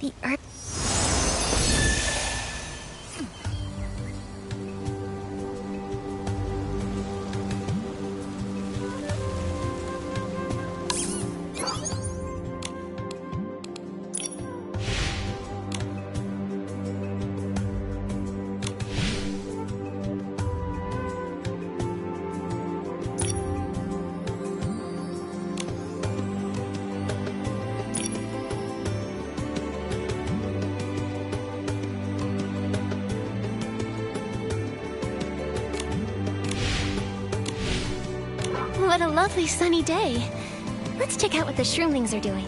The art. What a lovely sunny day. Let's check out what the shroomlings are doing.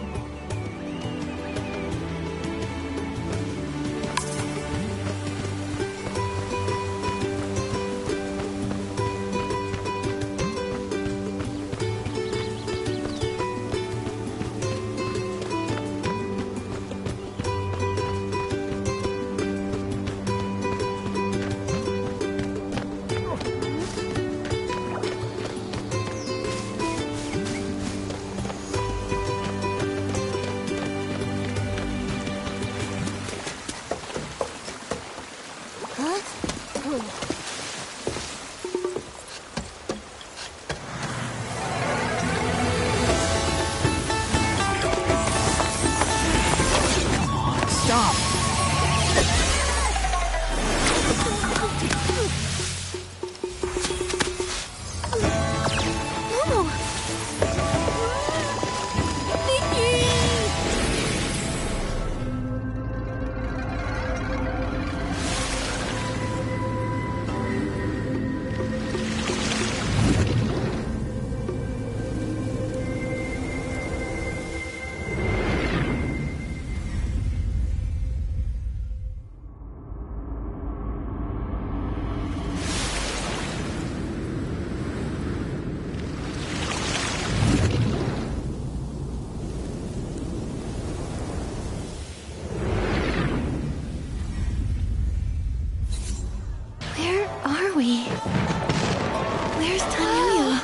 Where's Tanya?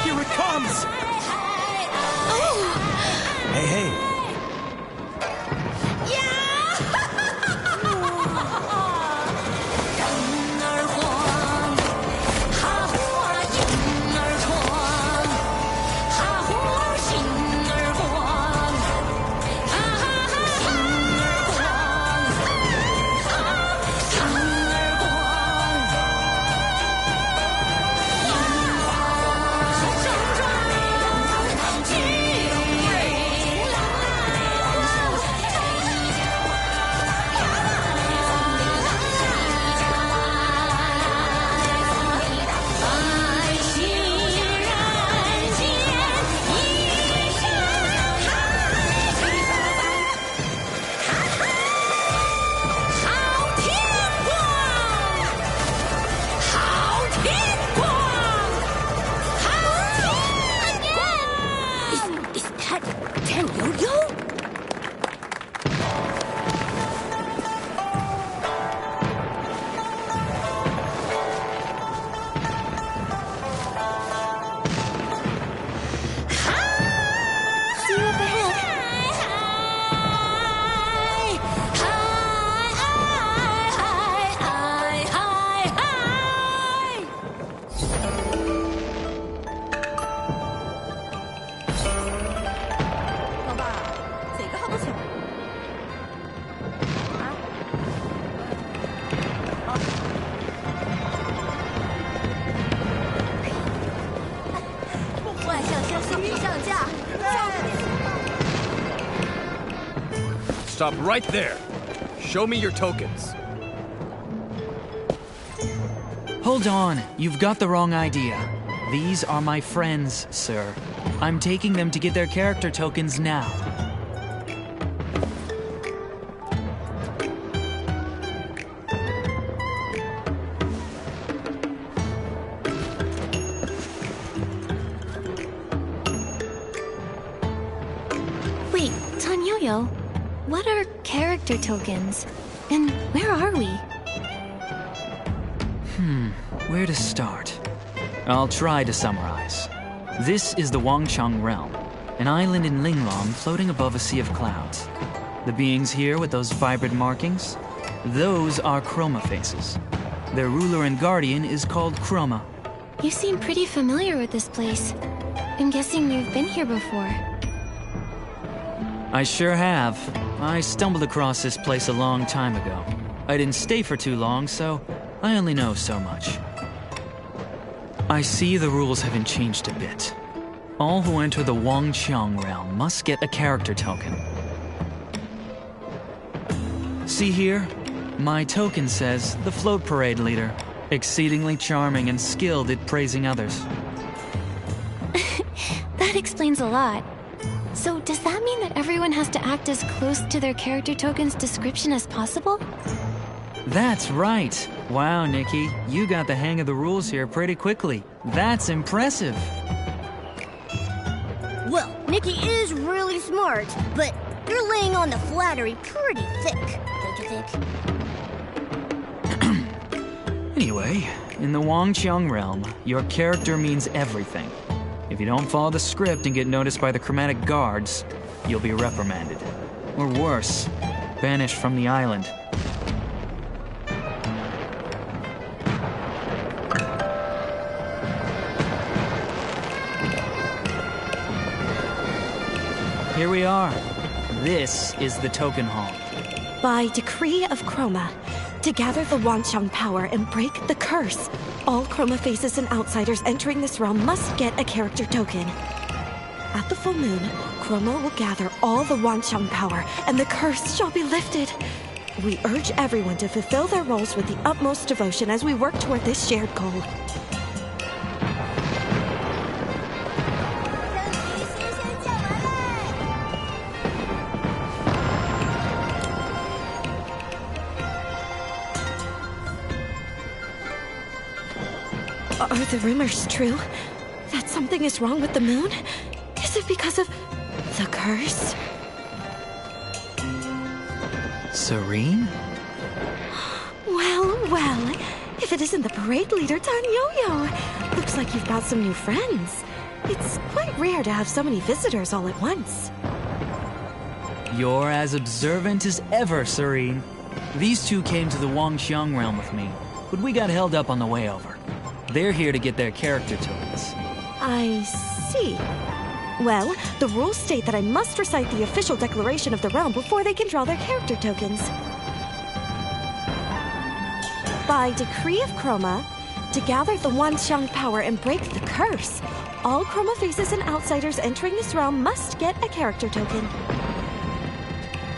Here it comes! Oh! Hey, hey! Stop right there. Show me your tokens. Hold on, you've got the wrong idea. These are my friends, sir. I'm taking them to get their character tokens now. Wait, Tanyoyo, what are character tokens? And where are we? Where to start? I'll try to summarize. This is the Wangchang realm, an island in Linglong floating above a sea of clouds. The beings here with those vibrant markings, those are Chroma faces. Their ruler and guardian is called Chroma. You seem pretty familiar with this place. I'm guessing you've been here before. I sure have. I stumbled across this place a long time ago. I didn't stay for too long, so I only know so much. I see the rules haven't changed a bit. All who enter the Wangchang realm must get a character token. See here? My token says the float parade leader. Exceedingly charming and skilled at praising others. That explains a lot. So does that mean that everyone has to act as close to their character token's description as possible? That's right. Wow, Nikki, you got the hang of the rules here pretty quickly. That's impressive. Well, Nikki is really smart, but you're laying on the flattery pretty thick, don't you think? Anyway, in the Wangchang realm, your character means everything. If you don't follow the script and get noticed by the chromatic guards, you'll be reprimanded. Or worse, banished from the island. Here we are. This is the token hall. By decree of Chroma, to gather the Wangchang power and break the curse, all Chroma faces and outsiders entering this realm must get a character token. At the full moon, Chroma will gather all the Wangchang power and the curse shall be lifted. We urge everyone to fulfill their roles with the utmost devotion as we work toward this shared goal. Are the rumors true? That something is wrong with the moon? Is it because of the curse? Serene? Well, if it isn't the parade leader, Tan Yo-Yo. Looks like you've got some new friends. It's quite rare to have so many visitors all at once. You're as observant as ever, Serene. These two came to the Wangchang realm with me, but we got held up on the way over. They're here to get their character tokens. I see. Well, the rules state that I must recite the official declaration of the realm before they can draw their character tokens. By decree of Chroma, to gather the Wangchang power and break the curse, all Chroma faces and outsiders entering this realm must get a character token.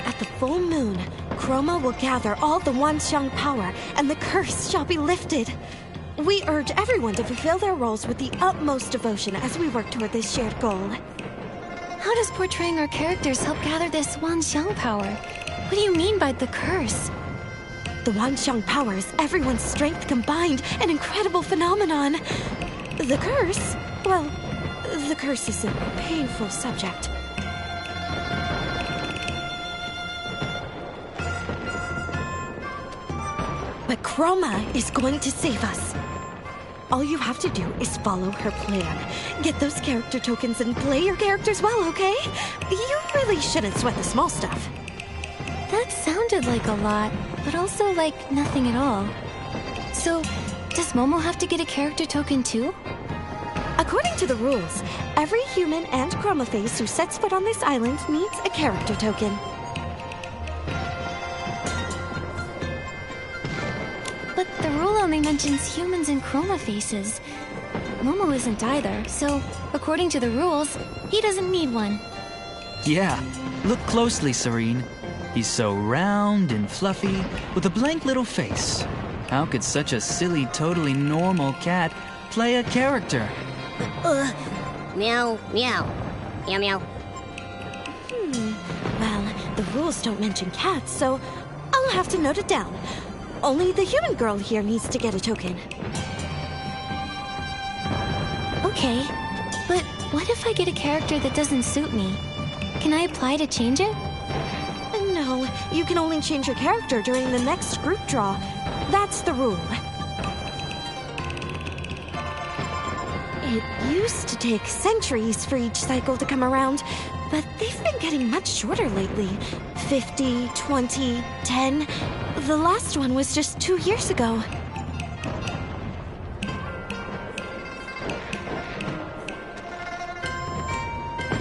At the full moon, Chroma will gather all the Wangchang power and the curse shall be lifted. We urge everyone to fulfill their roles with the utmost devotion as we work toward this shared goal. How does portraying our characters help gather this Wangchang power? What do you mean by the curse? The Wangchang power is everyone's strength combined, an incredible phenomenon. The curse? Well, the curse is a painful subject. But Chroma is going to save us. All you have to do is follow her plan. Get those character tokens and play your characters well, okay? You really shouldn't sweat the small stuff. That sounded like a lot, but also like nothing at all. So, does Momo have to get a character token too? According to the rules, every human and Chroma face who sets foot on this island needs a character token. But the rule only mentions humans and Chroma faces. Momo isn't either, so according to the rules, he doesn't need one. Yeah, look closely, Serene. He's so round and fluffy, with a blank little face. How could such a silly, totally normal cat play a character? Meow, meow. Meow, meow. Well, the rules don't mention cats, so I'll have to note it down. Only the human girl here needs to get a token. Okay, but what if I get a character that doesn't suit me? Can I apply to change it? No, you can only change your character during the next group draw. That's the rule. It used to take centuries for each cycle to come around, but they've been getting much shorter lately. 50, 20, 10. The last one was just 2 years ago.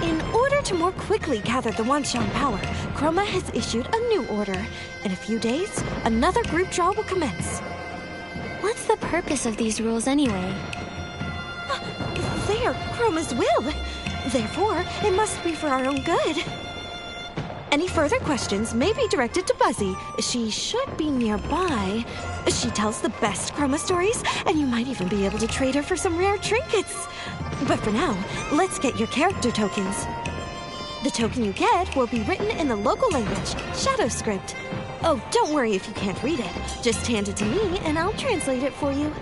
In order to more quickly gather the Wanxiang power, Chroma has issued a new order. In a few days, another group draw will commence. What's the purpose of these rules anyway? They are Chroma's will. Therefore, it must be for our own good. Any further questions may be directed to Buzzy. She should be nearby. She tells the best Chroma stories, and you might even be able to trade her for some rare trinkets. But for now, let's get your character tokens. The token you get will be written in the local language, Shadow Script. Oh, don't worry if you can't read it. Just hand it to me, and I'll translate it for you.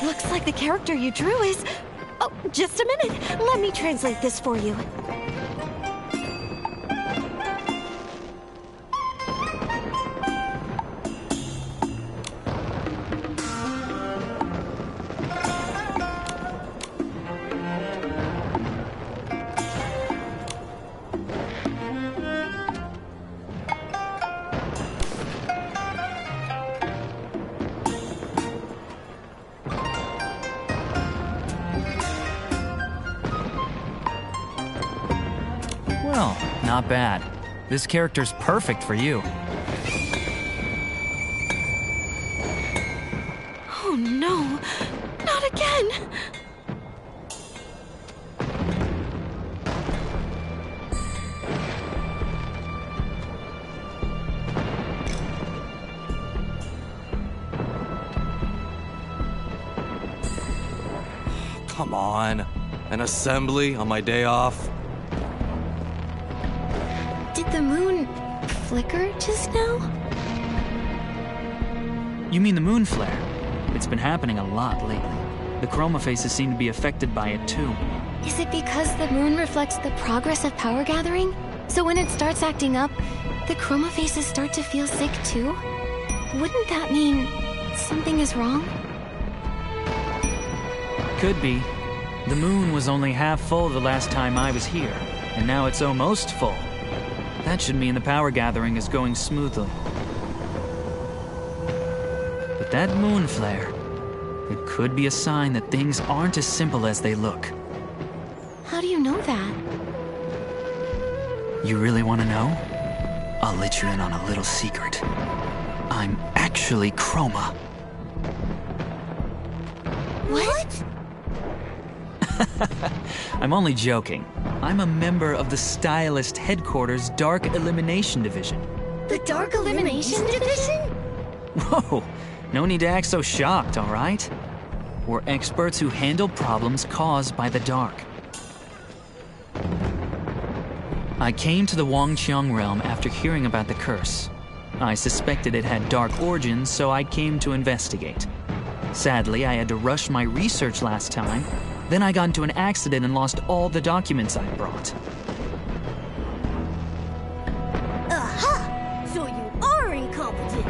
Looks like the character you drew is... Oh, just a minute. Let me translate this for you. Well, not bad. This character's perfect for you. Oh no, not again! Come on. An assembly on my day off? Did the moon flicker just now? You mean the moon flare? It's been happening a lot lately. The Chroma faces seem to be affected by it too. Is it because the moon reflects the progress of power gathering? So when it starts acting up, the Chroma faces start to feel sick too? Wouldn't that mean something is wrong? Could be. The moon was only half full the last time I was here, and now it's almost full. That should mean the power gathering is going smoothly. But that moon flare, it could be a sign that things aren't as simple as they look. How do you know that? You really want to know? I'll let you in on a little secret. I'm actually Chroma. What? I'm only joking. I'm a member of the Stylist Headquarters Dark Elimination Division. The Dark Elimination Division? Whoa, no need to act so shocked, all right? We're experts who handle problems caused by the dark. I came to the Wanxiang realm after hearing about the curse. I suspected it had dark origins, so I came to investigate. Sadly, I had to rush my research last time. Then I got into an accident and lost all the documents I brought. Aha! So you are incompetent.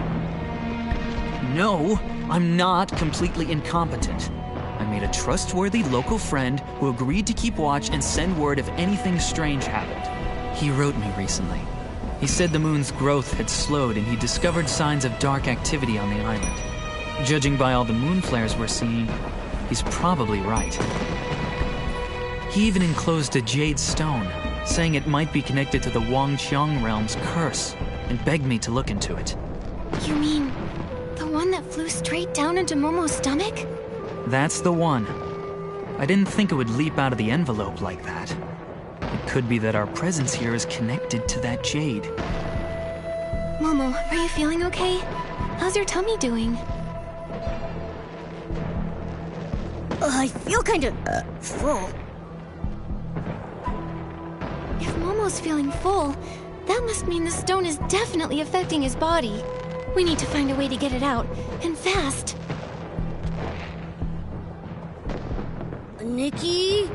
No, I'm not completely incompetent. I made a trustworthy local friend who agreed to keep watch and send word if anything strange happened. He wrote me recently. He said the moon's growth had slowed and he discovered signs of dark activity on the island. Judging by all the moon flares we're seeing, he's probably right. He even enclosed a jade stone, saying it might be connected to the Wanxiang realm's curse, and begged me to look into it. You mean the one that flew straight down into Momo's stomach? That's the one. I didn't think it would leap out of the envelope like that. It could be that our presence here is connected to that jade. Momo, are you feeling okay? How's your tummy doing? I feel kind of full. If Momo's feeling full, That must mean the stone is definitely affecting his body. We need to find a way to get it out, and fast. Nikki?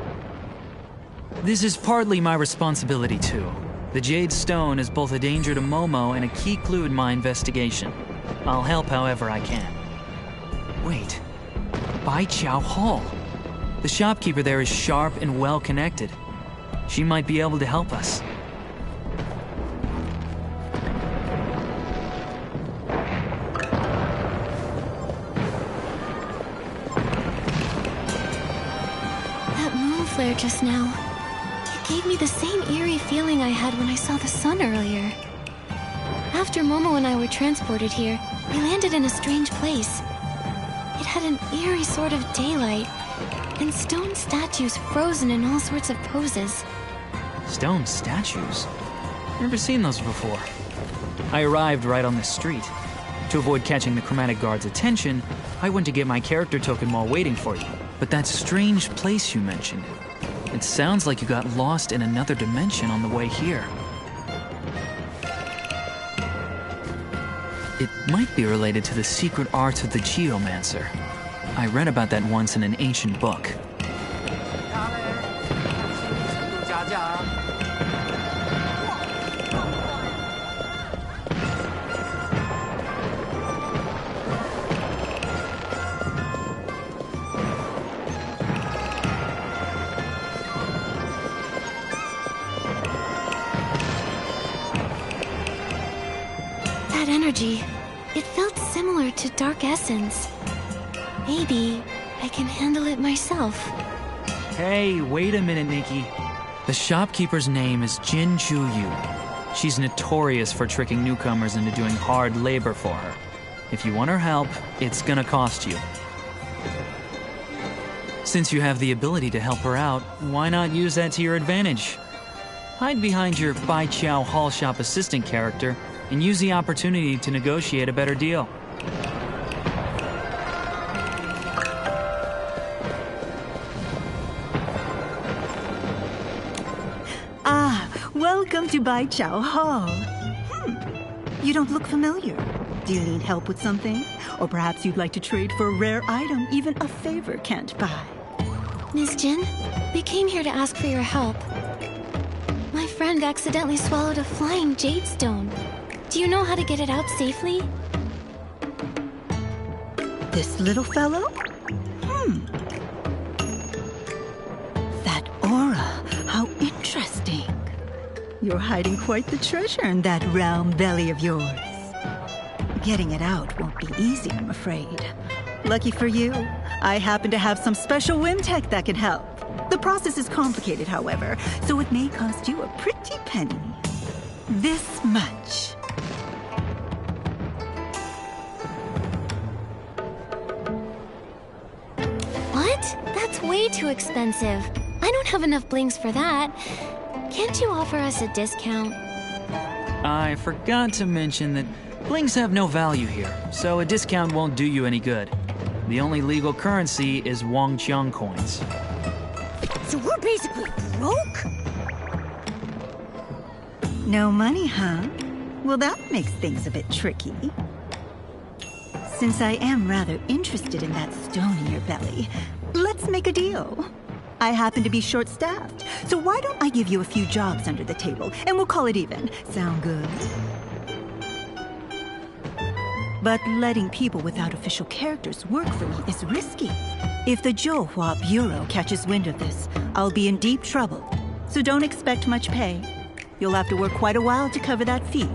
This is partly my responsibility, too. The Jade Stone is both a danger to Momo and a key clue in my investigation. I'll help however I can. Wait. Bai Chao Hall. The shopkeeper there is sharp and well-connected. She might be able to help us. That moon flare just now. It gave me the same eerie feeling I had when I saw the sun earlier. After Momo and I were transported here, we landed in a strange place. It had an eerie sort of daylight, and stone statues frozen in all sorts of poses. Stone statues? Never seen those before. I arrived right on the street. To avoid catching the chromatic guard's attention, I went to get my character token while waiting for you. But that strange place you mentioned, it sounds like you got lost in another dimension on the way here. It might be related to the secret arts of the geomancer. I read about that once in an ancient book. That energy, it felt similar to Dark Essence. Maybe I can handle it myself. Hey, wait a minute, Nikki. The shopkeeper's name is Jin Chu Yu. She's notorious for tricking newcomers into doing hard labor for her. If you want her help, it's gonna cost you. Since you have the ability to help her out, why not use that to your advantage? Hide behind your Bai Chao Hall Shop assistant character and use the opportunity to negotiate a better deal. Welcome to Bai Chao Hall. You don't look familiar. Do you need help with something? Or perhaps you'd like to trade for a rare item even a favor can't buy. Ms. Jin, we came here to ask for your help. My friend accidentally swallowed a flying jade stone. Do you know how to get it out safely? This little fellow? That aura, how interesting. You're hiding quite the treasure in that round belly of yours. Getting it out won't be easy, I'm afraid. Lucky for you, I happen to have some special whim tech that can help. The process is complicated, however, so it may cost you a pretty penny. This much. What? That's way too expensive. I don't have enough blings for that. Can't you offer us a discount? I forgot to mention that blings have no value here, so a discount won't do you any good. The only legal currency is Wangqiang coins. So we're basically broke? No money, huh? Well, that makes things a bit tricky. Since I am rather interested in that stone in your belly, let's make a deal. I happen to be short-staffed, so why don't I give you a few jobs under the table, and we'll call it even. Sound good? But letting people without official characters work for me is risky. If the Zhouhua Bureau catches wind of this, I'll be in deep trouble. So don't expect much pay. You'll have to work quite a while to cover that fee.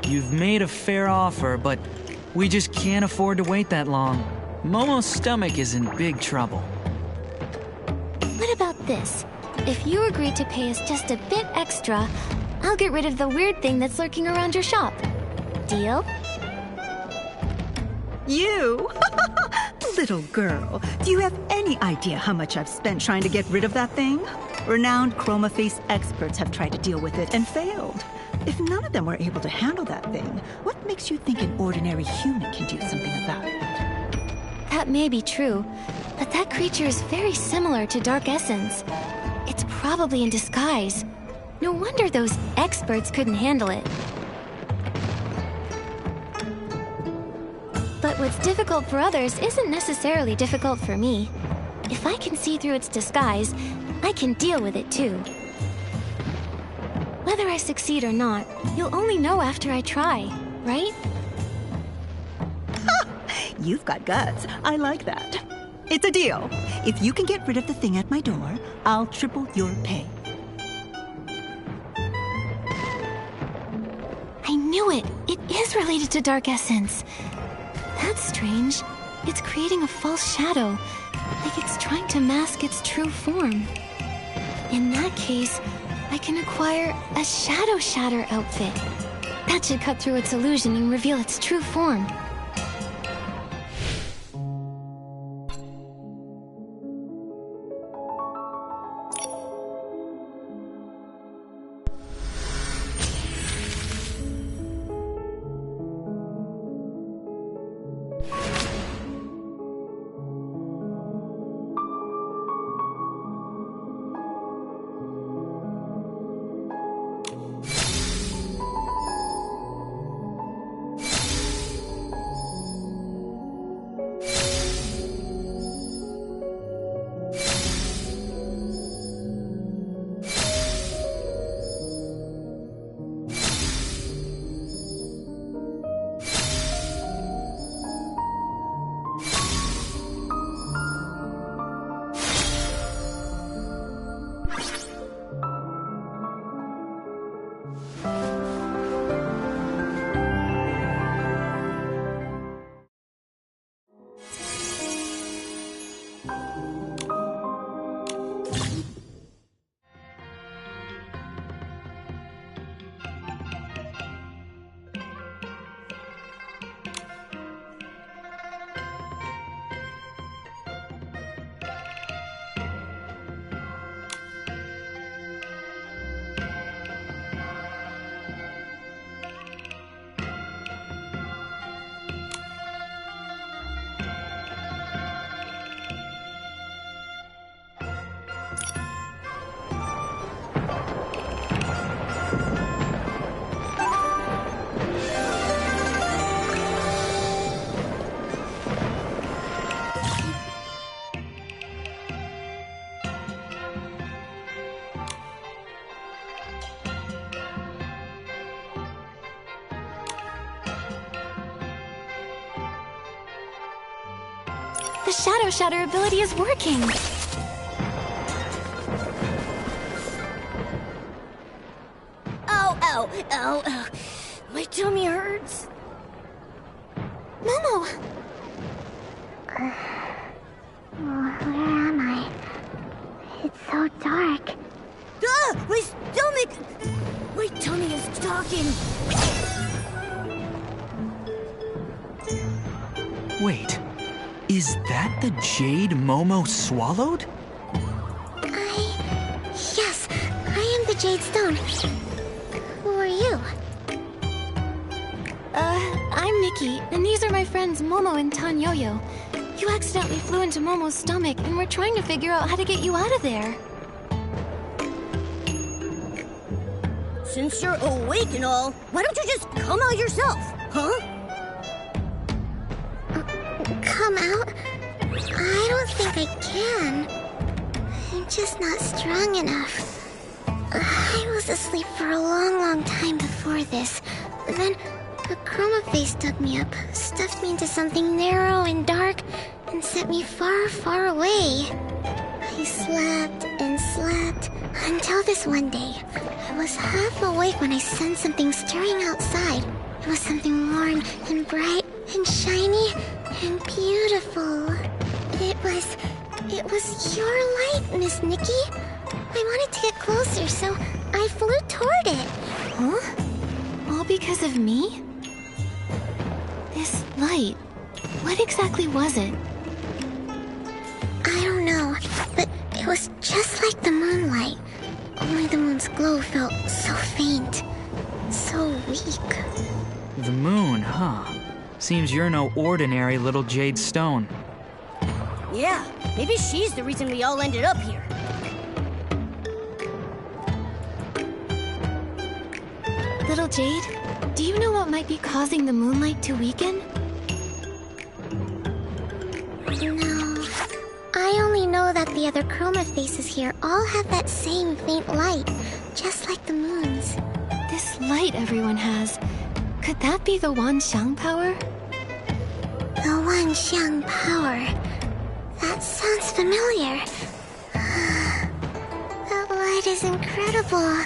You've made a fair offer, but we just can't afford to wait that long. Momo's stomach is in big trouble. What about this? If you agree to pay us just a bit extra, I'll get rid of the weird thing that's lurking around your shop. Deal? You? Little girl, do you have any idea how much I've spent trying to get rid of that thing? Renowned Chroma face experts have tried to deal with it and failed. If none of them were able to handle that thing, what makes you think an ordinary human can do something about it? That may be true, but that creature is very similar to Dark Essence. It's probably in disguise. No wonder those experts couldn't handle it. But what's difficult for others isn't necessarily difficult for me. If I can see through its disguise, I can deal with it too. Whether I succeed or not, you'll only know after I try, right? You've got guts. I like that. It's a deal. If you can get rid of the thing at my door, I'll triple your pay. I knew it! It is related to Dark Essence. That's strange. It's creating a false shadow, like it's trying to mask its true form. In that case, I can acquire a Shadow Shatter outfit. That should cut through its illusion and reveal its true form. The Shadow Shatter ability is working! Ow, ow, ow, ow. My tummy hurts. Momo! Where am I? It's so dark. Ah! My stomach! My tummy is talking. Wait, is that the jade Momo swallowed? Yes, I am the Jade Stone. Who are you? I'm Nikki, and these are my friends Momo and Tanyoyo. You accidentally flew into Momo's stomach, and we're trying to figure out how to get you out of there. Since you're awake and all, why don't you just come out yourself, huh? Come out? I don't think I can. I'm just not strong enough. I was asleep for a long time before this. Then a Chroma face dug me up, stuffed me into something narrow and dark, and sent me far away. I slept and slept until this one day. I was half awake when I sensed something stirring outside. It was something warm and bright and shiny and beautiful. It was your light, Miss Nikki. I wanted to get closer, so I flew toward it. Huh? All because of me? This light, what exactly was it? I don't know, but it was just like the moonlight. Only the moon's glow felt so faint, so weak. The moon, huh? Seems you're no ordinary little jade stone. Yeah, maybe she's the reason we all ended up here. Little Jade, do you know what might be causing the moonlight to weaken? No. I only know that the other Chroma faces here all have that same faint light, just like the moon's. This light everyone has, could that be the Wanxiang power? The Wanxiang power. That sounds familiar. That light is incredible.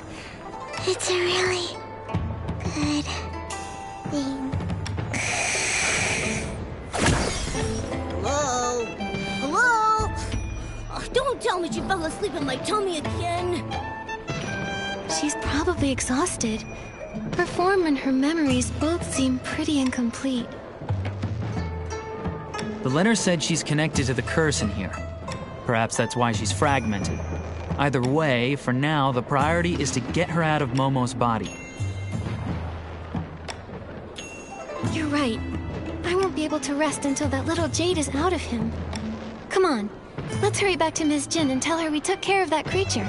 It's a really good thing. Hello? Hello? Oh, don't tell me she fell asleep in my tummy again. She's probably exhausted. Her form and her memories both seem pretty incomplete. The letter said she's connected to the curse in here. Perhaps that's why she's fragmented. Either way, for now, the priority is to get her out of Momo's body. You're right. I won't be able to rest until that little Jade is out of him. Come on, let's hurry back to Ms. Jin and tell her we took care of that creature.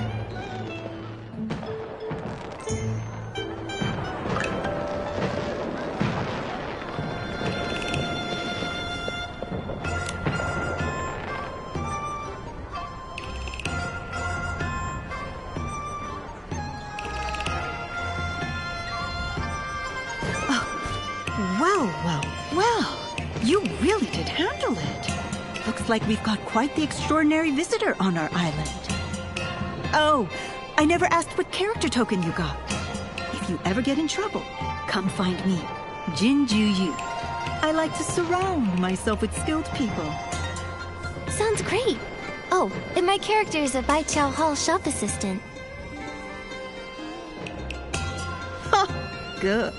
Well, you really did handle it. Looks like we've got quite the extraordinary visitor on our island. Oh, I never asked what character token you got. If you ever get in trouble, come find me, Jinju Yu. I like to surround myself with skilled people. Sounds great. Oh, and my character is a Bai Chao Hall shop assistant. Good.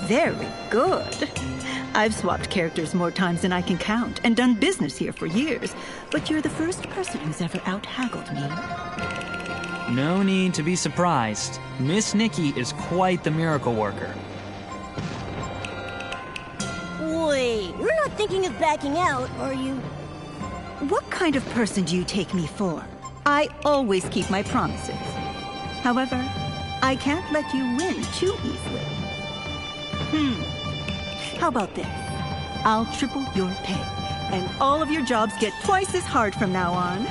Very good. I've swapped characters more times than I can count and done business here for years, but you're the first person who's ever out-haggled me. No need to be surprised. Miss Nikki is quite the miracle worker. Wait, you're not thinking of backing out, are you? What kind of person do you take me for? I always keep my promises. However, I can't let you win too easily. How about this? I'll triple your pay, and all of your jobs get twice as hard from now on.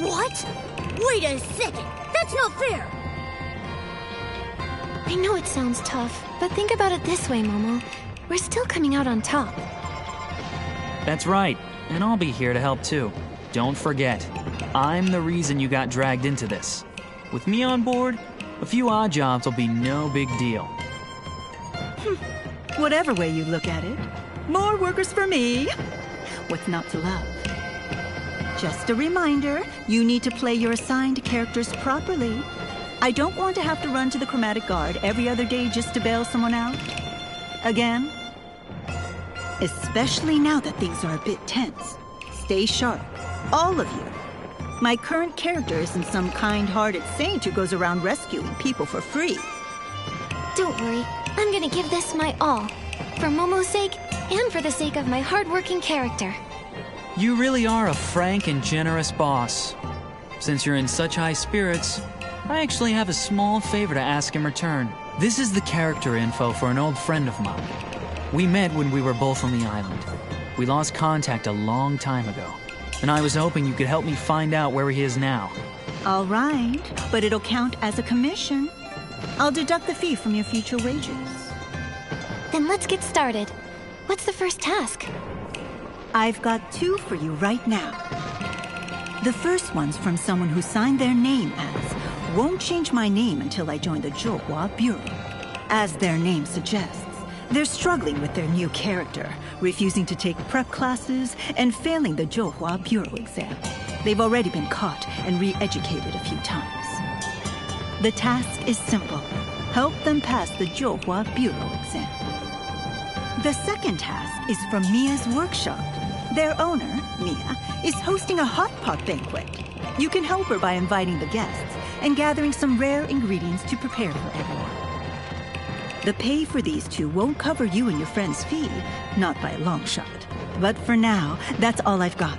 What? Wait a second! That's not fair! I know it sounds tough, but think about it this way, Momo. We're still coming out on top. That's right, and I'll be here to help too. Don't forget, I'm the reason you got dragged into this. With me on board, a few odd jobs will be no big deal. Whatever way you look at it, more workers for me. What's not to love? Just a reminder, you need to play your assigned characters properly. I don't want to have to run to the chromatic guard every other day just to bail someone out. Again, especially now that things are a bit tense. Stay sharp, all of you. My current character isn't some kind-hearted saint who goes around rescuing people for free. Don't worry, I'm gonna give this my all. For Momo's sake, and for the sake of my hard-working character. You really are a frank and generous boss. Since you're in such high spirits, I actually have a small favor to ask in return. This is the character info for an old friend of mine. We met when we were both on the island. We lost contact a long time ago, and I was hoping you could help me find out where he is now. All right, but it'll count as a commission. I'll deduct the fee from your future wages. Then let's get started. What's the first task? I've got two for you right now. The first one's from someone who signed their name as "Won't change my name until I join the Zhouhua Bureau." As their name suggests, they're struggling with their new character, refusing to take prep classes and failing the Zhouhua Bureau exam. They've already been caught and re-educated a few times. The task is simple. Help them pass the Zhouhua Bureau exam. The second task is from Mia's workshop. Their owner, Mia, is hosting a hot pot banquet. You can help her by inviting the guests and gathering some rare ingredients to prepare for everyone. The pay for these two won't cover you and your friend's fee, not by a long shot. But for now, that's all I've got.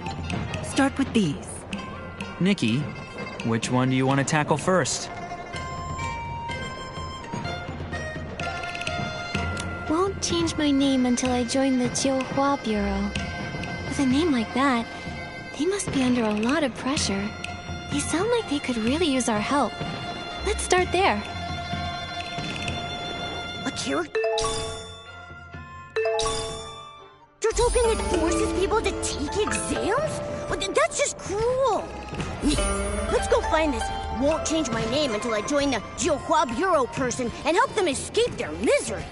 Start with these. Nikki, which one do you want to tackle first? change my name until I join the Jiuhua Bureau. With a name like that, they must be under a lot of pressure. They sound like they could really use our help. Let's start there. A character token that forces people to take exams? Well, that's just cruel. Let's go find this won't change my name until I join the Jiuhua Bureau person and help them escape their misery.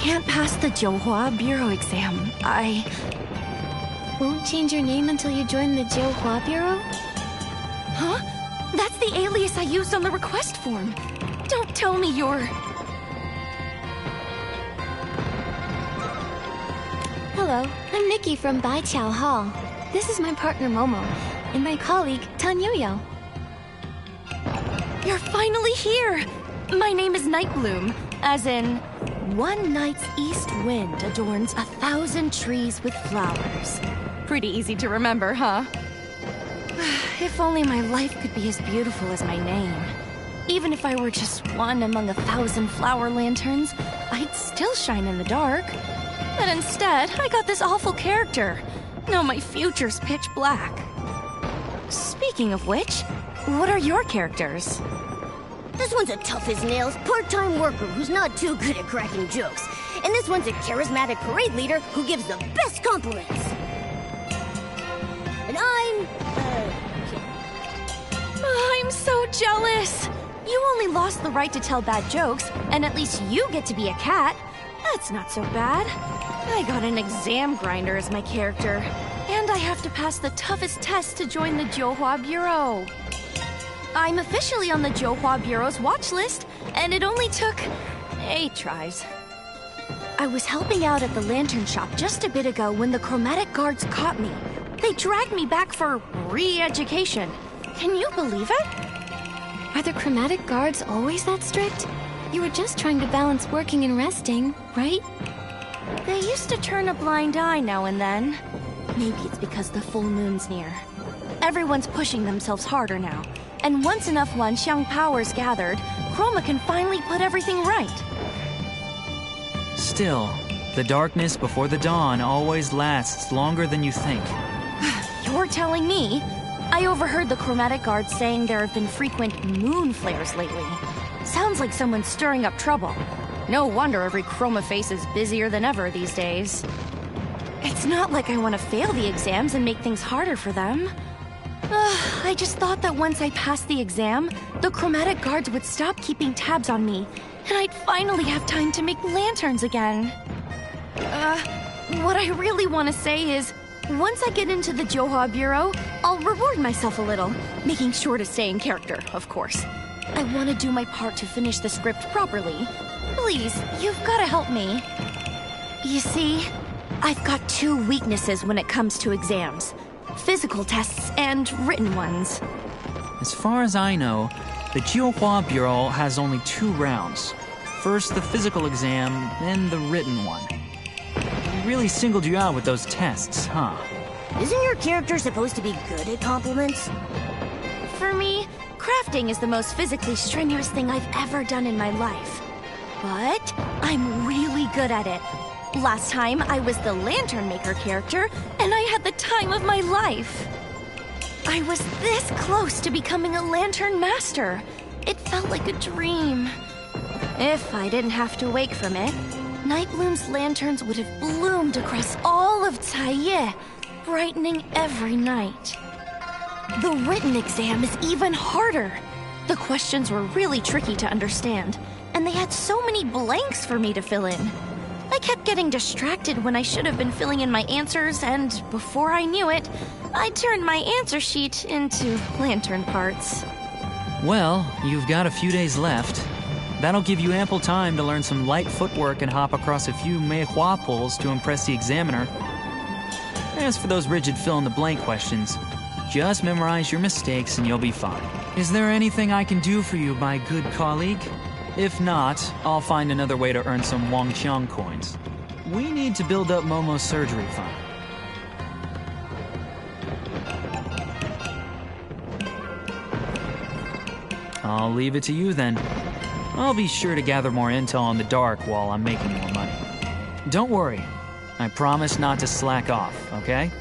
Can't pass the Jiuhua Bureau exam. I Won't change your name until you join the Jiuhua Bureau? Huh? That's the alias I used on the request form. Don't tell me you're... Hello, I'm Nikki from Baiqiao Hall. This is my partner Momo, and my colleague Tanyuyo. You're finally here! My name is Nightbloom, as in... One night's east wind adorns 1,000 trees with flowers. Pretty easy to remember, huh? If only my life could be as beautiful as my name. Even if I were just one among 1,000 flower lanterns, I'd still shine in the dark. But instead, I got this awful character. Now my future's pitch black. Speaking of which, what are your characters? This one's a tough as nails part-time worker who's not too good at cracking jokes. And this one's a charismatic parade leader who gives the best compliments. And I'm so jealous! You only lost the right to tell bad jokes, and at least you get to be a cat. That's not so bad. I got an exam grinder as my character, and I have to pass the toughest test to join the Jiuhua Bureau. I'm officially on the Jiuhua Bureau's watch list, and it only took 8 tries. I was helping out at the lantern shop just a bit ago when the chromatic guards caught me. They dragged me back for re-education. Can you believe it? Are the chromatic guards always that strict? You were just trying to balance working and resting, right? They used to turn a blind eye now and then. Maybe it's because the full moon's near. Everyone's pushing themselves harder now. And once enough Wanxiang powers gathered, Chroma can finally put everything right. Still, the darkness before the dawn always lasts longer than you think. You're telling me? I overheard the chromatic guards saying there have been frequent moon flares lately. Sounds like someone's stirring up trouble. No wonder every Chroma face is busier than ever these days. It's not like I want to fail the exams and make things harder for them. I just thought that once I passed the exam, the chromatic guards would stop keeping tabs on me, and I'd finally have time to make lanterns again. What I really want to say is, once I get into the Jiuhua Bureau, I'll reward myself a little, making sure to stay in character, of course. I want to do my part to finish the script properly. Please, you've got to help me. You see, I've got 2 weaknesses when it comes to exams. Physical tests and written ones. As far as I know, the Jiuhua Bureau has only 2 rounds. First the physical exam, then the written one. They really singled you out with those tests, huh? isn't your character supposed to be good at compliments? For me, crafting is the most physically strenuous thing I've ever done in my life. But I'm really good at it. Last time, I was the Lantern Maker character, and I had the time of my life. I was this close to becoming a Lantern Master. It felt like a dream. If I didn't have to wake from it, Nightbloom's lanterns would have bloomed across all of Taiye, brightening every night. The written exam is even harder. The questions were really tricky to understand, and they had so many blanks for me to fill in. I kept getting distracted when I should have been filling in my answers, and before I knew it, I turned my answer sheet into lantern parts. Well, you've got a few days left. That'll give you ample time to learn some light footwork and hop across a few mei hua poles to impress the examiner. As for those rigid fill-in-the-blank questions, just memorize your mistakes and you'll be fine. Is there anything I can do for you, my good colleague? If not, I'll find another way to earn some Wangqiang coins. We need to build up Momo's surgery fund. I'll leave it to you then. I'll be sure to gather more intel on the dark while I'm making more money. Don't worry. I promise not to slack off, okay?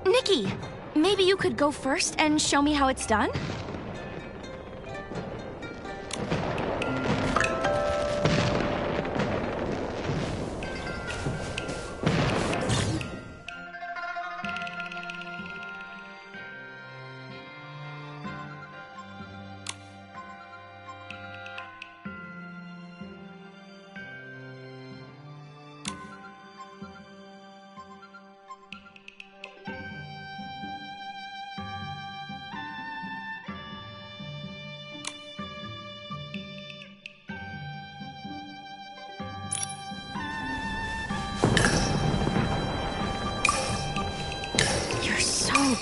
Nikki, maybe you could go first and show me how it's done?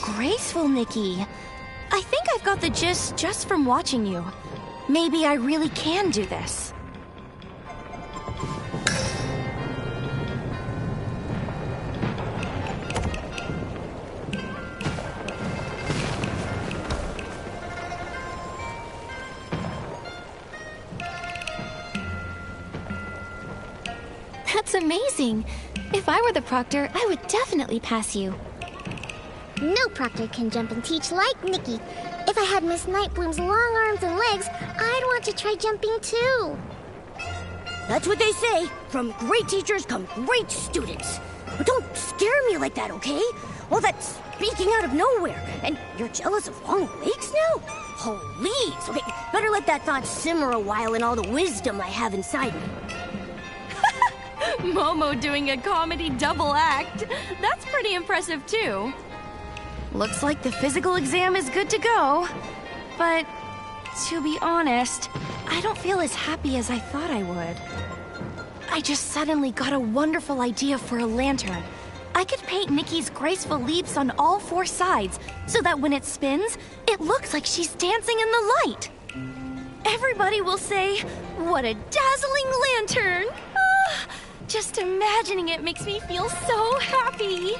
Graceful, Nikki. I think I've got the gist just from watching you. Maybe I really can do this. That's amazing. If I were the proctor, I would definitely pass you. No proctor can jump and teach like Nikki. If I had Miss Nightbloom's long arms and legs, I'd want to try jumping too. That's what they say. From great teachers come great students. But don't scare me like that, okay? All that speaking out of nowhere. And you're jealous of long legs now? Please. Okay, better let that thought simmer a while in all the wisdom I have inside me. Momo doing a comedy double act. That's pretty impressive too. Looks like the physical exam is good to go. But to be honest, I don't feel as happy as I thought I would. I just suddenly got a wonderful idea for a lantern. I could paint Nikki's graceful leaps on all four sides so that when it spins, it looks like she's dancing in the light. Everybody will say, "What a dazzling lantern!" Just imagining it makes me feel so happy.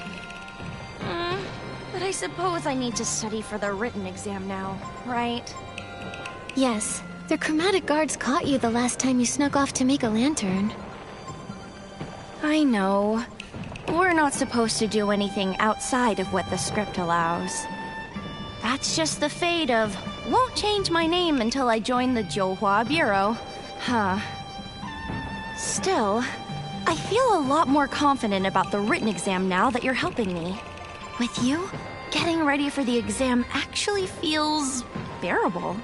But I suppose I need to study for the written exam now, right? Yes, the chromatic guards caught you the last time you snuck off to make a lantern. I know. We're not supposed to do anything outside of what the script allows. That's just the fate of, won't change my name until I join the Jiuhua Bureau. Huh. Still, I feel a lot more confident about the written exam now that you're helping me. With you, getting ready for the exam actually feels bearable.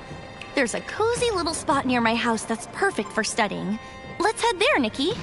There's a cozy little spot near my house that's perfect for studying. Let's head there, Nikki.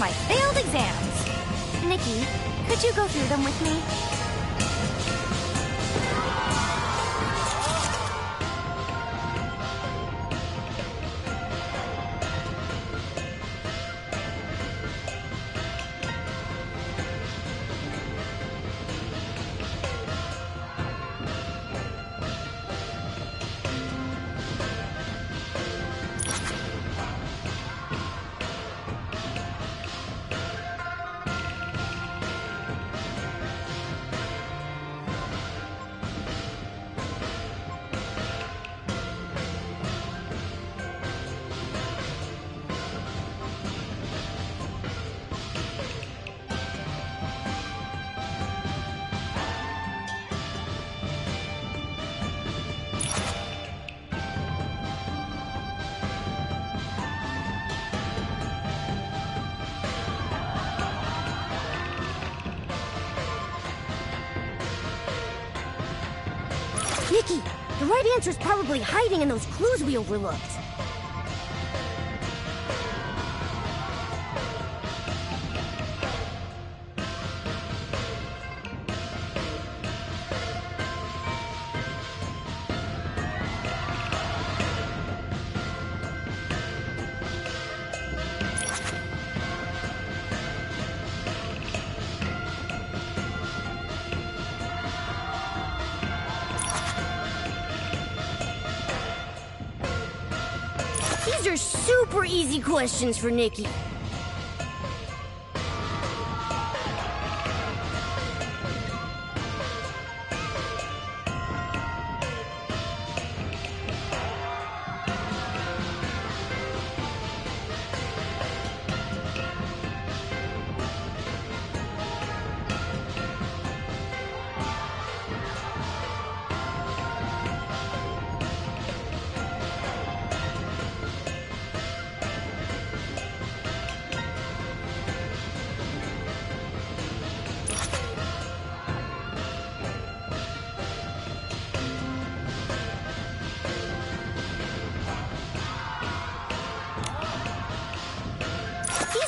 my failed exams. Nikki, could you go through them with me? Nikki, the right answer's probably hiding in those clues we overlooked. These are super easy questions for Nikki.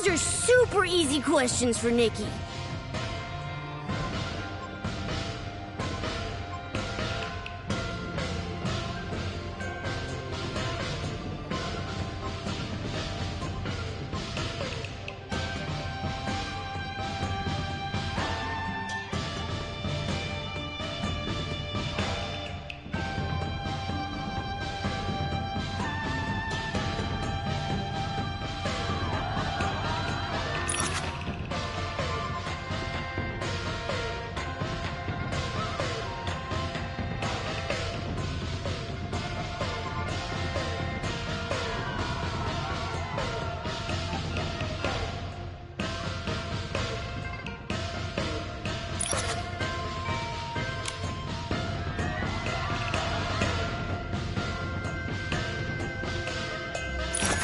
These are super easy questions for Nikki.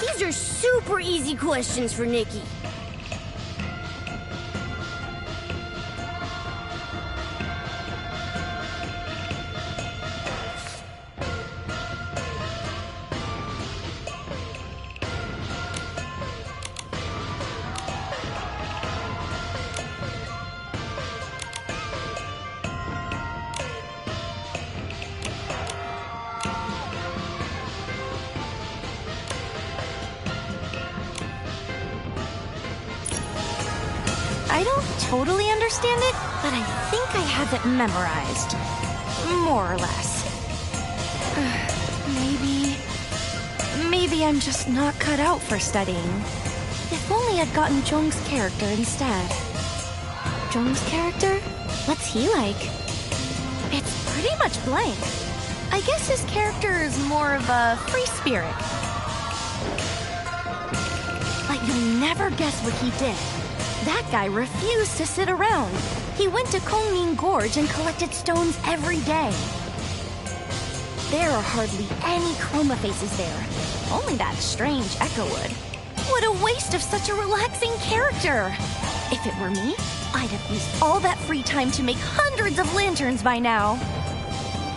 These are super easy questions for Nikki. I don't totally understand it, but I think I have it memorized. More or less. Maybe I'm just not cut out for studying. If only I'd gotten Jung's character instead. Jung's character? What's he like? It's pretty much blank. I guess his character is more of a free spirit. But you'll never guess what he did. That guy refused to sit around. He went to Kongning Gorge and collected stones every day. There are hardly any Chroma faces there. Only that strange Echo Wood. What a waste of such a relaxing character! If it were me, I'd have used all that free time to make hundreds of lanterns by now.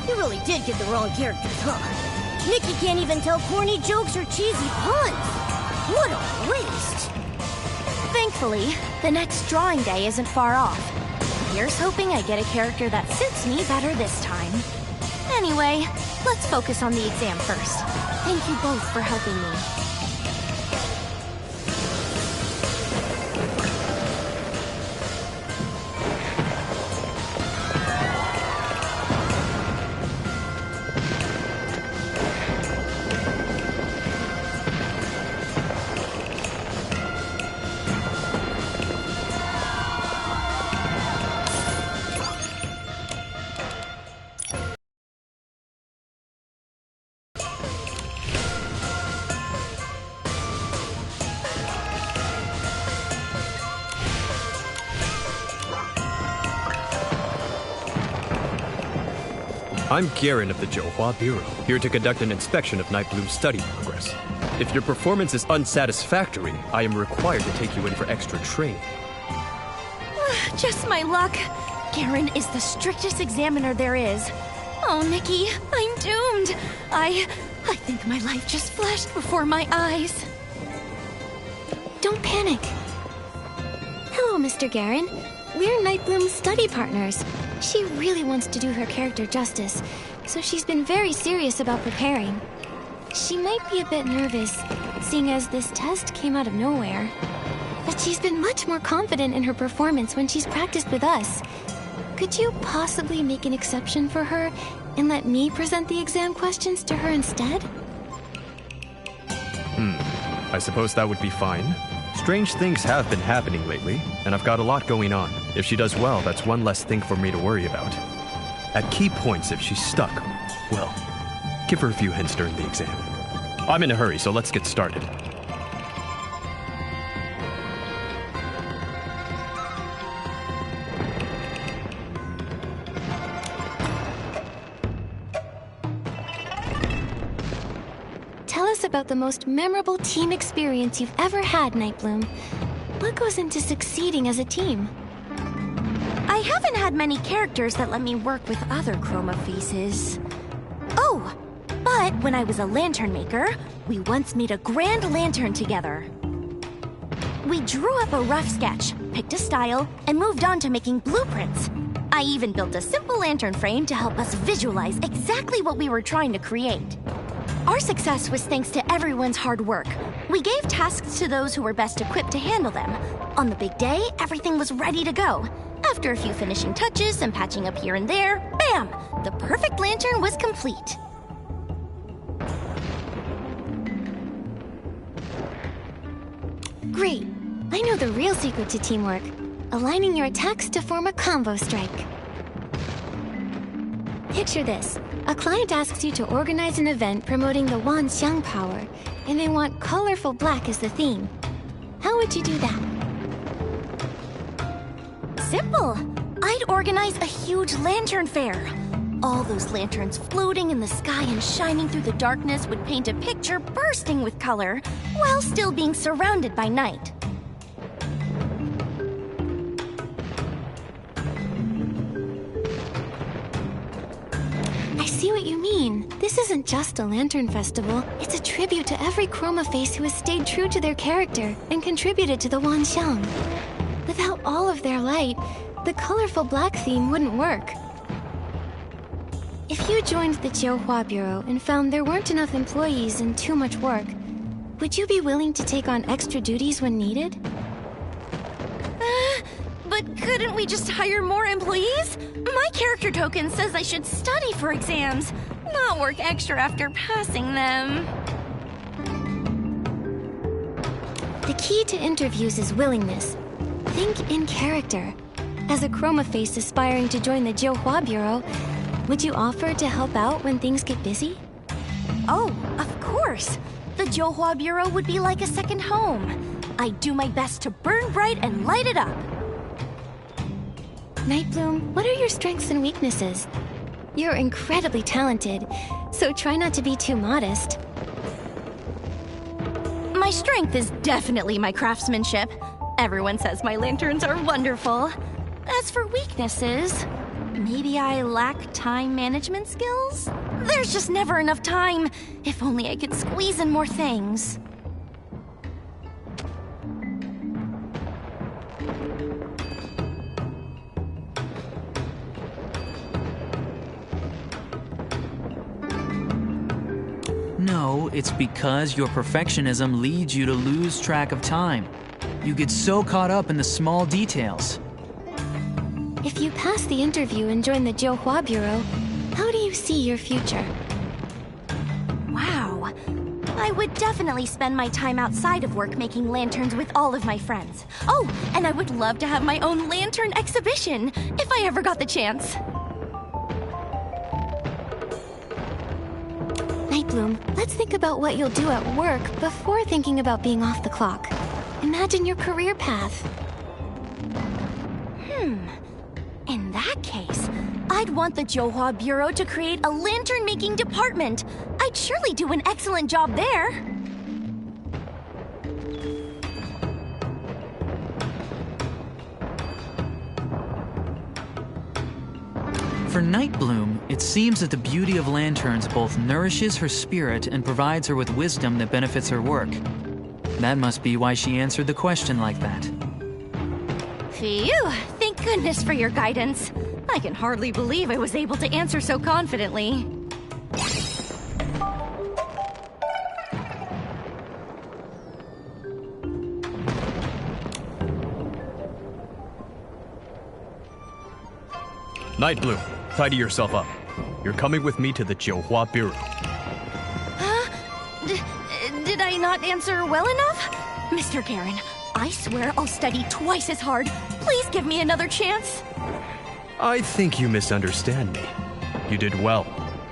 You really did get the wrong characters, huh? Nikki can't even tell corny jokes or cheesy puns. What a waste! Thankfully, the next drawing day isn't far off. Here's hoping I get a character that suits me better this time. Anyway, let's focus on the exam first. Thank you both for helping me. I'm Garen of the Johua Bureau, here to conduct an inspection of Nightbloom's study progress. If your performance is unsatisfactory, I am required to take you in for extra training. Just my luck. Garen is the strictest examiner there is. Oh, Nikki, I'm doomed. I think my life just flashed before my eyes. Don't panic. Hello, Mr. Garen. We're Nightbloom's study partners. She really wants to do her character justice, so she's been very serious about preparing. She might be a bit nervous, seeing as this test came out of nowhere. But she's been much more confident in her performance when she's practiced with us. Could you possibly make an exception for her and let me present the exam questions to her instead? I suppose that would be fine. Strange things have been happening lately, and I've got a lot going on. If she does well, that's one less thing for me to worry about. At key points, if she's stuck, well, give her a few hints during the exam. I'm in a hurry, so let's get started. Tell us about the most memorable team experience you've ever had, Nightbloom. What goes into succeeding as a team? I haven't had many characters that let me work with other Chroma faces. Oh, but when I was a lantern maker, we once made a grand lantern together. We drew up a rough sketch, picked a style, and moved on to making blueprints. I even built a simple lantern frame to help us visualize exactly what we were trying to create. Our success was thanks to everyone's hard work. We gave tasks to those who were best equipped to handle them. On the big day, everything was ready to go. After a few finishing touches and patching up here and there, bam! The perfect lantern was complete. Great. I know the real secret to teamwork. Aligning your attacks to form a combo strike. Picture this. A client asks you to organize an event promoting the Wanxiang power, and they want colorful black as the theme. How would you do that? Simple. I'd organize a huge lantern fair. All those lanterns floating in the sky and shining through the darkness would paint a picture bursting with color, while still being surrounded by night. I see what you mean. This isn't just a lantern festival. It's a tribute to every Chroma face who has stayed true to their character and contributed to the Wanxiang. Without all of their light, the colorful black theme wouldn't work. If you joined the Johua Bureau and found there weren't enough employees and too much work, would you be willing to take on extra duties when needed? But couldn't we just hire more employees? My character token says I should study for exams, not work extra after passing them. The key to interviews is willingness. Think in character. As a Chroma face aspiring to join the Johua Bureau, would you offer to help out when things get busy? Oh, of course. The Johua Bureau would be like a second home. I'd do my best to burn bright and light it up. Nightbloom, what are your strengths and weaknesses? You're incredibly talented, so try not to be too modest. My strength is definitely my craftsmanship. Everyone says my lanterns are wonderful. As for weaknesses, maybe I lack time management skills? There's just never enough time. If only I could squeeze in more things. it's because your perfectionism leads you to lose track of time. You get so caught up in the small details. If you pass the interview and join the Jiuhua Bureau, how do you see your future? Wow. I would definitely spend my time outside of work making lanterns with all of my friends. Oh, and I would love to have my own lantern exhibition, if I ever got the chance. Nightbloom, let's think about what you'll do at work before thinking about being off the clock. Imagine your career path. In that case, I'd want the Jiuhua Bureau to create a lantern-making department. I'd surely do an excellent job there. For Nightbloom, it seems that the beauty of lanterns both nourishes her spirit and provides her with wisdom that benefits her work. That must be why she answered the question like that. Phew, thank goodness for your guidance. I can hardly believe I was able to answer so confidently. Nightbloom, tidy yourself up. You're coming with me to the Jiuhua Bureau. Huh? Did I not answer well enough? Mr. Garen, I swear I'll study twice as hard. Please give me another chance. I think you misunderstand me. You did well,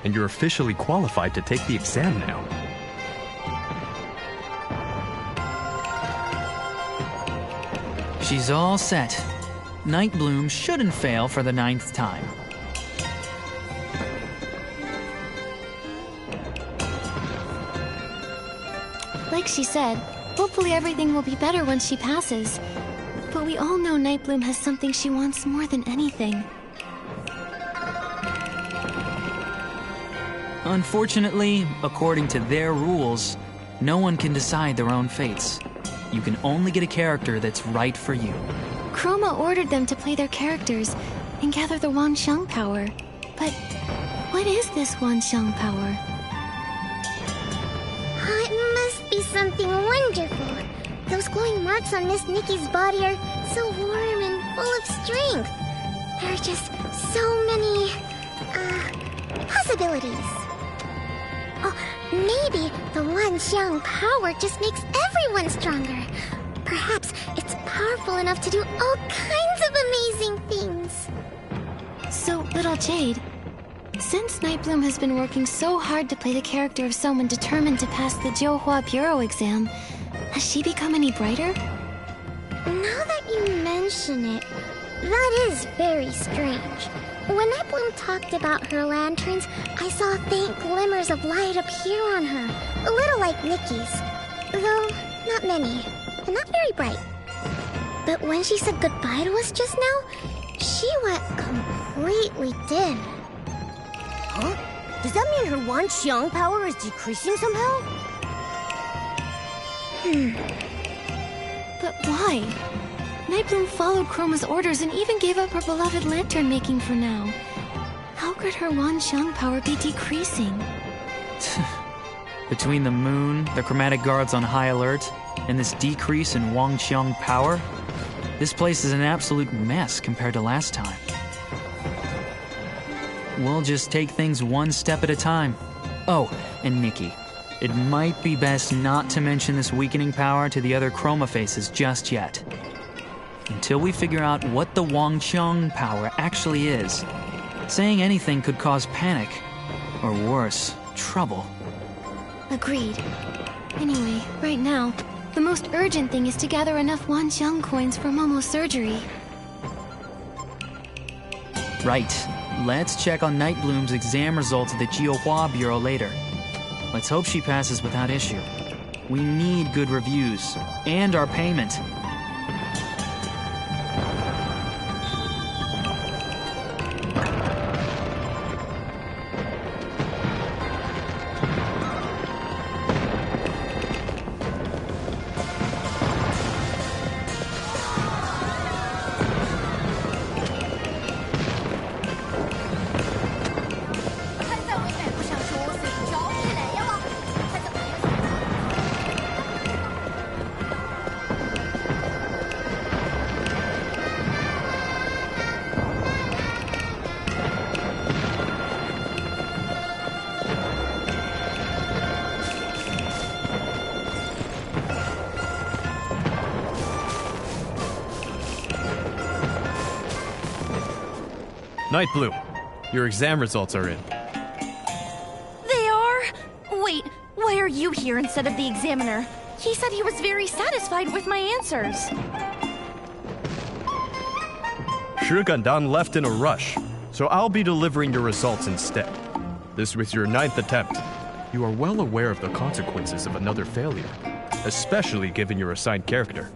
and you're officially qualified to take the exam now. She's all set. Nightbloom shouldn't fail for the 9th time. Like she said, hopefully everything will be better once she passes. But we all know Nightbloom has something she wants more than anything. Unfortunately, according to their rules, no one can decide their own fates. You can only get a character that's right for you. Chroma ordered them to play their characters and gather the Wanxiang power. But what is this Wanxiang power? Oh, it must be something wonderful. Those glowing marks on Miss Nikki's body are so warm and full of strength. There are just so many, possibilities. Oh, maybe the Wanxiang power just makes everyone stronger. Perhaps it's powerful enough to do all kinds of amazing things. So, little Jade, since Nightbloom has been working so hard to play the character of someone determined to pass the Jiuhua Bureau exam, has she become any brighter? Now that you mention it, that is very strange. When Nightbloom talked about her lanterns, I saw faint glimmers of light appear on her, a little like Nikki's, though not many, and not very bright. But when she said goodbye to us just now, she went completely dim. Huh? Does that mean her Wanxiang power is decreasing somehow? But why? Nightbloom followed Chroma's orders and even gave up her beloved lantern making for now. How could her Wanxiang power be decreasing? Between the moon, the chromatic guards on high alert, and this decrease in Wanxiang power, this place is an absolute mess compared to last time. We'll just take things one step at a time. Oh, and Nikki, it might be best not to mention this weakening power to the other Chroma faces just yet. Until we figure out what the Wanxiang power actually is, saying anything could cause panic, or worse, trouble. Agreed. Anyway, right now, the most urgent thing is to gather enough Wanxiang coins for Momo's surgery. Right. Let's check on Nightbloom's exam results at the Jiuhua Bureau later. Let's hope she passes without issue. We need good reviews, and our payment. Night Bloom, your exam results are in. They are? Wait, why are you here instead of the examiner? He said he was very satisfied with my answers. Shugandan left in a rush, so I'll be delivering your results instead. This was your 9th attempt. You are well aware of the consequences of another failure, especially given your assigned character.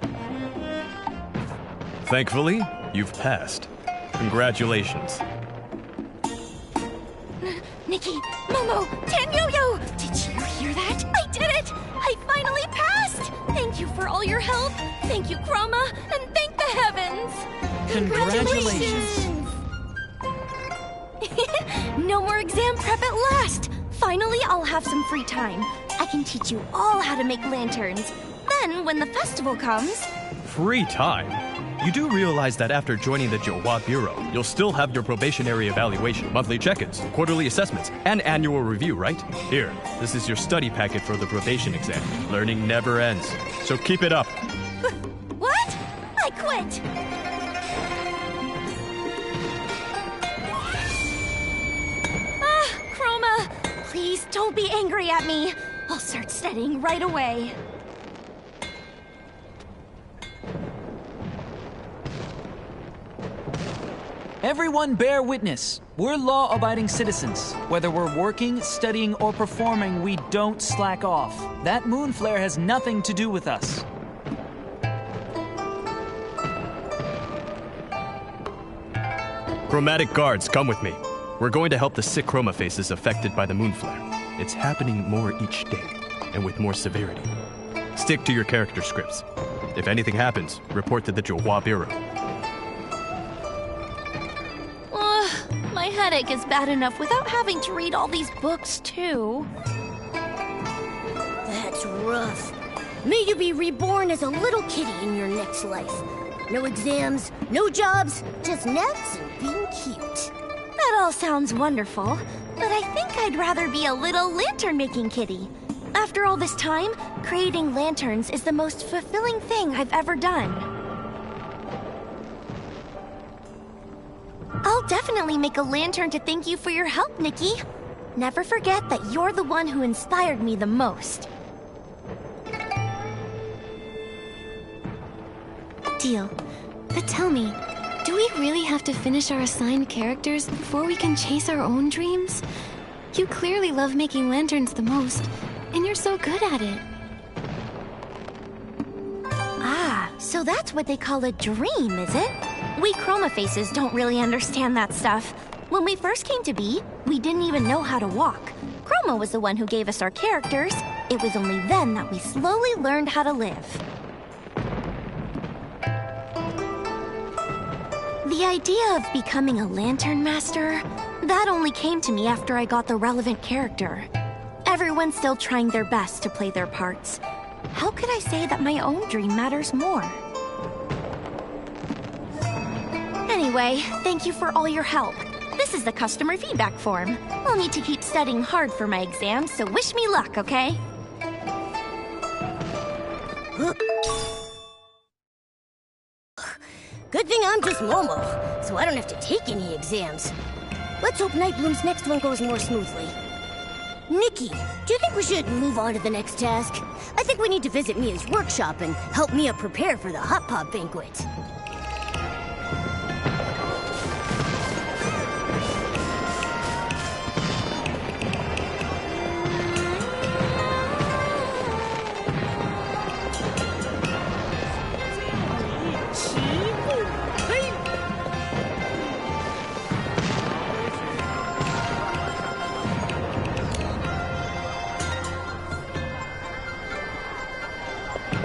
Thankfully, you've passed. Congratulations. Nikki, Momo, Tan-Yo-Yo! Did you hear that? I did it! I finally passed! Thank you for all your help. Thank you, Chroma, and thank the heavens! Congratulations. No more exam prep at last! Finally, I'll have some free time. I can teach you all how to make lanterns. Then, when the festival comes... Free time? You do realize that after joining the Johua Bureau, you'll still have your probationary evaluation, monthly check-ins, quarterly assessments, and annual review, right? Here, this is your study packet for the probation exam. Learning never ends, so keep it up. What? I quit! Chroma, please don't be angry at me. I'll start studying right away. Everyone bear witness. We're law-abiding citizens. Whether we're working, studying, or performing, we don't slack off. That moon flare has nothing to do with us. Chromatic guards, come with me. We're going to help the sick chroma faces affected by the moon flare. It's happening more each day, and with more severity. Stick to your character scripts. If anything happens, report to the Johua Bureau. My headache is bad enough without having to read all these books, too. That's rough. May you be reborn as a little kitty in your next life. No exams, no jobs, just naps and being cute. That all sounds wonderful, but I think I'd rather be a little lantern-making kitty. After all this time, creating lanterns is the most fulfilling thing I've ever done. I'll definitely make a lantern to thank you for your help, Nikki. Never forget that you're the one who inspired me the most. Deal. But tell me, do we really have to finish our assigned characters before we can chase our own dreams? You clearly love making lanterns the most, and you're so good at it. Ah, so that's what they call a dream, is it? We Chroma faces don't really understand that stuff. When we first came to be, we didn't even know how to walk. Chroma was the one who gave us our characters. It was only then that we slowly learned how to live. The idea of becoming a lantern master, that only came to me after I got the relevant character. Everyone's still trying their best to play their parts. How could I say that my own dream matters more? Anyway, thank you for all your help. This is the customer feedback form. I'll need to keep studying hard for my exams, so wish me luck, okay? Good thing I'm just Momo, so I don't have to take any exams. Let's hope Night Bloom's next one goes more smoothly. Nikki, do you think we should move on to the next task? I think we need to visit Mia's workshop and help Mia prepare for the Hot Pop banquet.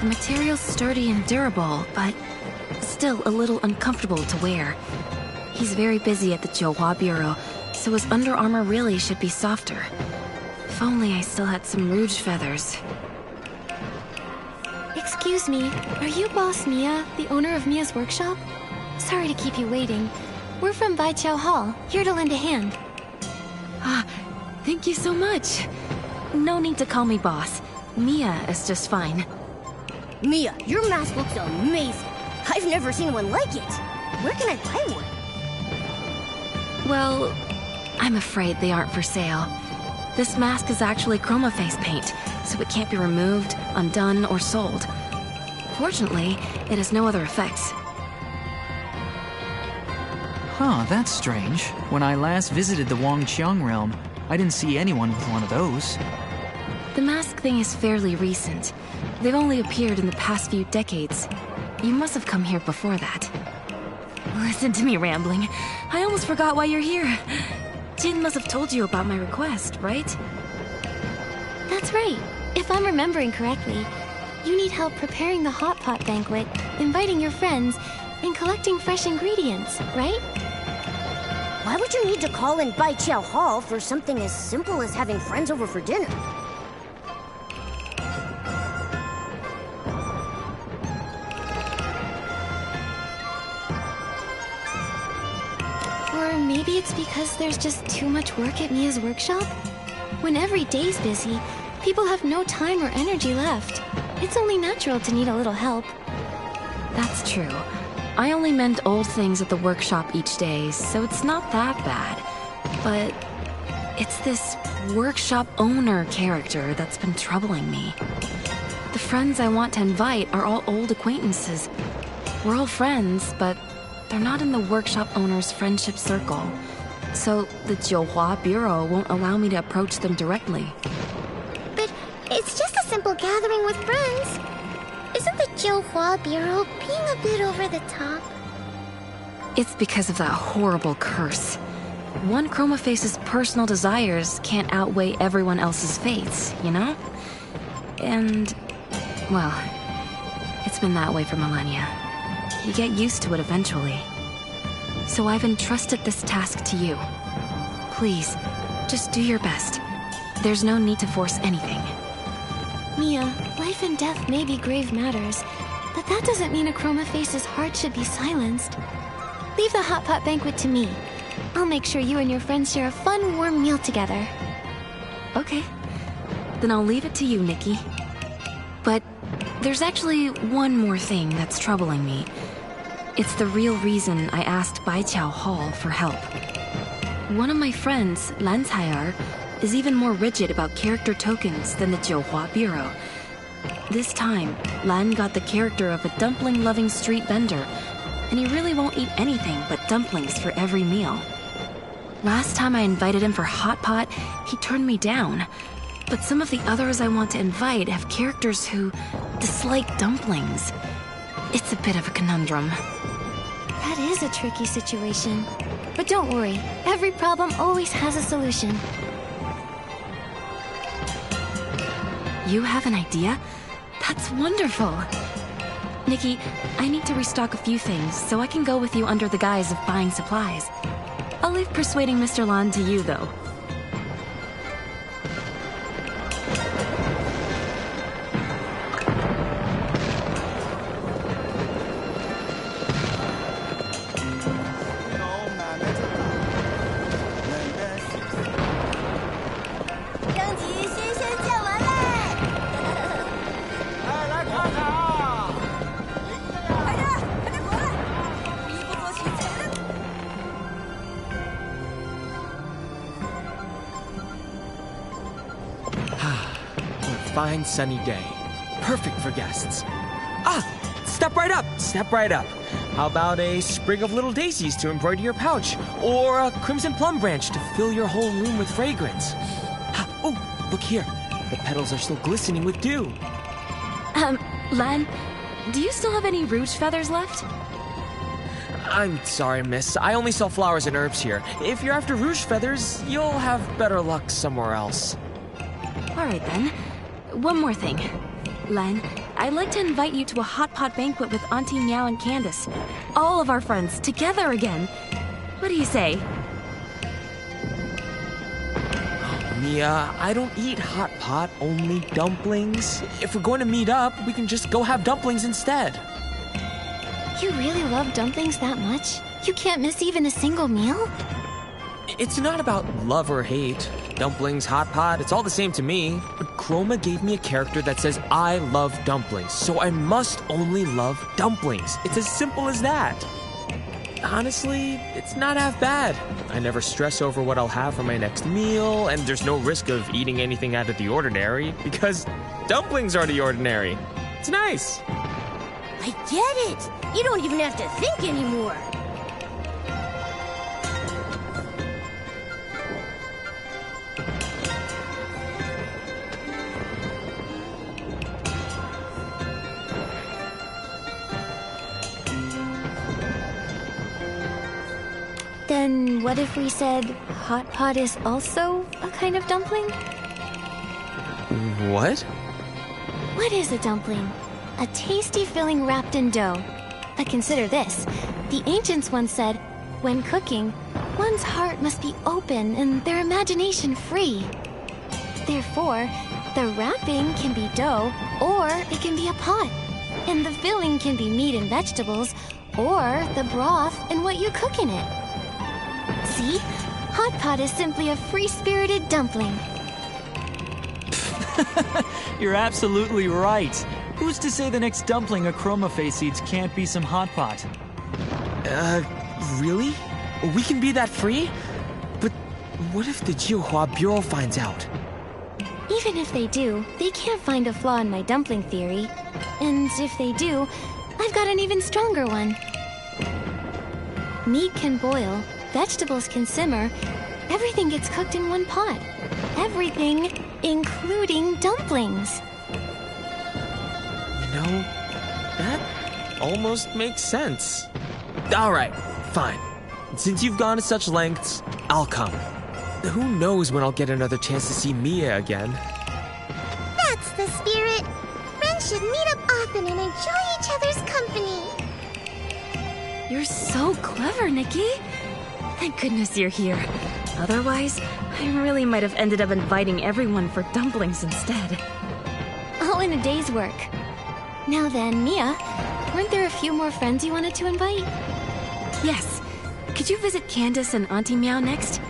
The material's sturdy and durable, but still a little uncomfortable to wear. He's very busy at the Johua Bureau, so his under armor really should be softer. If only I still had some rouge feathers. Excuse me, are you Boss Mia, the owner of Mia's workshop? Sorry to keep you waiting. We're from Baiqiao Hall, here to lend a hand. Ah, thank you so much. No need to call me boss. Mia is just fine. Mia, your mask looks amazing. I've never seen one like it. Where can I buy one? Well, I'm afraid they aren't for sale. This mask is actually Chroma face paint, so it can't be removed, undone, or sold. Fortunately, it has no other effects. Huh, that's strange. When I last visited the Wangqiang realm, I didn't see anyone with one of those. The mask thing is fairly recent. They've only appeared in the past few decades. You must have come here before that. Listen to me rambling. I almost forgot why you're here. Jin must have told you about my request, right? That's right. If I'm remembering correctly, you need help preparing the hot pot banquet, inviting your friends, and collecting fresh ingredients, right? Why would you need to call in Bai Qiao Hall for something as simple as having friends over for dinner? Or maybe it's because there's just too much work at Mia's workshop? When every day's busy, people have no time or energy left. It's only natural to need a little help. That's true. I only mend old things at the workshop each day, so it's not that bad. But it's this workshop owner character that's been troubling me. The friends I want to invite are all old acquaintances. We're all friends, but they're not in the workshop owner's friendship circle. So the Jiuhua Bureau won't allow me to approach them directly. But it's just a simple gathering with friends. Isn't the Jiuhua Bureau being a bit over the top? It's because of that horrible curse. One Chroma Face's personal desires can't outweigh everyone else's fates, you know? And, well, it's been that way for millennia. You get used to it eventually. So I've entrusted this task to you. Please, just do your best. There's no need to force anything. Mia, life and death may be grave matters, but that doesn't mean a Chroma Face's heart should be silenced. Leave the hot pot banquet to me. I'll make sure you and your friends share a fun, warm meal together. Okay. Then I'll leave it to you, Nikki. But there's actually one more thing that's troubling me. It's the real reason I asked Baiqiao Hall for help. One of my friends, Lan Cai'er, is even more rigid about character tokens than the Jiuhua Bureau. This time, Lan got the character of a dumpling-loving street vendor, and he really won't eat anything but dumplings for every meal. Last time I invited him for hot pot, he turned me down. But some of the others I want to invite have characters who dislike dumplings. It's a bit of a conundrum. That is a tricky situation. But don't worry, every problem always has a solution. You have an idea? That's wonderful. Nikki, I need to restock a few things, so I can go with you under the guise of buying supplies. I'll leave persuading Mr. Lan to you, though. Fine sunny day. Perfect for guests. Ah! Step right up! Step right up. How about a sprig of little daisies to embroider your pouch? Or a crimson plum branch to fill your whole room with fragrance? Oh, look here. The petals are still glistening with dew. Lan, do you still have any rouge feathers left? I'm sorry, miss. I only sell flowers and herbs here. If you're after rouge feathers, you'll have better luck somewhere else. All right, then. One more thing. Len, I'd like to invite you to a hot pot banquet with Auntie Meow and Candace. All of our friends together again. What do you say? Mia, I don't eat hot pot, only dumplings. If we're going to meet up, we can just go have dumplings instead. You really love dumplings that much? You can't miss even a single meal? It's not about love or hate. Dumplings, hot pot, it's all the same to me. But Chroma gave me a character that says I love dumplings, so I must only love dumplings. It's as simple as that. honestly, it's not half bad. I never stress over what I'll have for my next meal, and there's no risk of eating anything out of the ordinary, because dumplings are the ordinary. It's nice. I get it. You don't even have to think anymore. Then what if we said hot pot is also a kind of dumpling? What? What is a dumpling? A tasty filling wrapped in dough. But consider this. The ancients once said, when cooking, one's heart must be open and their imagination free. Therefore, the wrapping can be dough, or it can be a pot. And the filling can be meat and vegetables, or the broth and what you cook in it. See? Hot pot is simply a free-spirited dumpling. You're absolutely right. Who's to say the next dumpling a Chroma face eats can't be some hot pot? Really? We can be that free? But what if the Jiuhua Bureau finds out? Even if they do, they can't find a flaw in my dumpling theory. And if they do, I've got an even stronger one. Meat can boil, vegetables can simmer, everything gets cooked in one pot. Everything, including dumplings. You know, that almost makes sense. All right, fine. Since you've gone to such lengths, I'll come. Who knows when I'll get another chance to see Mia again? That's the spirit. Friends should meet up often and enjoy each other's company. You're so clever, Nikki. Thank goodness you're here. Otherwise, I really might have ended up inviting everyone for dumplings instead. All in a day's work. Now then, Mia, weren't there a few more friends you wanted to invite? Yes. Could you visit Candace and Auntie Meow next?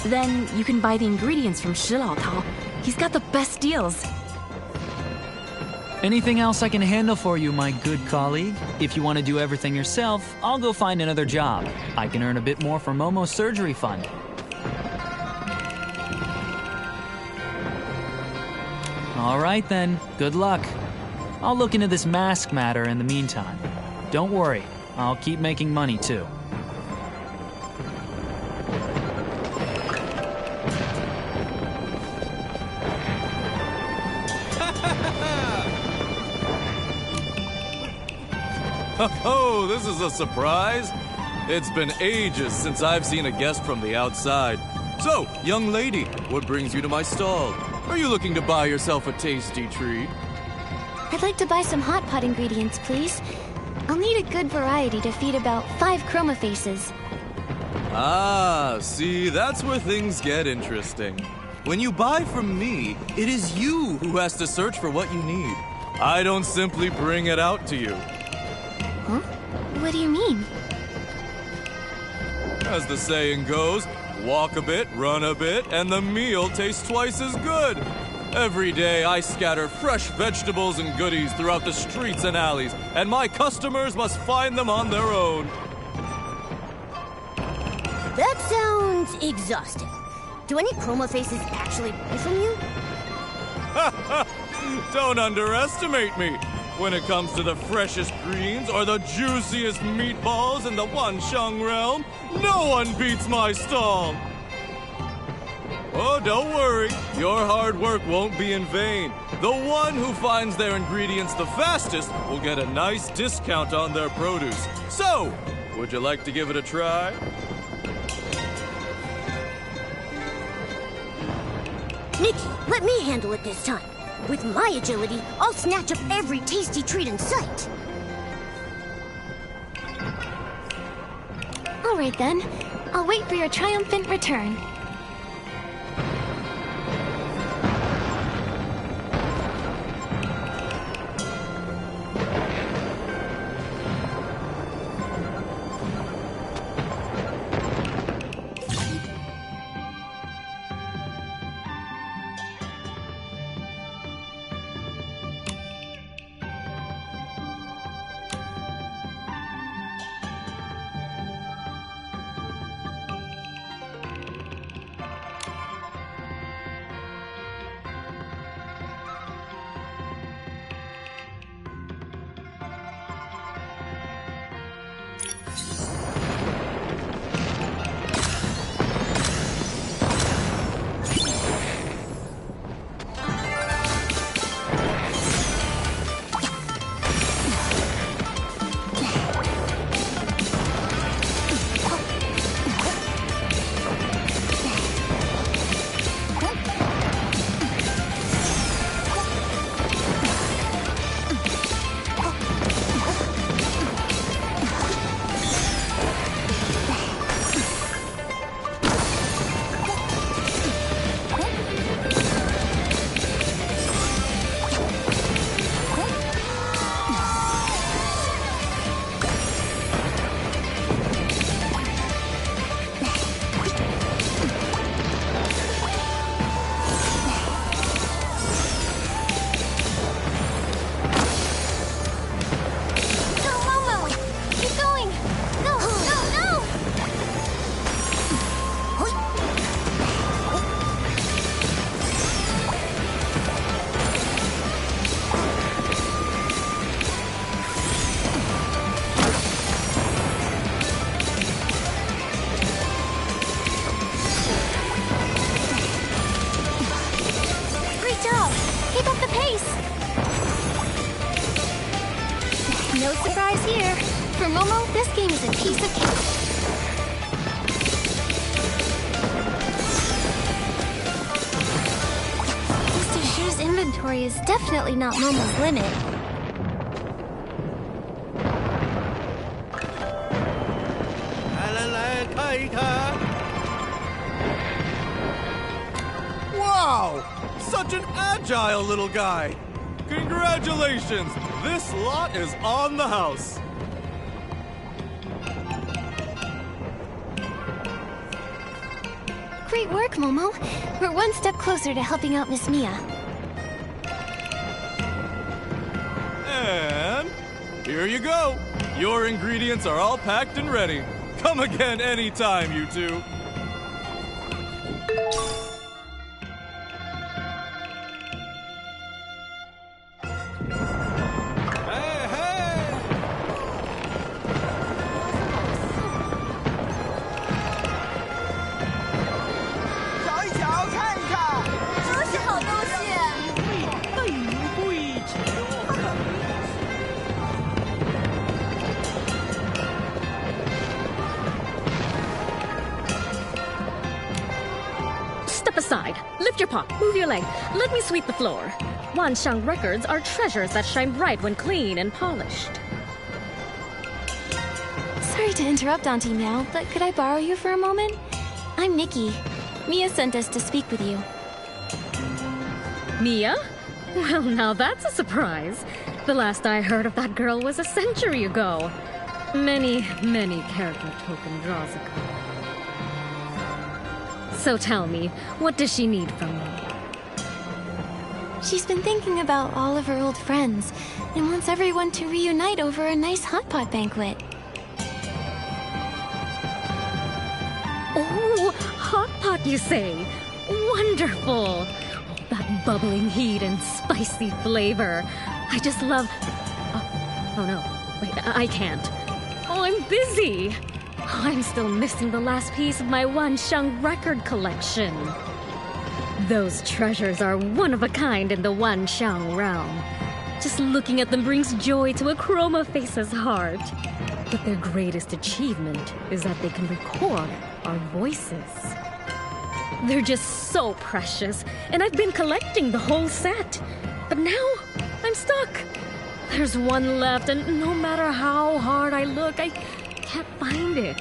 Then you can buy the ingredients from Shi Lao Tao. He's got the best deals. Anything else I can handle for you, my good colleague? If you want to do everything yourself, I'll go find another job. I can earn a bit more for Momo's surgery fund. All right then, good luck. I'll look into this mask matter in the meantime. Don't worry, I'll keep making money too. Oh, this is a surprise. It's been ages since I've seen a guest from the outside. So, young lady, what brings you to my stall? Are you looking to buy yourself a tasty treat? I'd like to buy some hot pot ingredients, please. I'll need a good variety to feed about 5 Chroma faces. Ah, see, that's where things get interesting. When you buy from me, it is you who has to search for what you need. I don't simply bring it out to you. Huh? What do you mean? As the saying goes, walk a bit, run a bit, and the meal tastes twice as good. Every day I scatter fresh vegetables and goodies throughout the streets and alleys, and my customers must find them on their own. That sounds exhausting. Do any Chroma faces actually buy from you? Don't underestimate me. When it comes to the freshest greens or the juiciest meatballs in the Wansheng realm, no one beats my stall. Oh, don't worry. Your hard work won't be in vain. The one who finds their ingredients the fastest will get a nice discount on their produce. So, would you like to give it a try? Nikki, let me handle it this time. With my agility, I'll snatch up every tasty treat in sight. All right then. I'll wait for your triumphant return. No surprise here. For Momo, this game is a piece of cake. Mr. Shu's inventory is definitely not Momo's limit. Wow! Such an agile little guy! Congratulations! This lot is on the house! Great work, Momo. We're one step closer to helping out Miss Mia. And here you go! Your ingredients are all packed and ready. Come again anytime, you two. Step aside. Lift your paw. Move your leg. Let me sweep the floor. Wanshang records are treasures that shine bright when clean and polished. Sorry to interrupt, Auntie Meow, but could I borrow you for a moment? I'm Nikki. Mia sent us to speak with you. Mia? Well, now that's a surprise. The last I heard of that girl was a century ago. Many, many character token draws ago. So tell me, what does she need from me? She's been thinking about all of her old friends and wants everyone to reunite over a nice hot pot banquet. Oh, hot pot, you say? Wonderful! Oh, that bubbling heat and spicy flavor. I just love... Oh no, wait, I can't. Oh, I'm busy. I'm still missing the last piece of my Wanshang record collection. Those treasures are one of a kind in the Wanshang realm. Just looking at them brings joy to a Chroma face's heart. But their greatest achievement is that they can record our voices. They're just so precious, and I've been collecting the whole set. But now, I'm stuck. There's one left, and no matter how hard I look, I can't find it.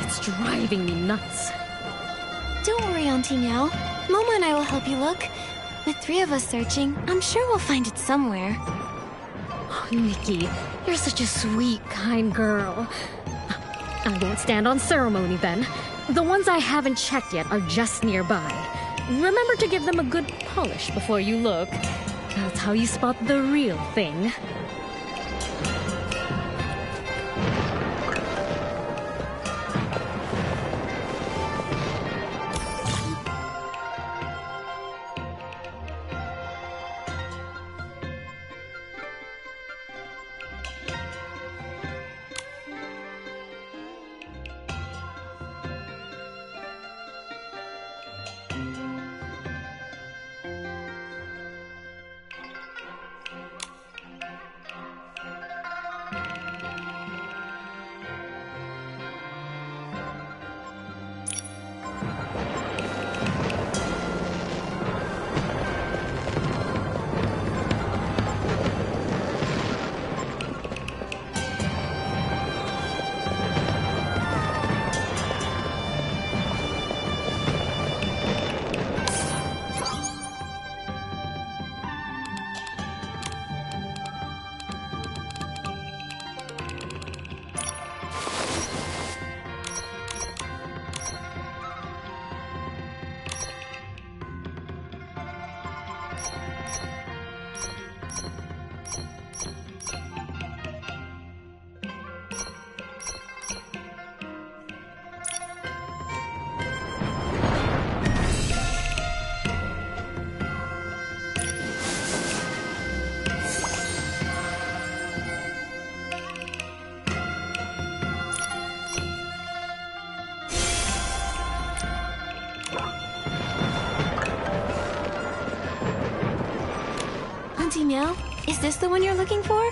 It's driving me nuts. Don't worry, Auntie Meow. Momo and I will help you look. With 3 of us searching, I'm sure we'll find it somewhere. Oh, Nikki, you're such a sweet, kind girl. I won't stand on ceremony then. The ones I haven't checked yet are just nearby. Remember to give them a good polish before you look. That's how you spot the real thing. the one you're looking for?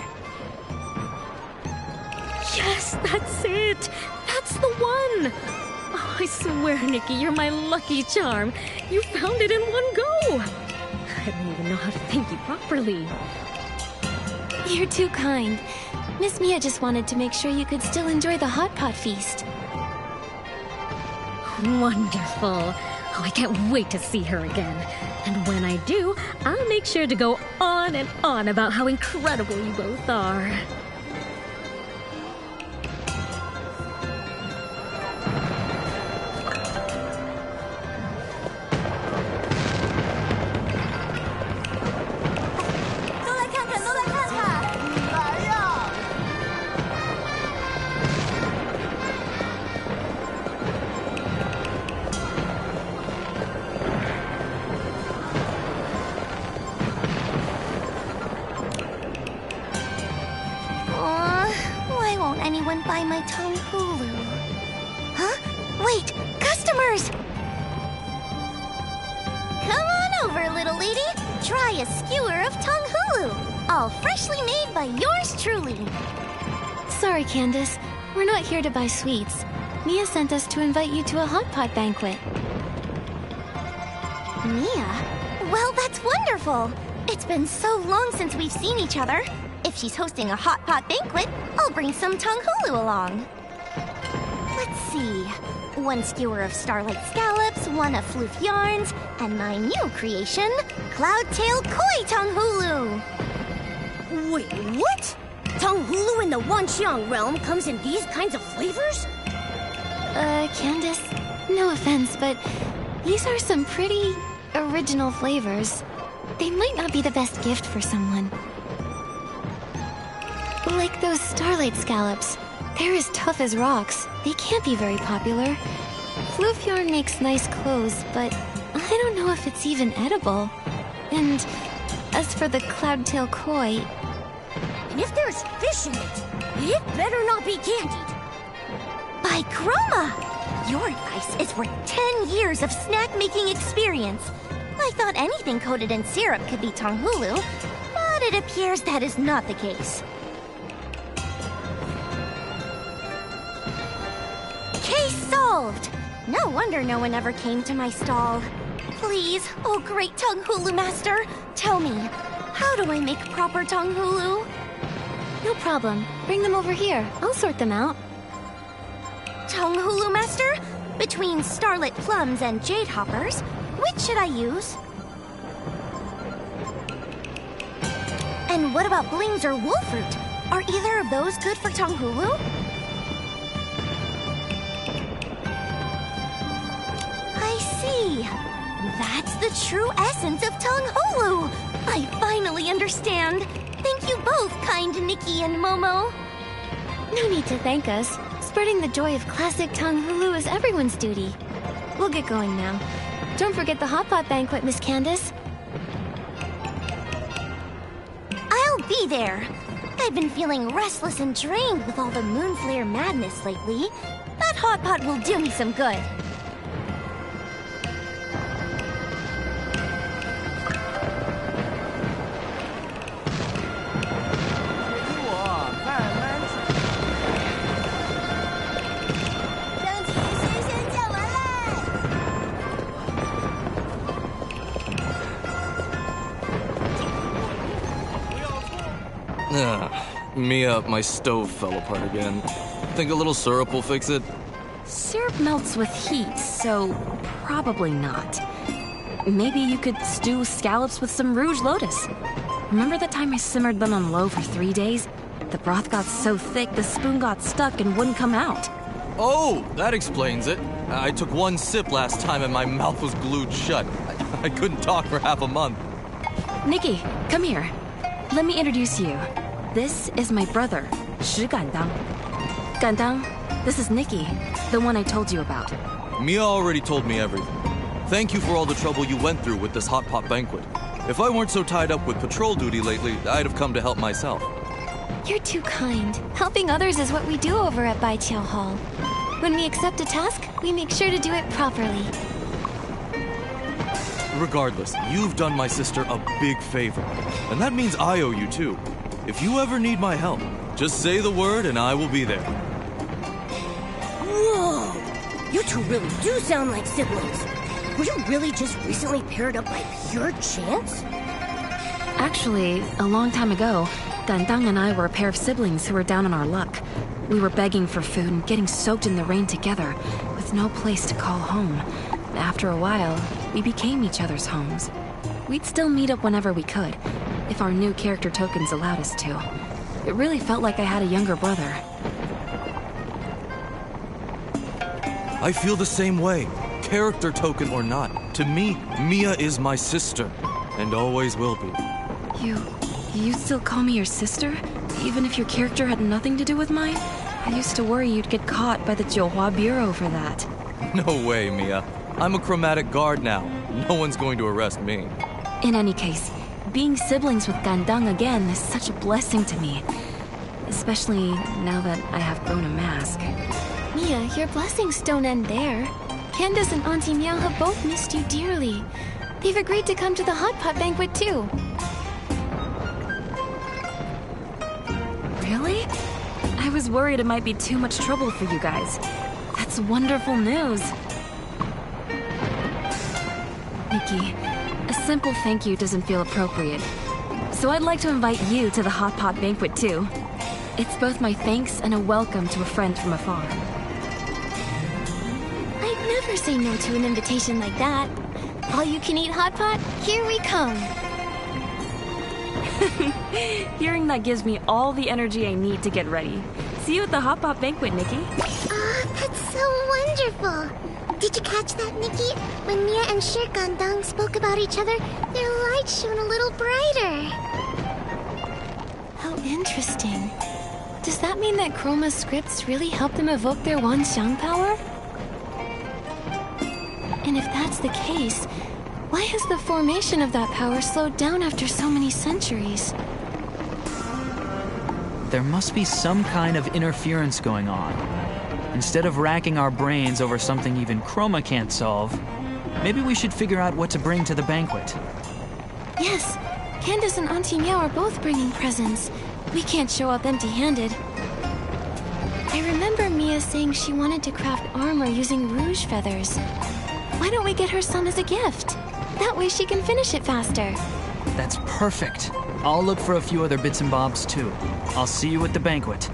Yes, that's it! That's the one! Oh, I swear, Nikki, you're my lucky charm. You found it in one go! I don't even know how to thank you properly. You're too kind. Miss Mia just wanted to make sure you could still enjoy the hot pot feast. Wonderful. Oh, I can't wait to see her again. And when I do, I'll make sure to go on and on about how incredible you both are. Why won't anyone buy my Tong Hulu? Huh? Wait, customers! Come on over, little lady. Try a skewer of Tong Hulu, all freshly made by yours truly. Sorry, Candace. We're not here to buy sweets. Mia sent us to invite you to a hot pot banquet. Mia? Well, that's wonderful. It's been so long since we've seen each other. If she's hosting a hot pot banquet, I'll bring some Tong Hulu along. Let's see. 1 skewer of starlight scallops, 1 of floof yarns, and my new creation, cloudtail koi Tong Hulu. Wait, what? Tong Hulu in the Wanxiang realm comes in these kinds of flavors? Candace, no offense, but these are some pretty original flavors. They might not be the best gift for someone. Like those starlight scallops. They're as tough as rocks. They can't be very popular. Floof yarn makes nice clothes, but I don't know if it's even edible. And as for the cloudtail koi... And if there's fish in it better not be candied. By Chroma! Your advice is worth 10 years of snack-making experience. I thought anything coated in syrup could be Tong Hulu, but it appears that is not the case. Case solved! No wonder no one ever came to my stall. Please, oh great Tong Hulu master, tell me, how do I make proper Tong Hulu? No problem. Bring them over here. I'll sort them out. Tong Hulu master? Between starlit plums and jade hoppers, which should I use? And what about blings or wolfruit? Are either of those good for Tong Hulu? I see. That's the true essence of Tong Hulu. I finally understand. Thank you both, kind Nikki and Momo. No need to thank us. Spreading the joy of classic Tong Hulu is everyone's duty. We'll get going now. Don't forget the hot pot banquet, Miss Candace. I'll be there. I've been feeling restless and drained with all the moonflare madness lately. That hot pot will do me some good. Mia, my stove fell apart again. Think a little syrup will fix it? Syrup melts with heat, so probably not. Maybe you could stew scallops with some Rouge Lotus. Remember that time I simmered them on low for 3 days? The broth got so thick the spoon got stuck and wouldn't come out. Oh, that explains it. I took 1 sip last time and my mouth was glued shut. I couldn't talk for half a month. Nikki, come here. Let me introduce you. This is my brother, Shi Gandang. Gandang, this is Nikki, the one I told you about. Mia already told me everything. Thank you for all the trouble you went through with this hot pot banquet. If I weren't so tied up with patrol duty lately, I'd have come to help myself. You're too kind. Helping others is what we do over at Bai Qiao Hall. When we accept a task, we make sure to do it properly. Regardless, you've done my sister a big favor. And that means I owe you too. If you ever need my help, just say the word and I will be there. Whoa! You two really do sound like siblings. Were you really just recently paired up by pure chance? Actually, a long time ago, Dandang and I were a pair of siblings who were down on our luck. We were begging for food and getting soaked in the rain together, with no place to call home. After a while, we became each other's homes. We'd still meet up whenever we could, if our new character tokens allowed us to. It really felt like I had a younger brother. I feel the same way, character token or not. To me, Mia is my sister, and always will be. You still call me your sister? Even if your character had nothing to do with mine? I used to worry you'd get caught by the Johua Bureau for that. No way, Mia. I'm a chromatic guard now. No one's going to arrest me. In any case, being siblings with Gandang again is such a blessing to me. Especially now that I have grown a mask. Mia, your blessings don't end there. Candace and Auntie Meow have both missed you dearly. They've agreed to come to the hot pot banquet too. Really? I was worried it might be too much trouble for you guys. That's wonderful news. Nikki, a simple thank you doesn't feel appropriate. So I'd like to invite you to the hot pot banquet too. It's both my thanks and a welcome to a friend from afar. I'd never say no to an invitation like that. All you can eat hot pot, here we come. Hearing that gives me all the energy I need to get ready. See you at the hot pot banquet, Nikki. Oh, that's so wonderful. Did you catch that, Nikki? When Mia and Sher Gandang spoke about each other, their light shone a little brighter. How interesting. Does that mean that Chroma's scripts really help them evoke their Wanxiang power? And if that's the case, why has the formation of that power slowed down after so many centuries? There must be some kind of interference going on. Instead of racking our brains over something even Chroma can't solve, maybe we should figure out what to bring to the banquet. Yes, Candace and Auntie Meow are both bringing presents. We can't show up empty-handed. I remember Mia saying she wanted to craft armor using rouge feathers. Why don't we get her some as a gift? That way she can finish it faster. That's perfect. I'll look for a few other bits and bobs too. I'll see you at the banquet.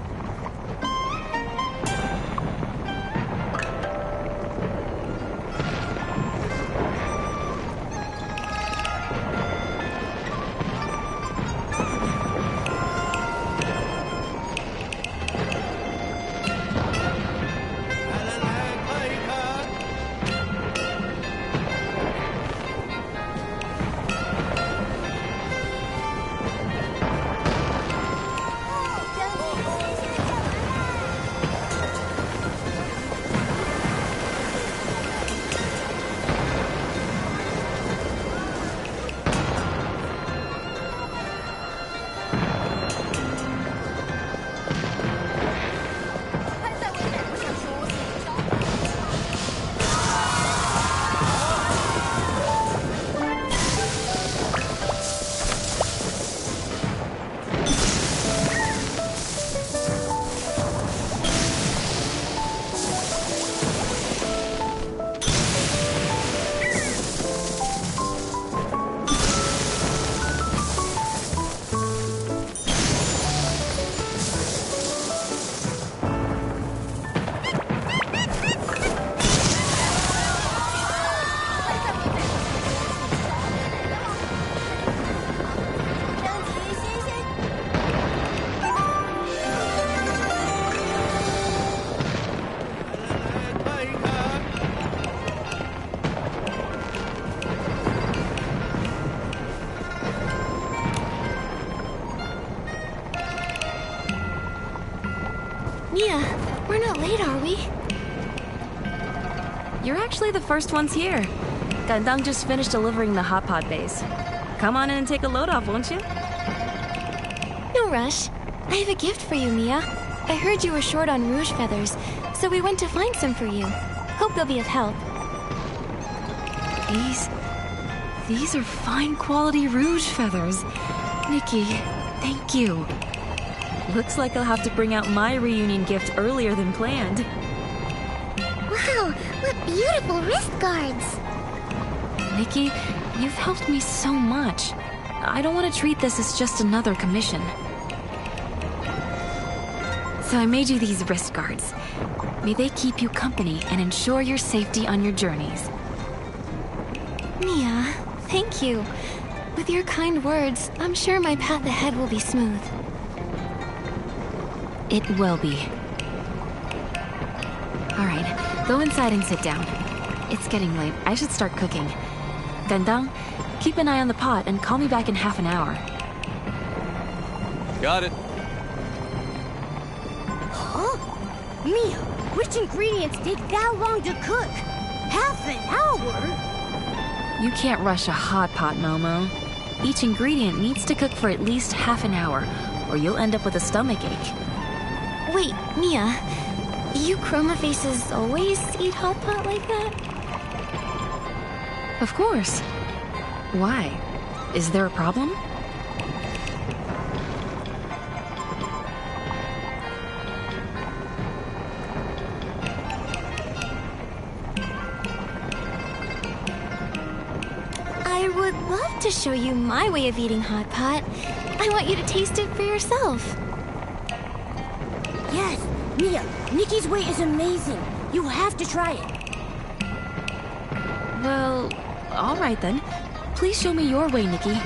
Mia, we're not late, are we? You're actually the first ones here. Gandang just finished delivering the hot pot base. Come on in and take a load off, won't you? No rush. I have a gift for you, Mia. I heard you were short on rouge feathers, so we went to find some for you. Hope they'll be of help. These are fine quality rouge feathers. Nikki, Thank you. Looks like I'll have to bring out my reunion gift earlier than planned. Wow, what beautiful wrist guards! Nikki, you've helped me so much. I don't want to treat this as just another commission. So I made you these wrist guards. May they keep you company and ensure your safety on your journeys. Mia, thank you. With your kind words, I'm sure my path ahead will be smooth. It will be. Alright, go inside and sit down. It's getting late. I should start cooking. Dendang, keep an eye on the pot and call me back in half an hour. Got it. Huh? Mia, which ingredients take that long to cook? Half an hour? You can't rush a hot pot, Momo. Each ingredient needs to cook for at least half an hour, or you'll end up with a stomachache. Wait, Mia, you Chroma faces always eat hot pot like that? Of course. Why? Is there a problem? I would love to show you my way of eating hot pot. I want you to taste it for yourself. Yes, Mia, Nikki's way is amazing. You have to try it. Well, alright then. Please show me your way, Nikki.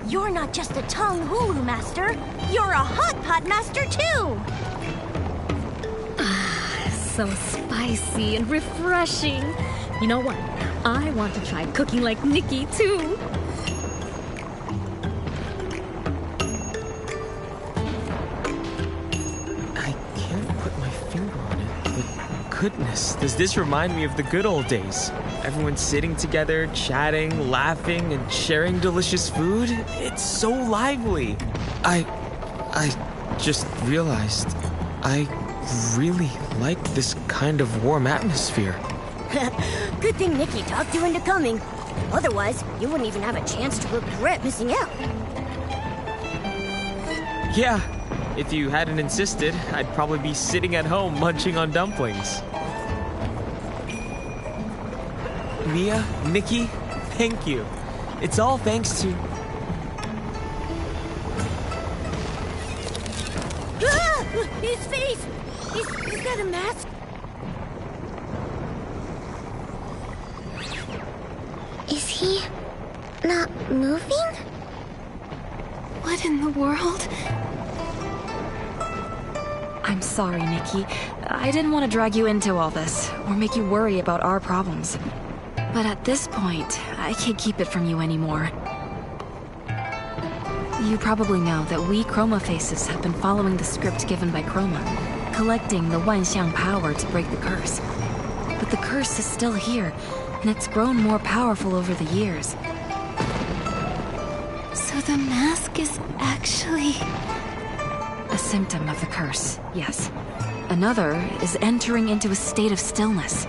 You're not just a tongue hulu master, you're a hot pot master too! So spicy and refreshing. You know what? I want to try cooking like Nikki too. I can't put my finger on it, but goodness, does this remind me of the good old days? Everyone sitting together, chatting, laughing, and sharing delicious food. It's so lively. I just realized I really like this kind of warm atmosphere. Good thing Nikki talked you into coming. Otherwise, you wouldn't even have a chance to regret missing out. Yeah, if you hadn't insisted, I'd probably be sitting at home munching on dumplings. Mia, Nikki, thank you. It's all thanks to... Ah! His face! Is that a mask? Is he not moving? What in the world? I'm sorry, Nikki. I didn't want to drag you into all this, or make you worry about our problems. But at this point, I can't keep it from you anymore. You probably know that we Chroma Faces have been following the script given by Chroma, collecting the Wanxiang power to break the curse. But the curse is still here, and it's grown more powerful over the years. So the mask is actually... A symptom of the curse, yes. Another is entering into a state of stillness.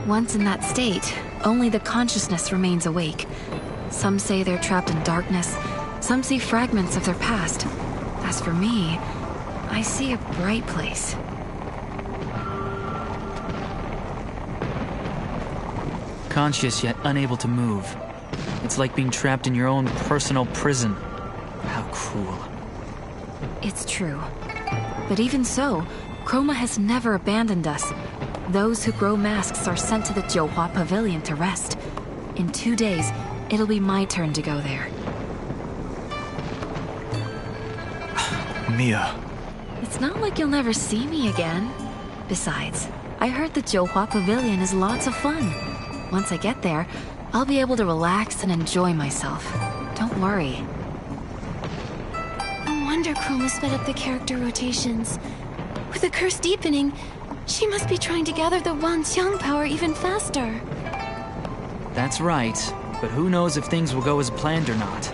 Once in that state, only the consciousness remains awake. Some say they're trapped in darkness, some see fragments of their past. As for me, I see a bright place. Conscious yet unable to move. It's like being trapped in your own personal prison. How cruel. It's true. But even so, Chroma has never abandoned us. Those who grow masks are sent to the Jiuhua Pavilion to rest. In 2 days, it'll be my turn to go there. Mia. It's not like you'll never see me again. Besides, I heard the Jiuhua Pavilion is lots of fun. Once I get there, I'll be able to relax and enjoy myself. Don't worry. No wonder Chroma sped up the character rotations. With the curse deepening, she must be trying to gather the Wanxiang power even faster. That's right, but who knows if things will go as planned or not.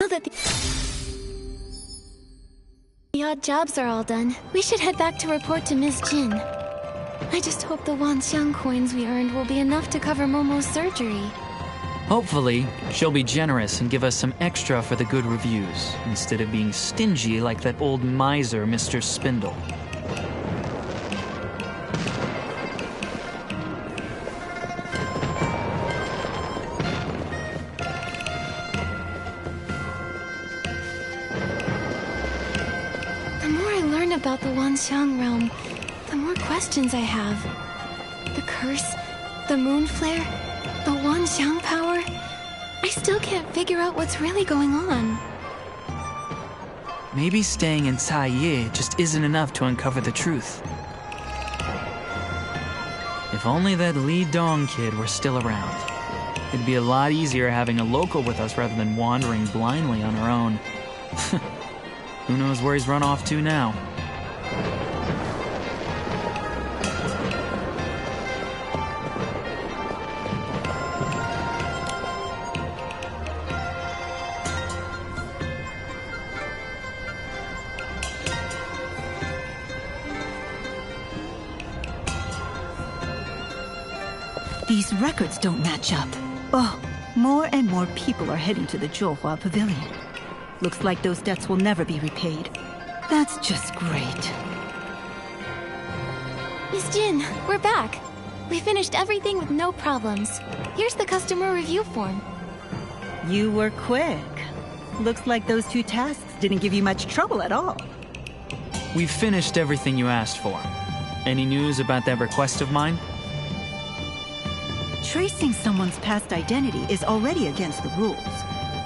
Now that the odd jobs are all done, we should head back to report to Ms. Jin. I just hope the Wanxiang coins we earned will be enough to cover Momo's surgery. Hopefully, she'll be generous and give us some extra for the good reviews, instead of being stingy like that old miser, Mr. Spindle. The more I learn about the Wanxiang realm, the more questions I have. The curse, the moon flare, the Wanxiang power. I still can't figure out what's really going on. Maybe staying in Caiye just isn't enough to uncover the truth. If only that Li Dong kid were still around. It'd be a lot easier having a local with us rather than wandering blindly on our own. Who knows where he's run off to now? These records don't match up. Oh, more and more people are heading to the Zhuohua Pavilion. Looks like those debts will never be repaid. That's just great. Miss Jin, we're back. We finished everything with no problems. Here's the customer review form. You were quick. Looks like those 2 tasks didn't give you much trouble at all. We've finished everything you asked for. Any news about that request of mine? Tracing someone's past identity is already against the rules.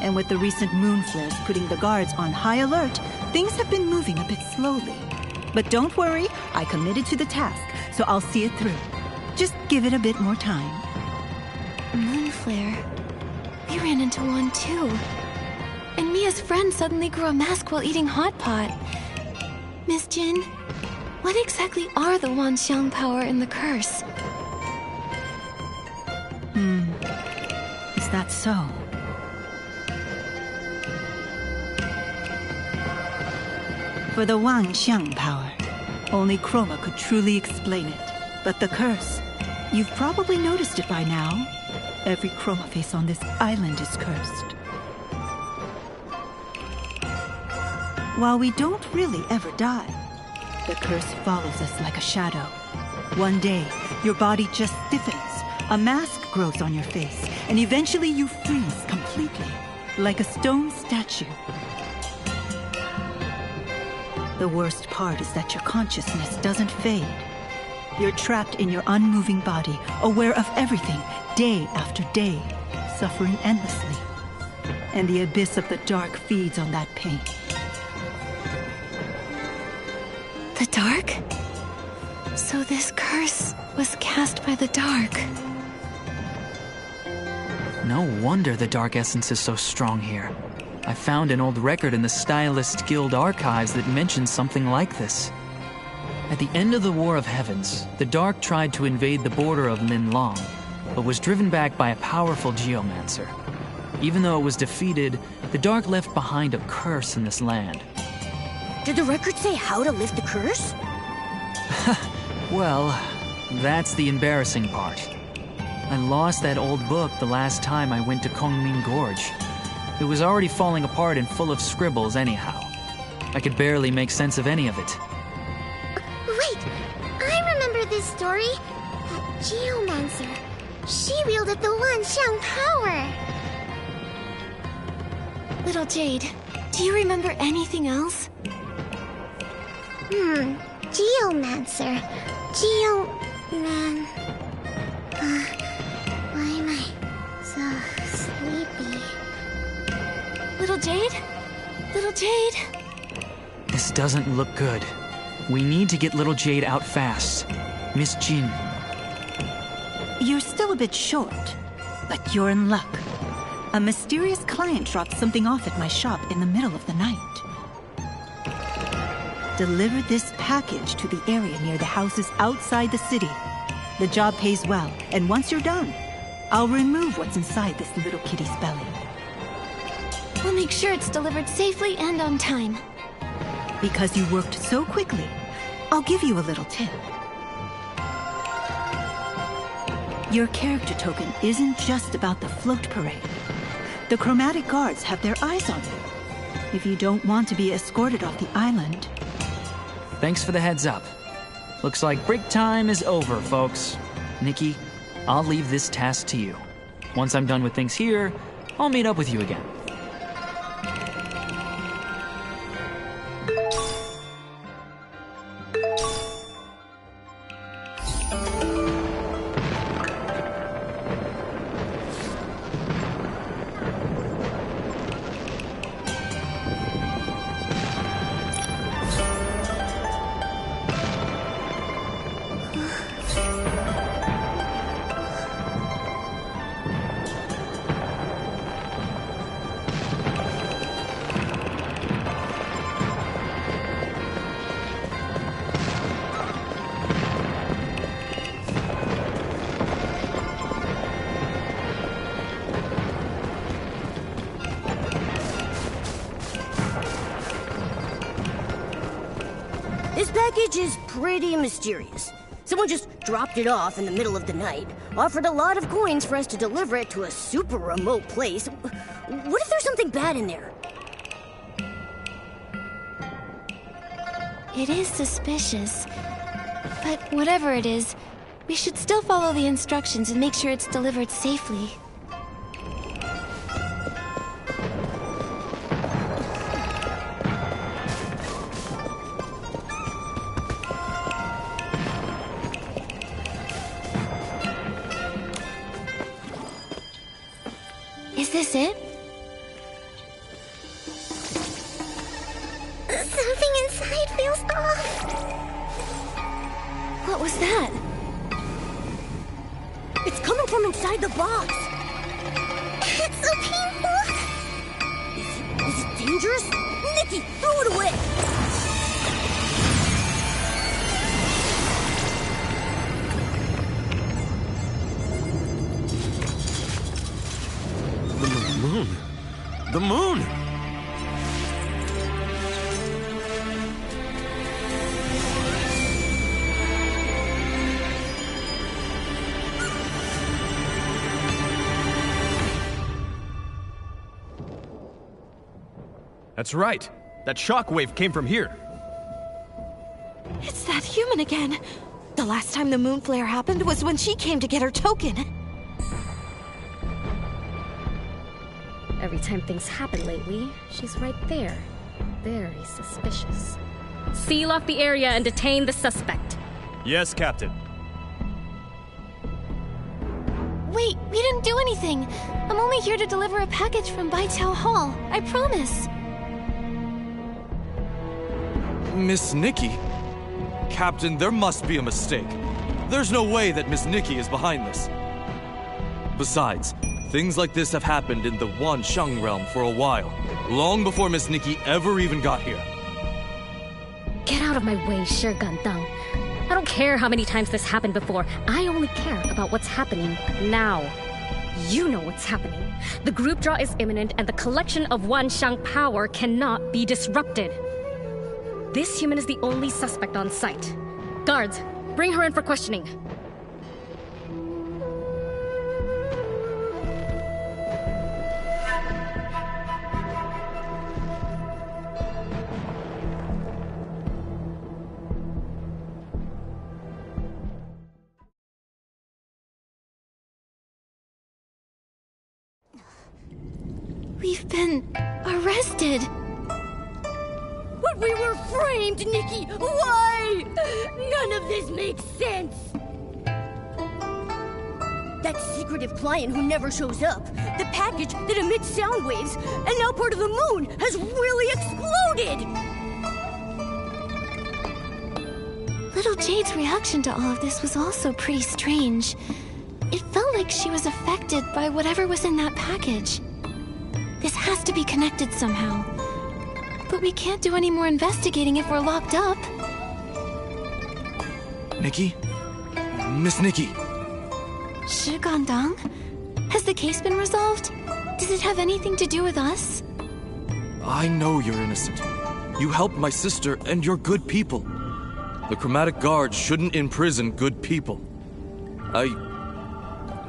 And with the recent moon flares putting the guards on high alert, things have been moving a bit slowly. But don't worry, I committed to the task, so I'll see it through. Just give it a bit more time. Moon flare. We ran into one too. And Mia's friend suddenly grew a mask while eating hot pot. Miss Jin, what exactly are the Wanxiang power and the curse? Is that so? For the Wanxiang power, only Chroma could truly explain it. But the curse, you've probably noticed it by now. Every Chroma face on this island is cursed. While we don't really ever die, the curse follows us like a shadow. One day, your body just stiffens, a mask grows on your face, and eventually you freeze completely, like a stone statue. The worst part is that your consciousness doesn't fade. You're trapped in your unmoving body, aware of everything, day after day, suffering endlessly. And the abyss of the dark feeds on that pain. The dark? So this curse was cast by the dark. No wonder the dark essence is so strong here. I found an old record in the Stylist Guild archives that mentions something like this. At the end of the War of Heavens, the Dark tried to invade the border of Linlong, but was driven back by a powerful geomancer. Even though it was defeated, the Dark left behind a curse in this land. Did the record say how to lift the curse? Well, that's the embarrassing part. I lost that old book the last time I went to Kongming Gorge. It was already falling apart and full of scribbles anyhow. I could barely make sense of any of it. Wait, I remember this story. That geomancer. She wielded the Wanxiang power. Little Jade, do you remember anything else? Geomancer. Geoman... why am I so sleepy? Little Jade? Little Jade? This doesn't look good. We need to get little Jade out fast. Miss Jin. You're still a bit short, but you're in luck. A mysterious client dropped something off at my shop in the middle of the night. Deliver this package to the area near the houses outside the city. The job pays well, and once you're done, I'll remove what's inside this little kitty's belly. We'll make sure it's delivered safely and on time. Because you worked so quickly, I'll give you a little tip. Your character token isn't just about the float parade. The chromatic guards have their eyes on you. If you don't want to be escorted off the island... Thanks for the heads up. Looks like break time is over, folks. Nikki, I'll leave this task to you. Once I'm done with things here, I'll meet up with you again. This package is pretty mysterious. Someone just dropped it off in the middle of the night, offered a lot of coins for us to deliver it to a super remote place. What if there's something bad in there? It is suspicious. But whatever it is, we should still follow the instructions and make sure it's delivered safely. Is this it? Something inside feels off. What was that? It's coming from inside the box. It's so painful. Is it dangerous? Nikki, throw it away! The moon! That's right. That shockwave came from here. It's that human again. The last time the moon flare happened was when she came to get her token. Every time things happen lately, she's right there. Very suspicious. Seal off the area and detain the suspect. Yes, Captain. Wait, we didn't do anything. I'm only here to deliver a package from Baitao Hall. I promise. Miss Nikki? Captain, there must be a mistake. There's no way that Miss Nikki is behind this. Besides, things like this have happened in the Wansheng realm for a while, long before Miss Nikki ever even got here. Get out of my way, Shi Gandang. I don't care how many times this happened before. I only care about what's happening now. You know what's happening. The group draw is imminent and the collection of Wansheng power cannot be disrupted. This human is the only suspect on site. Guards, bring her in for questioning. We've been arrested. But we were framed, Nikki! Why? None of this makes sense! That secretive client who never shows up, the package that emits sound waves, and now part of the moon has really exploded! Little Jade's reaction to all of this was also pretty strange. It felt like she was affected by whatever was in that package. This has to be connected somehow. But we can't do any more investigating if we're locked up. Nikki? Miss Nikki? Shi Gandang? Has the case been resolved? Does it have anything to do with us? I know you're innocent. You helped my sister and you're good people. The Chromatic Guard shouldn't imprison good people.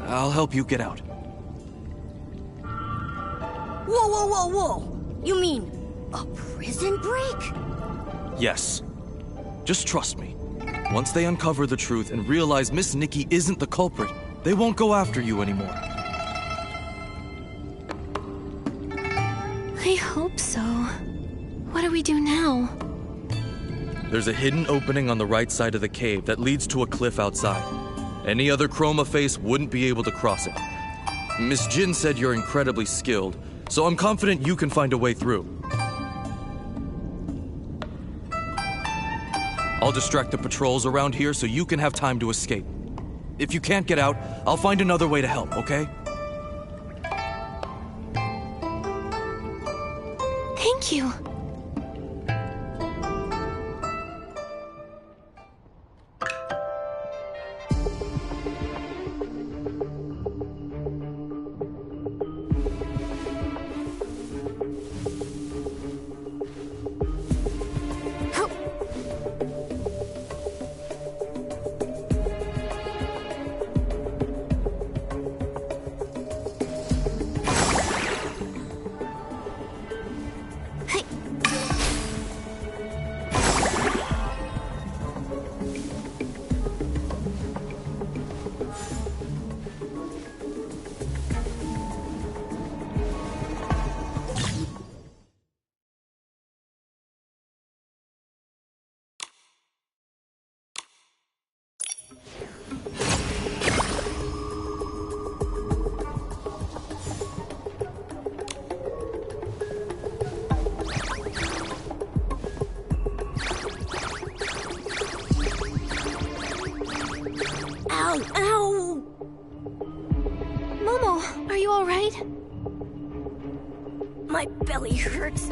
I'll help you get out. Whoa, whoa, whoa, whoa! You mean a prison break? Yes. Just trust me. Once they uncover the truth and realize Miss Nikki isn't the culprit, they won't go after you anymore. I hope so. What do we do now? There's a hidden opening on the right side of the cave that leads to a cliff outside. Any other Chroma face wouldn't be able to cross it. Miss Jin said you're incredibly skilled, so I'm confident you can find a way through. I'll distract the patrols around here so you can have time to escape. If you can't get out, I'll find another way to help, okay? Thank you. Ow! Ow! Momo, are you alright? My belly hurts,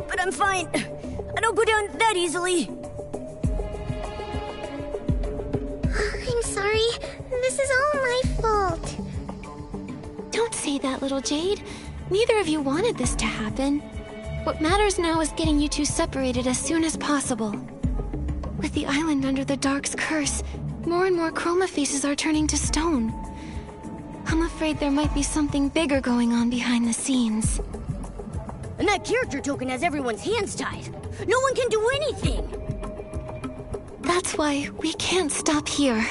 but I'm fine. I don't go down that easily. I'm sorry. This is all my fault. Don't say that, little Jade. Neither of you wanted this to happen. What matters now is getting you two separated as soon as possible. With the island under the Dark's curse, more and more Chroma faces are turning to stone. I'm afraid there might be something bigger going on behind the scenes. And that character token has everyone's hands tied. No one can do anything. That's why we can't stop here.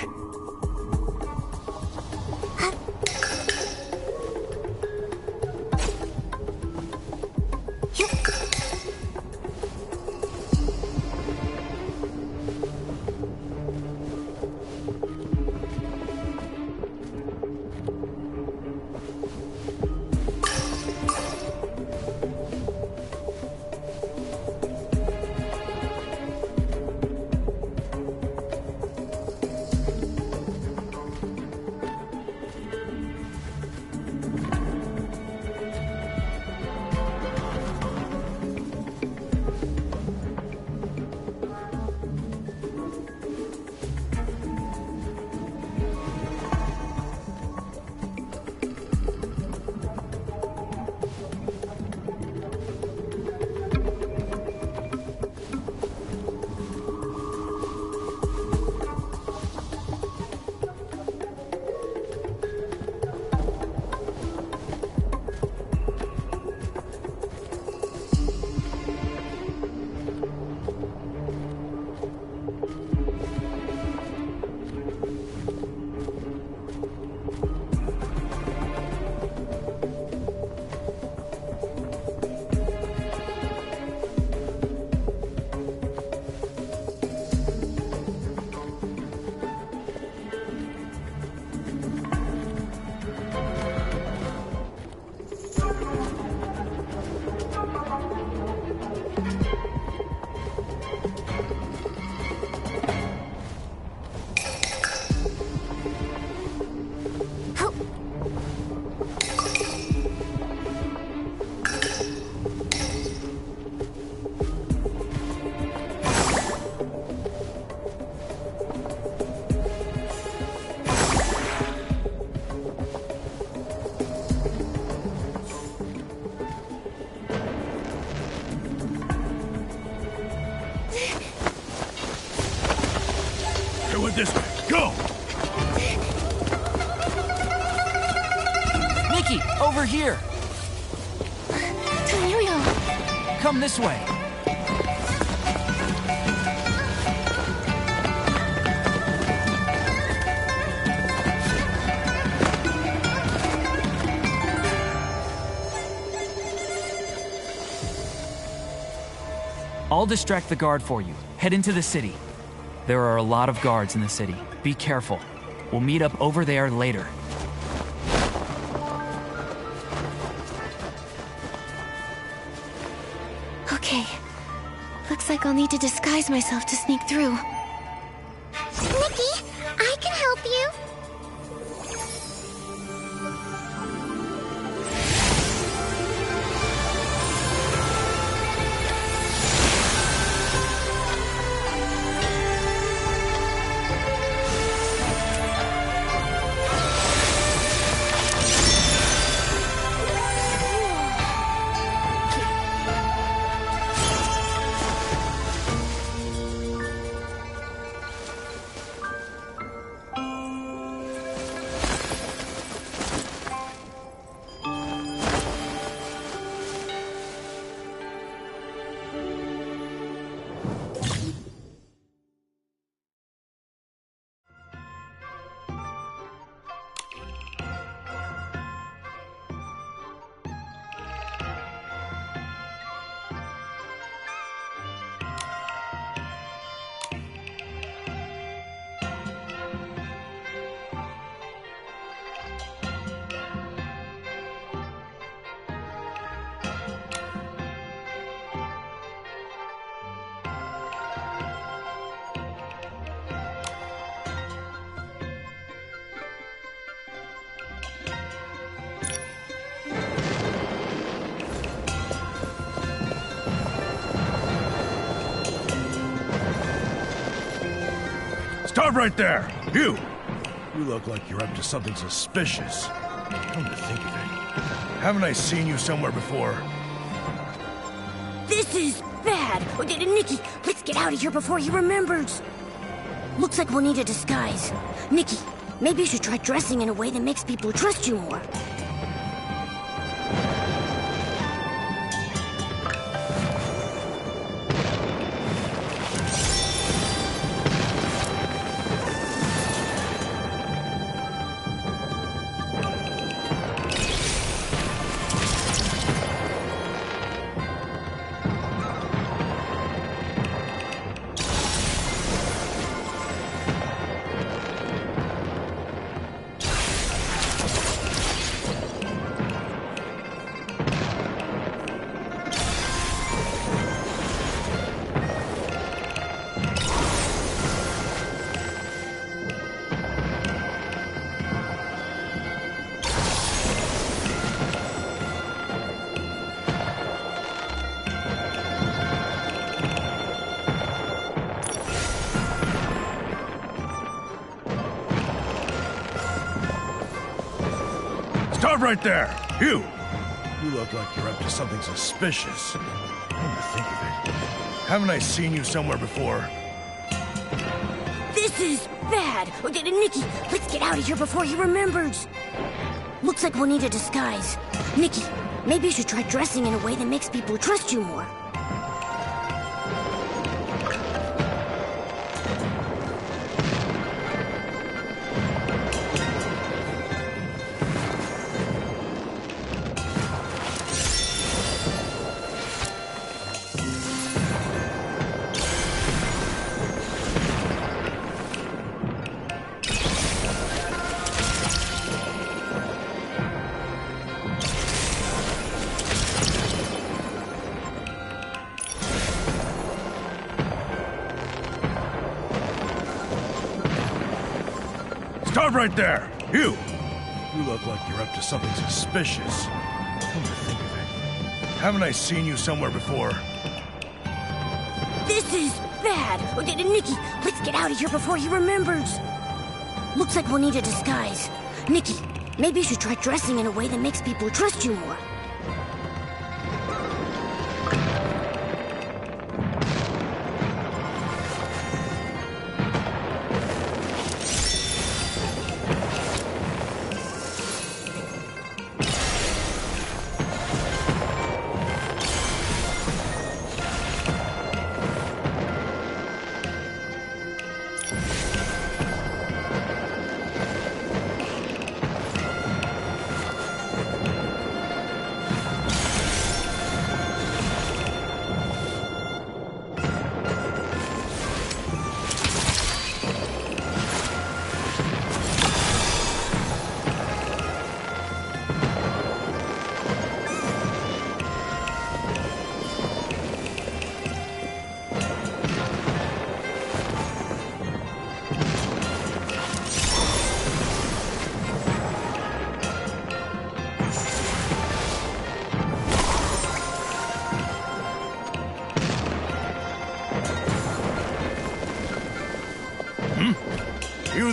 Over here! Emilio! Come this way. I'll distract the guard for you. Head into the city. There are a lot of guards in the city. Be careful. We'll meet up over there later. Okay. Looks like I'll need to disguise myself to sneak through. Nikki, I can help you. Stop right there! You! You look like you're up to something suspicious. Come to think of it, haven't I seen you somewhere before? This is bad! Nikki, let's get out of here before he remembers! Looks like we'll need a disguise. Nikki, maybe you should try dressing in a way that makes people trust you more. Stop right there! You! You look like you're up to something suspicious. Come to think of it, haven't I seen you somewhere before? This is bad! Nikki, let's get out of here before he remembers! Looks like we'll need a disguise. Nikki, maybe you should try dressing in a way that makes people trust you more. Stop right there! You! You look like you're up to something suspicious. Come to think of it, haven't I seen you somewhere before? This is bad! Nikki, let's get out of here before he remembers! Looks like we'll need a disguise. Nikki, maybe you should try dressing in a way that makes people trust you more.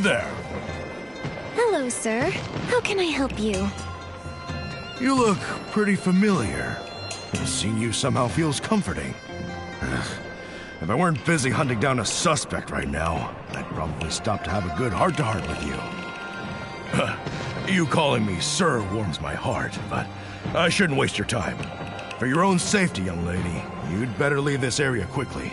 there! Hello, sir. How can I help you? You look pretty familiar. Seeing you somehow feels comforting. If I weren't busy hunting down a suspect right now, I'd probably stop to have a good heart-to-heart with you. You calling me sir warms my heart, but I shouldn't waste your time. For your own safety, young lady, you'd better leave this area quickly.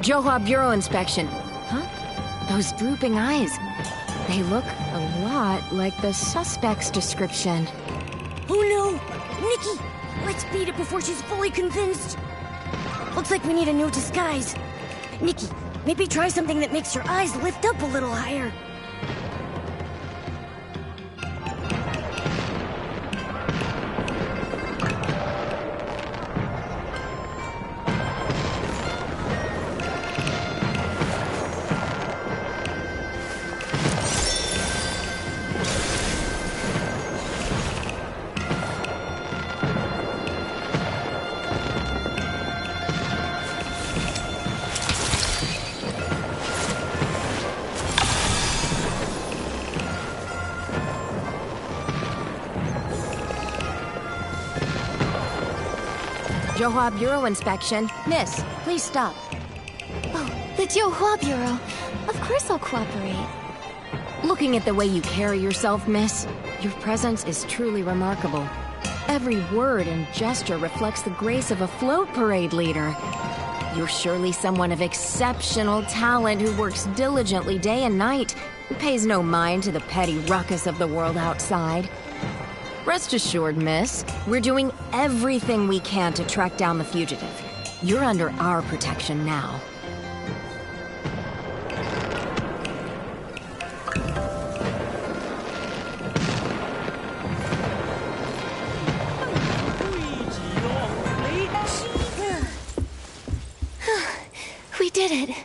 Johua Bureau inspection. Huh? Those drooping eyes. They look a lot like the suspect's description. Oh no! Nikki! Let's beat it before she's fully convinced. Looks like we need a new disguise. Nikki, maybe try something that makes your eyes lift up a little higher. Johua Bureau inspection. Miss, please stop. Oh, the Johua Bureau. Of course I'll cooperate. Looking at the way you carry yourself, miss, your presence is truly remarkable. Every word and gesture reflects the grace of a float parade leader. You're surely someone of exceptional talent who works diligently day and night and pays no mind to the petty ruckus of the world outside. Rest assured, miss, we're doing everything we can to track down the fugitive. You're under our protection now. We did it.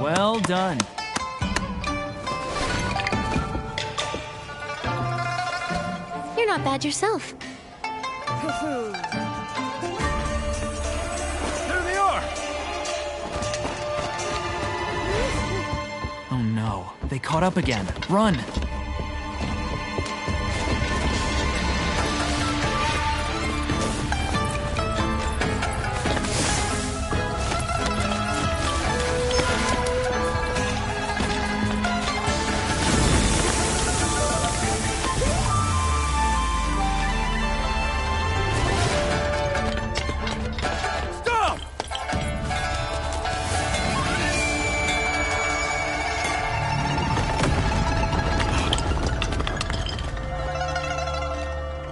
Well done. You're not bad yourself. There they are! Oh no, they caught up again. Run!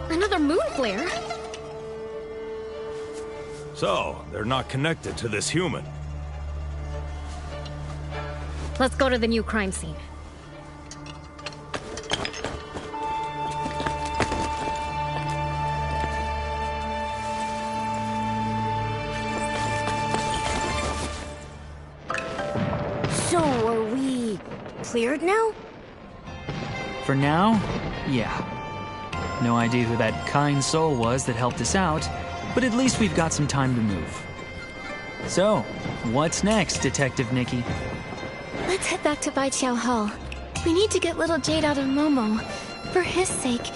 Another moon flare? So, they're not connected to this human. Let's go to the new crime scene. So, are we cleared now? For now, yeah. No idea who that kind soul was that helped us out, but at least we've got some time to move. So, what's next, Detective Nikki? Let's head back to Baiqiao Hall. We need to get little Jade out of Momo, for his sake,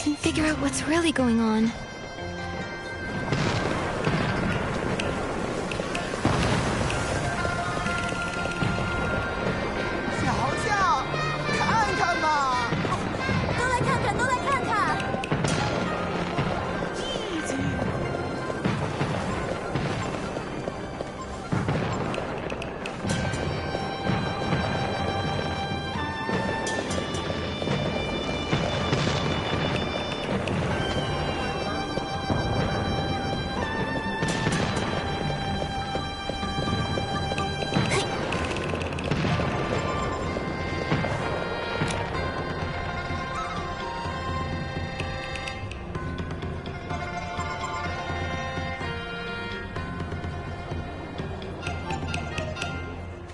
and figure out what's really going on.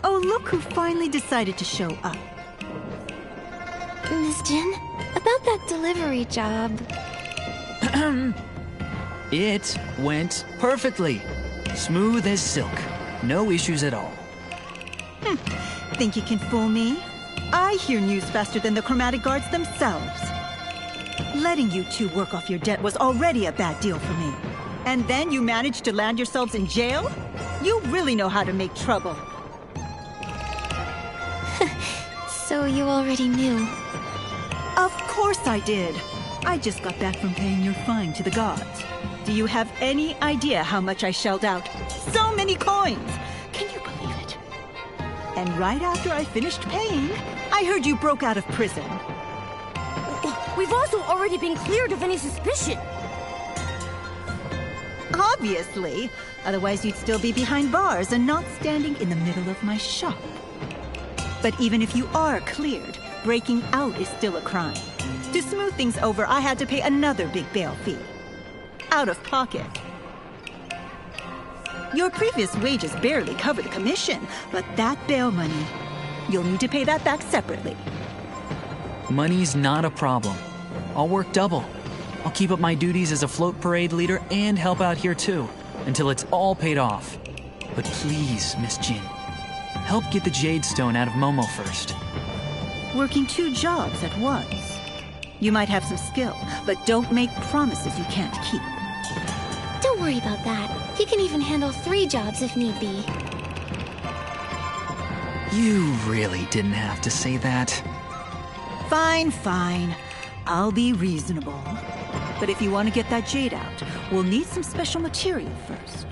Oh, look who finally decided to show up. Miss Jin, about that delivery job. It went perfectly. Smooth as silk. No issues at all. Think you can fool me? I hear news faster than the chromatic guards themselves. Letting you two work off your debt was already a bad deal for me. And then you managed to land yourselves in jail? You really know how to make trouble. So you already knew. Of course I did. I just got back from paying your fine to the gods. Do you have any idea how much I shelled out? So many coins! Can you believe it? And right after I finished paying, I heard you broke out of prison. We've also already been cleared of any suspicion. Obviously. Otherwise you'd still be behind bars and not standing in the middle of my shop. But even if you are cleared, breaking out is still a crime. To smooth things over, I had to pay another big bail fee. Out of pocket. Your previous wages barely cover the commission, but that bail money, you'll need to pay that back separately. Money's not a problem. I'll work double. I'll keep up my duties as a float parade leader and help out here too, until it's all paid off. But please, Miss Jin, help get the Jade Stone out of Momo first. Working 2 jobs at once. You might have some skill, but don't make promises you can't keep. Don't worry about that. He can even handle 3 jobs if need be. You really didn't have to say that. Fine, fine. I'll be reasonable. But if you want to get that jade out, we'll need some special material first.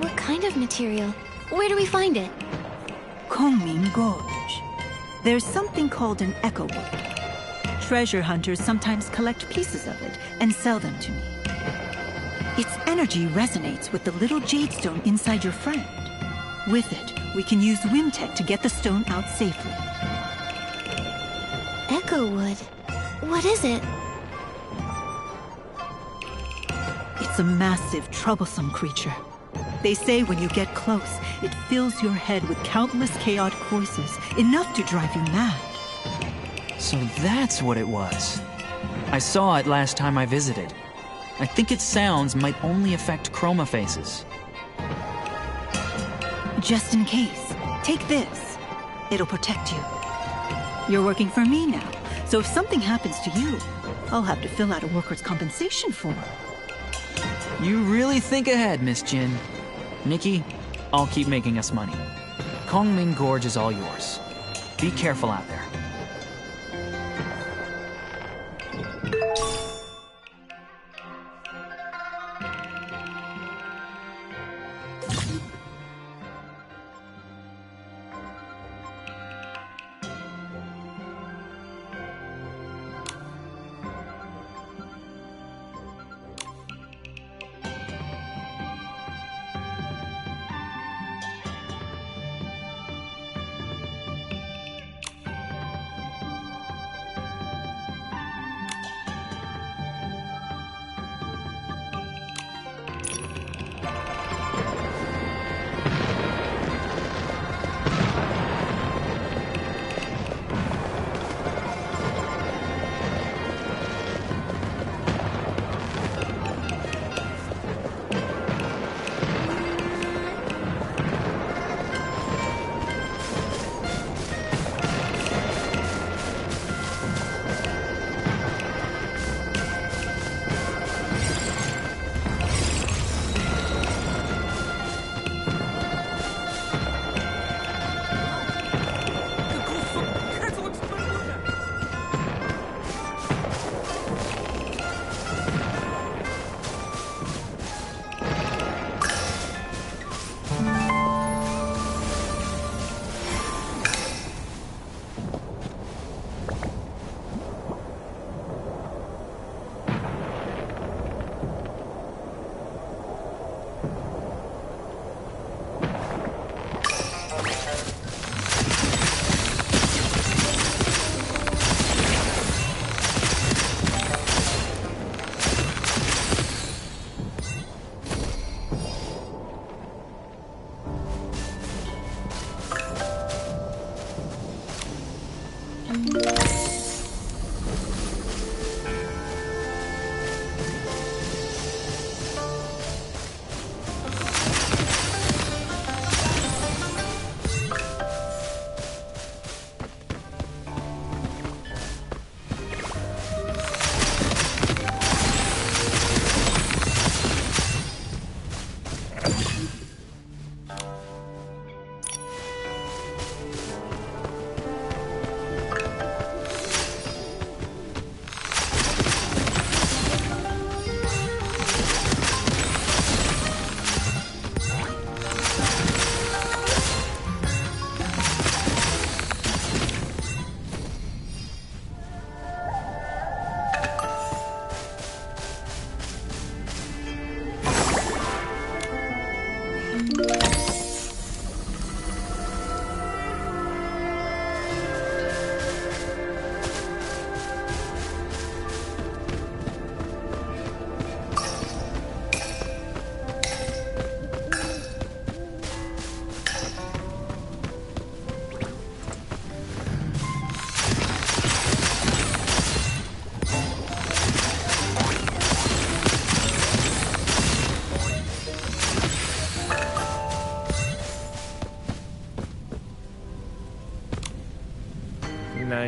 What kind of material? Where do we find it? Kongming Gorge. There's something called an echo wood. Treasure hunters sometimes collect pieces of it and sell them to me. Its energy resonates with the little jade stone inside your friend. With it, we can use Wimtech to get the stone out safely. Echo wood. What is it? It's a massive, troublesome creature. They say when you get close, it fills your head with countless chaotic voices, enough to drive you mad. So that's what it was. I saw it last time I visited. I think its sounds might only affect Chroma faces. Just in case, take this. It'll protect you. You're working for me now, so if something happens to you, I'll have to fill out a workers' compensation form. You really think ahead, Miss Jin. Nikki, I'll keep making us money. Kongming Gorge is all yours. Be careful out there.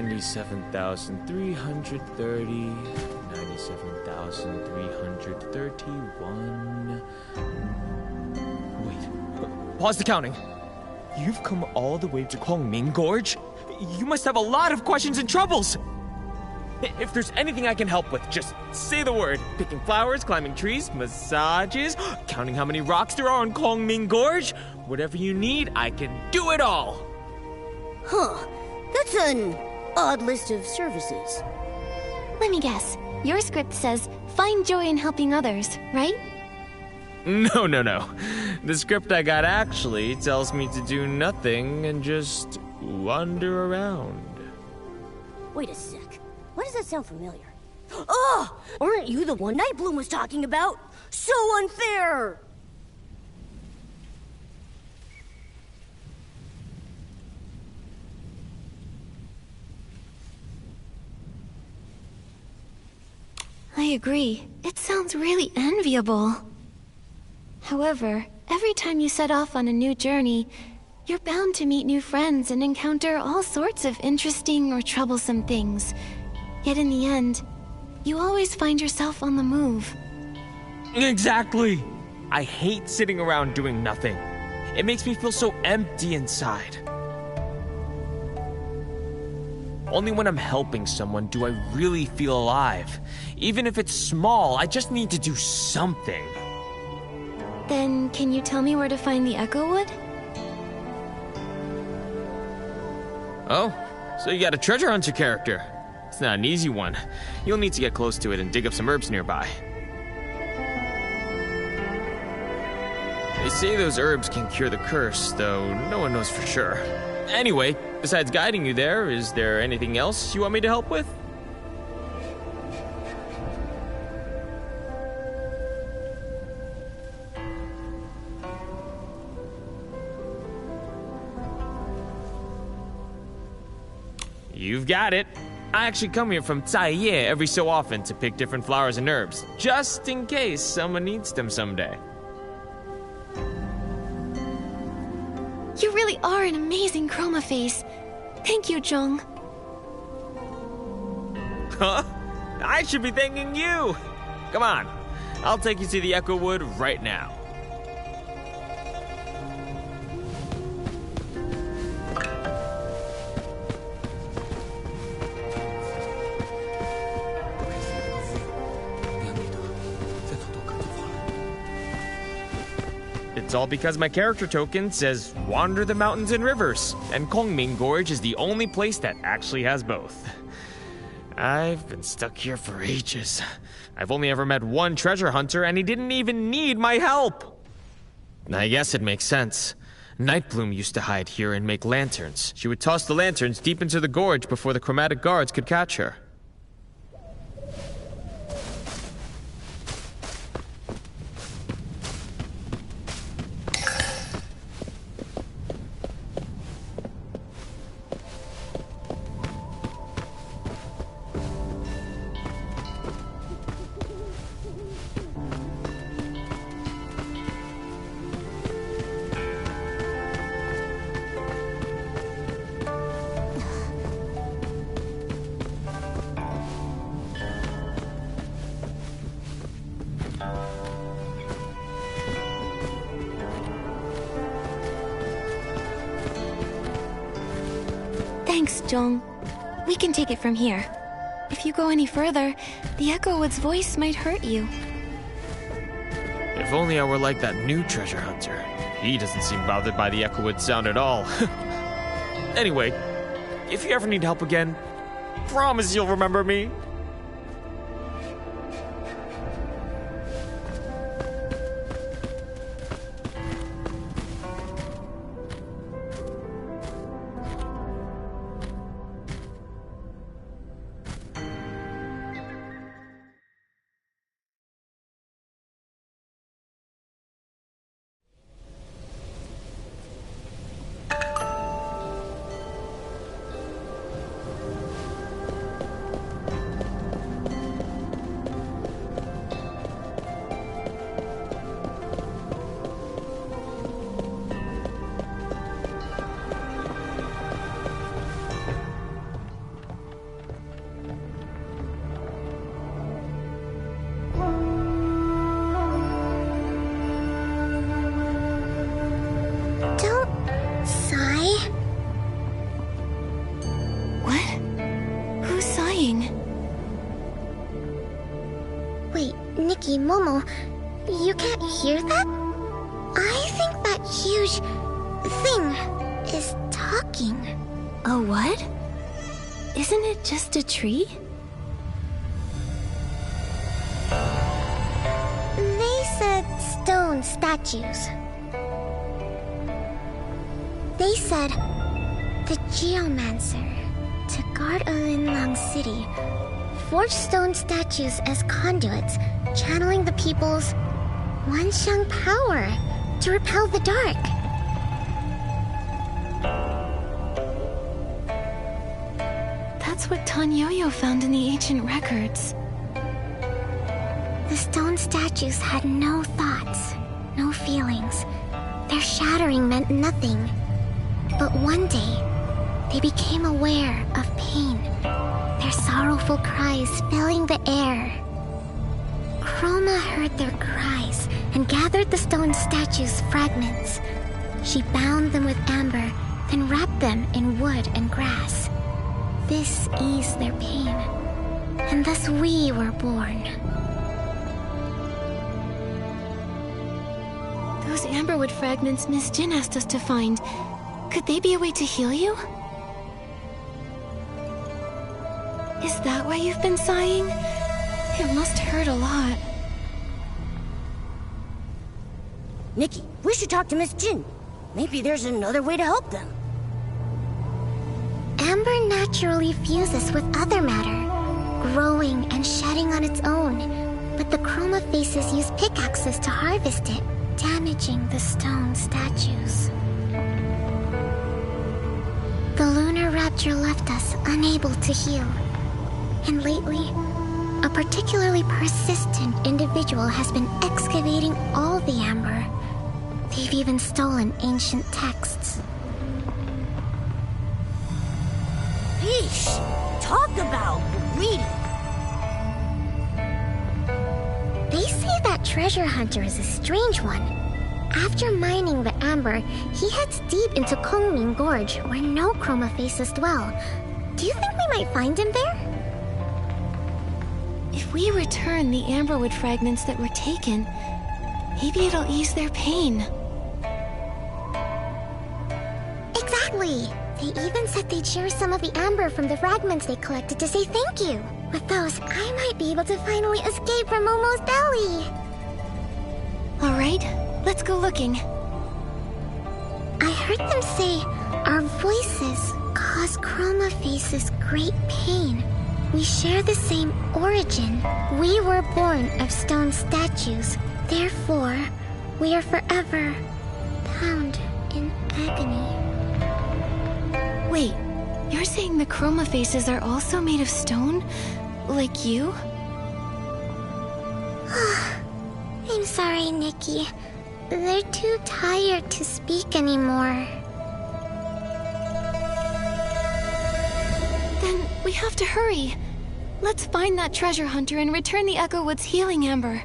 97,330, 97,331. Wait, pause the counting. You've come all the way to Kwangming Gorge? You must have a lot of questions and troubles. If there's anything I can help with, just say the word. Picking flowers, climbing trees, massages, counting how many rocks there are on Kwangming Gorge. Whatever you need, I can do it all. Huh. That's an odd list of services. Let me guess. Your script says, find joy in helping others, right? No. The script I got actually tells me to do nothing and just wander around. Wait a sec. Why does that sound familiar? Oh! Aren't you the one Nightbloom was talking about? So unfair! I agree. It sounds really enviable. However, every time you set off on a new journey, you're bound to meet new friends and encounter all sorts of interesting or troublesome things. Yet in the end, you always find yourself on the move. Exactly! I hate sitting around doing nothing. It makes me feel so empty inside. Only when I'm helping someone do I really feel alive. Even if it's small, I just need to do something. Then, can you tell me where to find the Echo Wood? Oh, so you got a treasure hunter character. It's not an easy one. You'll need to get close to it and dig up some herbs nearby. They say those herbs can cure the curse, though no one knows for sure. Anyway, besides guiding you there, is there anything else you want me to help with? You've got it. I actually come here from Taiye every so often to pick different flowers and herbs, just in case someone needs them someday. You really are an amazing Chroma face. Thank you, Jung. Huh? I should be thanking you. Come on, I'll take you to the Echo Wood right now. It's all because my character token says wander the mountains and rivers, and Kwangming Gorge is the only place that actually has both. I've been stuck here for ages. I've only ever met one treasure hunter, and he didn't even need my help. I guess it makes sense. Nightbloom used to hide here and make lanterns. She would toss the lanterns deep into the gorge before the chromatic guards could catch her. Thanks, Jung. We can take it from here. If you go any further, the Echo Wood's voice might hurt you. If only I were like that new treasure hunter. He doesn't seem bothered by the Echo Wood sound at all. Anyway, if you ever need help again, promise you'll remember me. Wait, Nikki, Momo, you can't hear that? I think that huge thing is talking. A what? Isn't it just a tree? They said stone statues. They said the Geomancer, to guard Linlang City, forged stone statues as conduits, channeling the people's Wanxiang power to repel the dark. That's what Tanyoyo found in the ancient records. The stone statues had no thoughts, no feelings. Their shattering meant nothing. But one day, they became aware of pain, their sorrowful cries filling the air. Chroma heard their cries and gathered the stone statues' fragments. She bound them with amber, then wrapped them in wood and grass. This eased their pain, and thus we were born. Those amberwood fragments Miss Jin asked us to find, could they be a way to heal you? Is that why you've been sighing? It must hurt a lot. Nikki, we should talk to Miss Jin. Maybe there's another way to help them. Amber naturally fuses with other matter, growing and shedding on its own. But the Chroma faces use pickaxes to harvest it, damaging the stone statues. The lunar rapture left us unable to heal. And lately, a particularly persistent individual has been excavating all the amber. They've even stolen ancient texts. Yeesh! Talk about greedy! They say that treasure hunter is a strange one. After mining the amber, he heads deep into Kongming Gorge, where no Chroma faces dwell. Do you think we might find him there? If we return the amberwood fragments that were taken, maybe it'll ease their pain. Exactly! They even said they'd share some of the amber from the fragments they collected to say thank you. With those, I might be able to finally escape from Momo's belly. All right, let's go looking. I heard them say our voices cause Chroma faces great pain. We share the same origin. We were born of stone statues. Therefore, we are forever bound in agony. Wait, you're saying the Chroma faces are also made of stone? Like you? I'm sorry, Nikki. They're too tired to speak anymore. Then we have to hurry. Let's find that treasure hunter and return the Echo Wood's healing amber.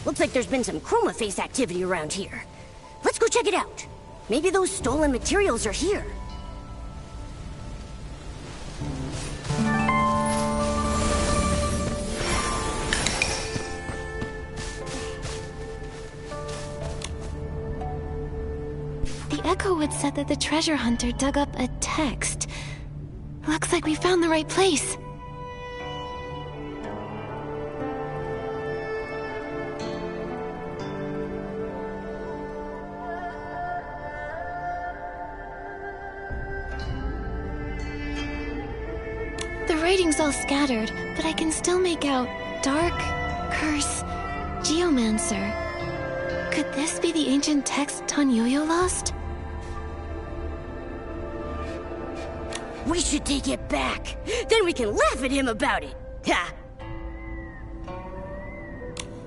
Looks like there's been some Chroma face activity around here. Let's go check it out. Maybe those stolen materials are here. The Echowood said that the treasure hunter dug up a text. Looks like we found the right place. The writing's all scattered, but I can still make out Dark, Curse, Geomancer. Could this be the ancient text Tanyoyo lost? We should take it back. Then we can laugh at him about it. Ha!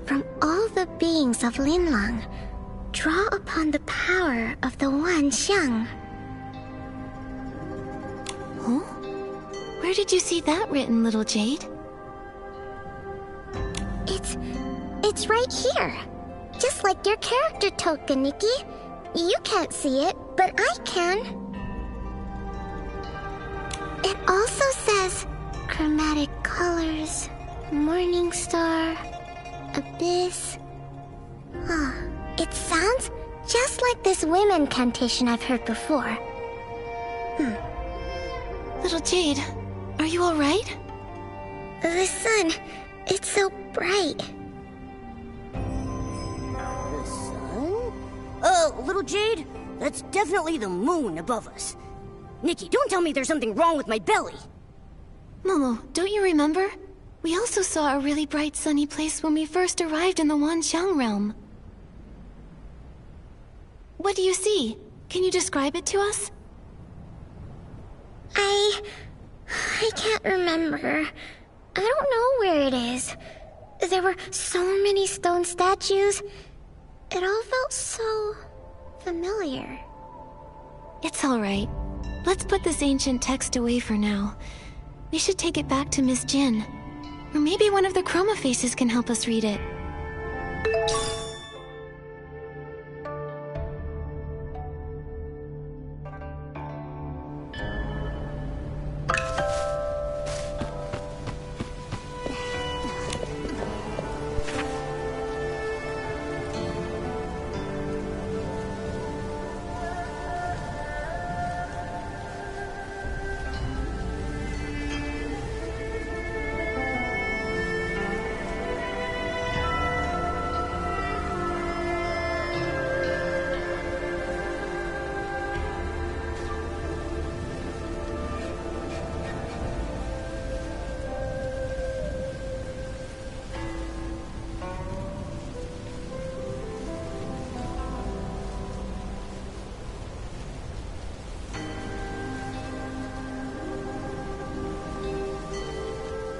From all the beings of Linlong, draw upon the power of the Wan Xiang. Huh? Where did you see that written, little Jade? It's right here. Just like your character token, Nikki. You can't see it, but I can. It also says chromatic colors, morning star, abyss. Oh, it sounds just like this women incantation I've heard before. Little Jade, are you alright? The sun, it's so bright. The sun? Little Jade, that's definitely the moon above us. Nikki, don't tell me there's something wrong with my belly. Momo, don't you remember? We also saw a really bright sunny place when we first arrived in the Wanxiang realm. What do you see? Can you describe it to us? I can't remember. I don't know where it is. There were so many stone statues. It all felt so familiar. It's alright. Let's put this ancient text away for now. We should take it back to Miss Jin. Or maybe one of the Chroma faces can help us read it.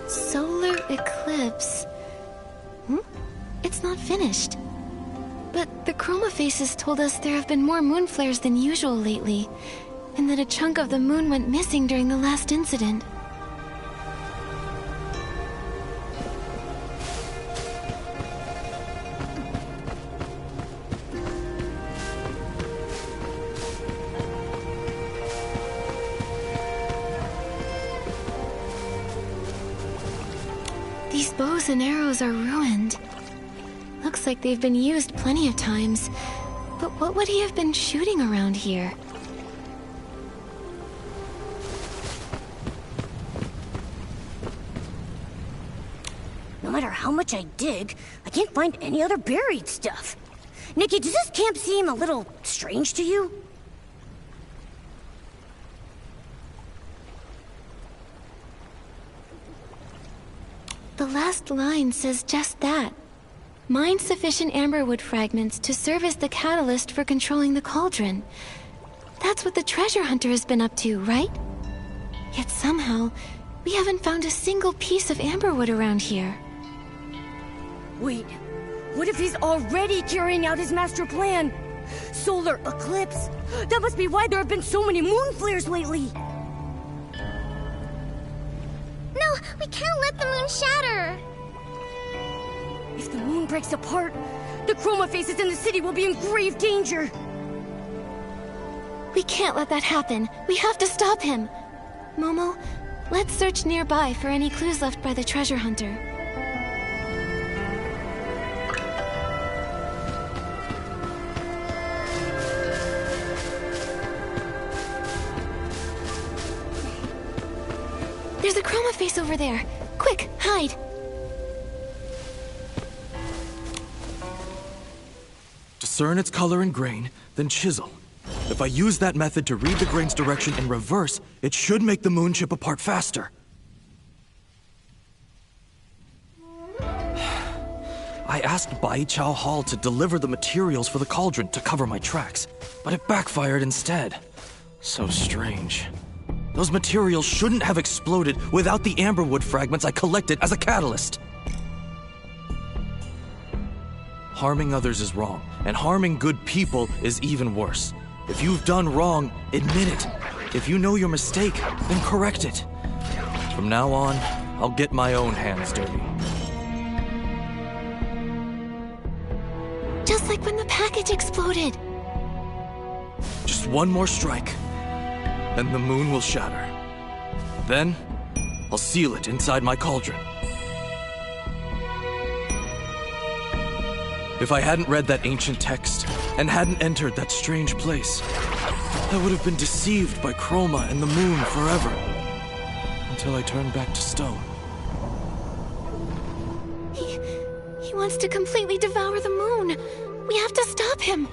Solar eclipse. It's not finished. But the Chroma faces told us there have been more moon flares than usual lately, and that a chunk of the moon went missing during the last incident. These bows and arrows are ruined. Looks like they've been used plenty of times. But what would he have been shooting around here? No matter how much I dig, I can't find any other buried stuff. Nikki, does this camp seem a little strange to you? The last line says just that. Mine sufficient amberwood fragments to serve as the catalyst for controlling the cauldron. That's what the treasure hunter has been up to, right? Yet somehow, we haven't found a single piece of amberwood around here. Wait, what if he's already carrying out his master plan? Solar eclipse? That must be why there have been so many moon flares lately. No, we can't let the moon shatter. If the moon breaks apart, the Chroma faces in the city will be in grave danger. We can't let that happen. We have to stop him. Momo, let's search nearby for any clues left by the treasure hunter. There's a Chroma face over there. Quick, hide. Discern its color and grain, then chisel. If I use that method to read the grain's direction in reverse, it should make the moon chip apart faster. I asked Bai Chao Hall to deliver the materials for the cauldron to cover my tracks, but it backfired instead. So strange. Those materials shouldn't have exploded without the amberwood fragments I collected as a catalyst. Harming others is wrong, and harming good people is even worse. If you've done wrong, admit it. If you know your mistake, then correct it. From now on, I'll get my own hands dirty. Just like when the package exploded. Just one more strike, and the moon will shatter. Then, I'll seal it inside my cauldron. If I hadn't read that ancient text, and hadn't entered that strange place, I would have been deceived by Chroma and the moon forever, until I turned back to stone. He wants to completely devour the moon. We have to stop him.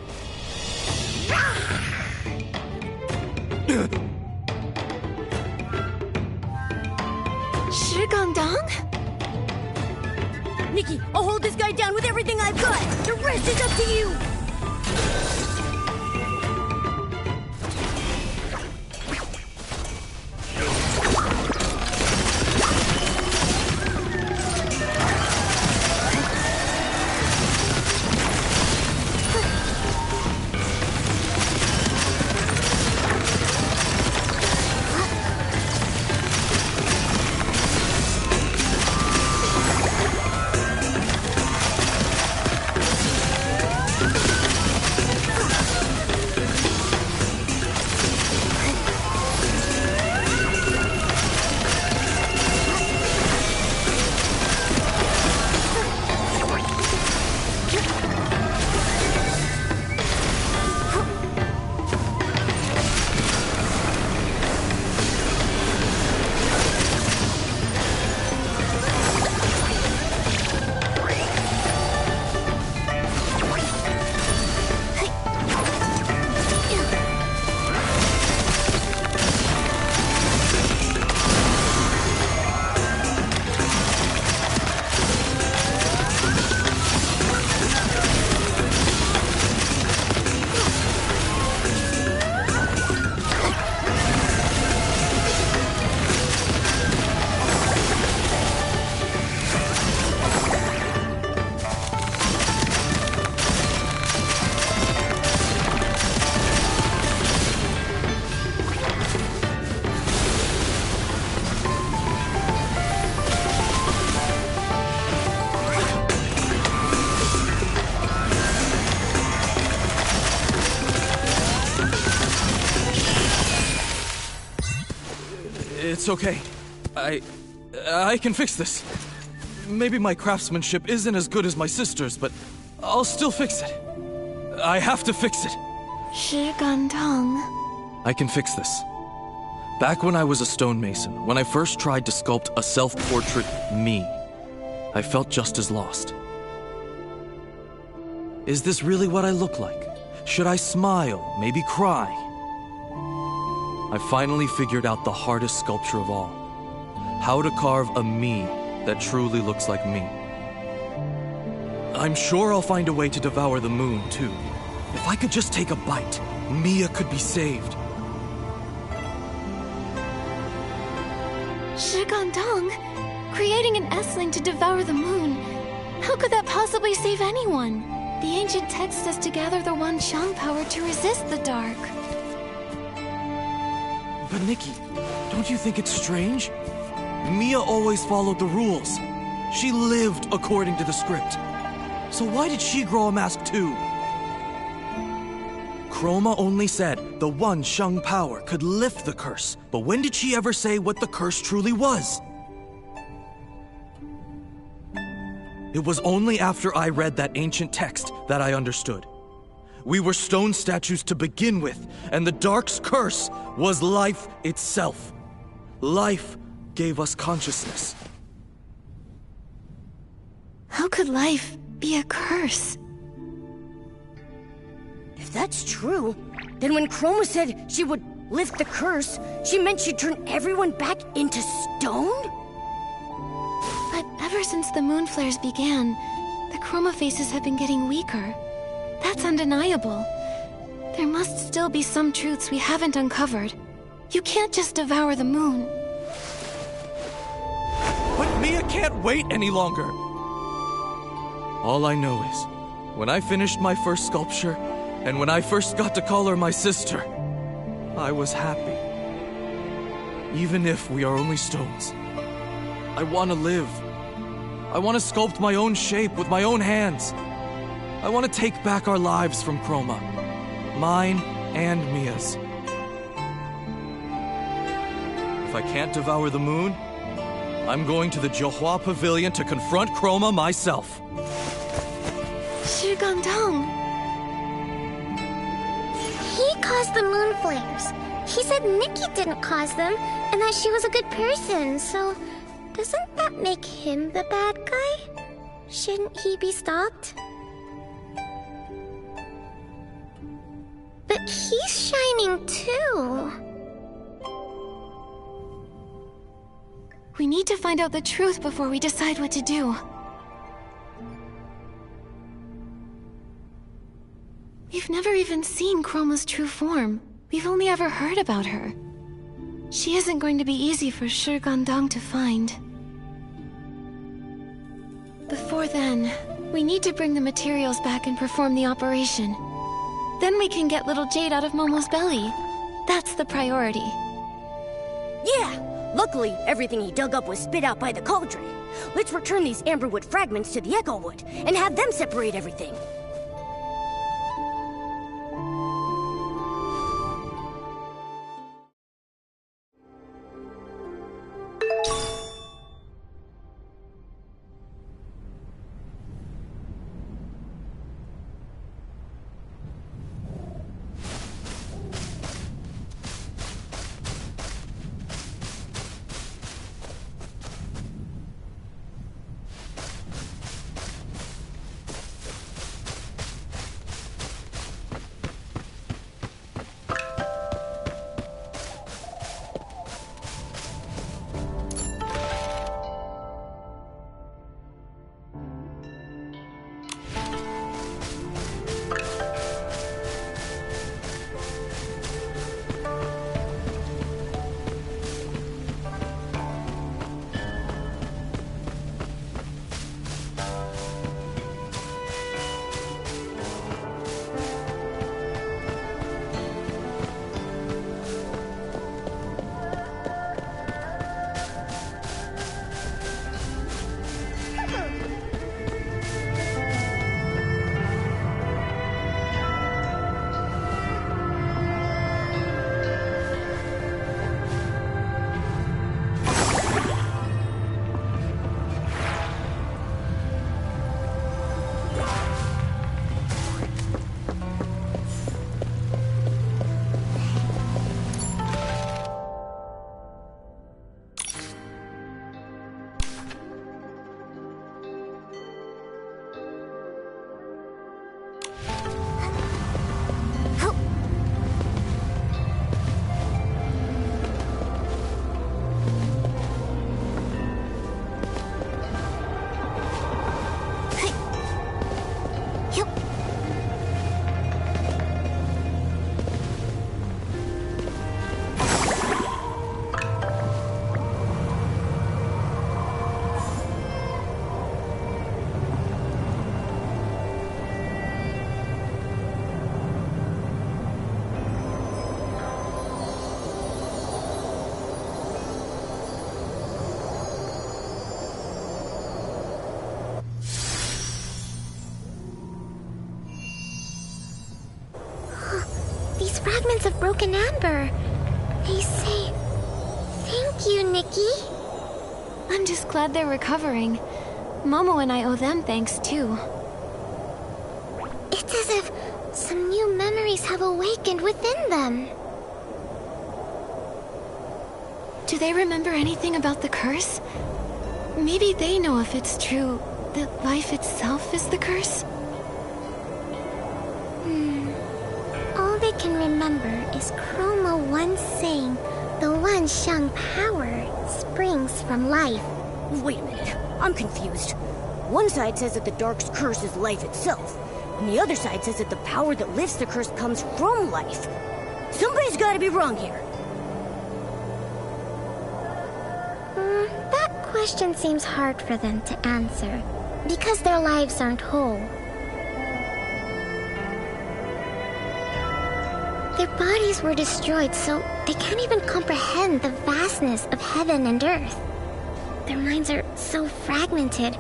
Shigandang? Nikki, I'll hold this guy down with everything I've got. The rest is up to you. It's okay. I can fix this. Maybe my craftsmanship isn't as good as my sister's, but I'll still fix it. I have to fix it. Shigandang. I can fix this. Back when I was a stonemason, when I first tried to sculpt a self-portrait me, I felt just as lost. Is this really what I look like? Should I smile, maybe cry? I finally figured out the hardest sculpture of all. How to carve a me that truly looks like me. I'm sure I'll find a way to devour the moon, too. If I could just take a bite, Mia could be saved. Shigandang? Creating an S-Ling to devour the moon. How could that possibly save anyone? The ancient text says to gather the Wanchang power to resist the dark. But Nikki, don't you think it's strange? Mia always followed the rules. She lived according to the script. So why did she grow a mask too? Chroma only said the one Shang power could lift the curse, but when did she ever say what the curse truly was? It was only after I read that ancient text that I understood. We were stone statues to begin with, and the Dark's curse was life itself. Life gave us consciousness. How could life be a curse? If that's true, then when Chroma said she would lift the curse, she meant she'd turn everyone back into stone? But ever since the moon flares began, the Chroma faces have been getting weaker. That's undeniable. There must still be some truths we haven't uncovered. You can't just devour the moon. But Mia can't wait any longer. All I know is, when I finished my first sculpture, and when I first got to call her my sister, I was happy. Even if we are only stones. I want to live. I want to sculpt my own shape with my own hands. I want to take back our lives from Chroma. Mine and Mia's. If I can't devour the moon, I'm going to the Johua Pavilion to confront Chroma myself. Shigandong! He caused the moon flares. He said Nikki didn't cause them, and that she was a good person, so doesn't that make him the bad guy? Shouldn't he be stopped? But he's shining too. We need to find out the truth before we decide what to do. We've never even seen Chroma's true form. We've only ever heard about her. She isn't going to be easy for Shigandong to find. Before then, we need to bring the materials back and perform the operation. Then we can get little Jade out of Momo's belly. That's the priority. Yeah! Luckily, everything he dug up was spit out by the cauldron. Let's return these amberwood fragments to the Echo Wood and have them separate everything. fragments of broken amber. They say, "Thank you, Nikki." I'm just glad they're recovering. Momo and I owe them thanks too. It's as if some new memories have awakened within them. Do they remember anything about the curse? Maybe they know if it's true that life itself is the curse? All they can remember is Chroma once saying the Wan Xiang power springs from life. Wait a minute, I'm confused. One side says that the Dark's curse is life itself, and the other side says that the power that lifts the curse comes from life. Somebody's gotta be wrong here. That question seems hard for them to answer, because their lives aren't whole. Their bodies were destroyed, so they can't even comprehend the vastness of heaven and earth. Their minds are so fragmented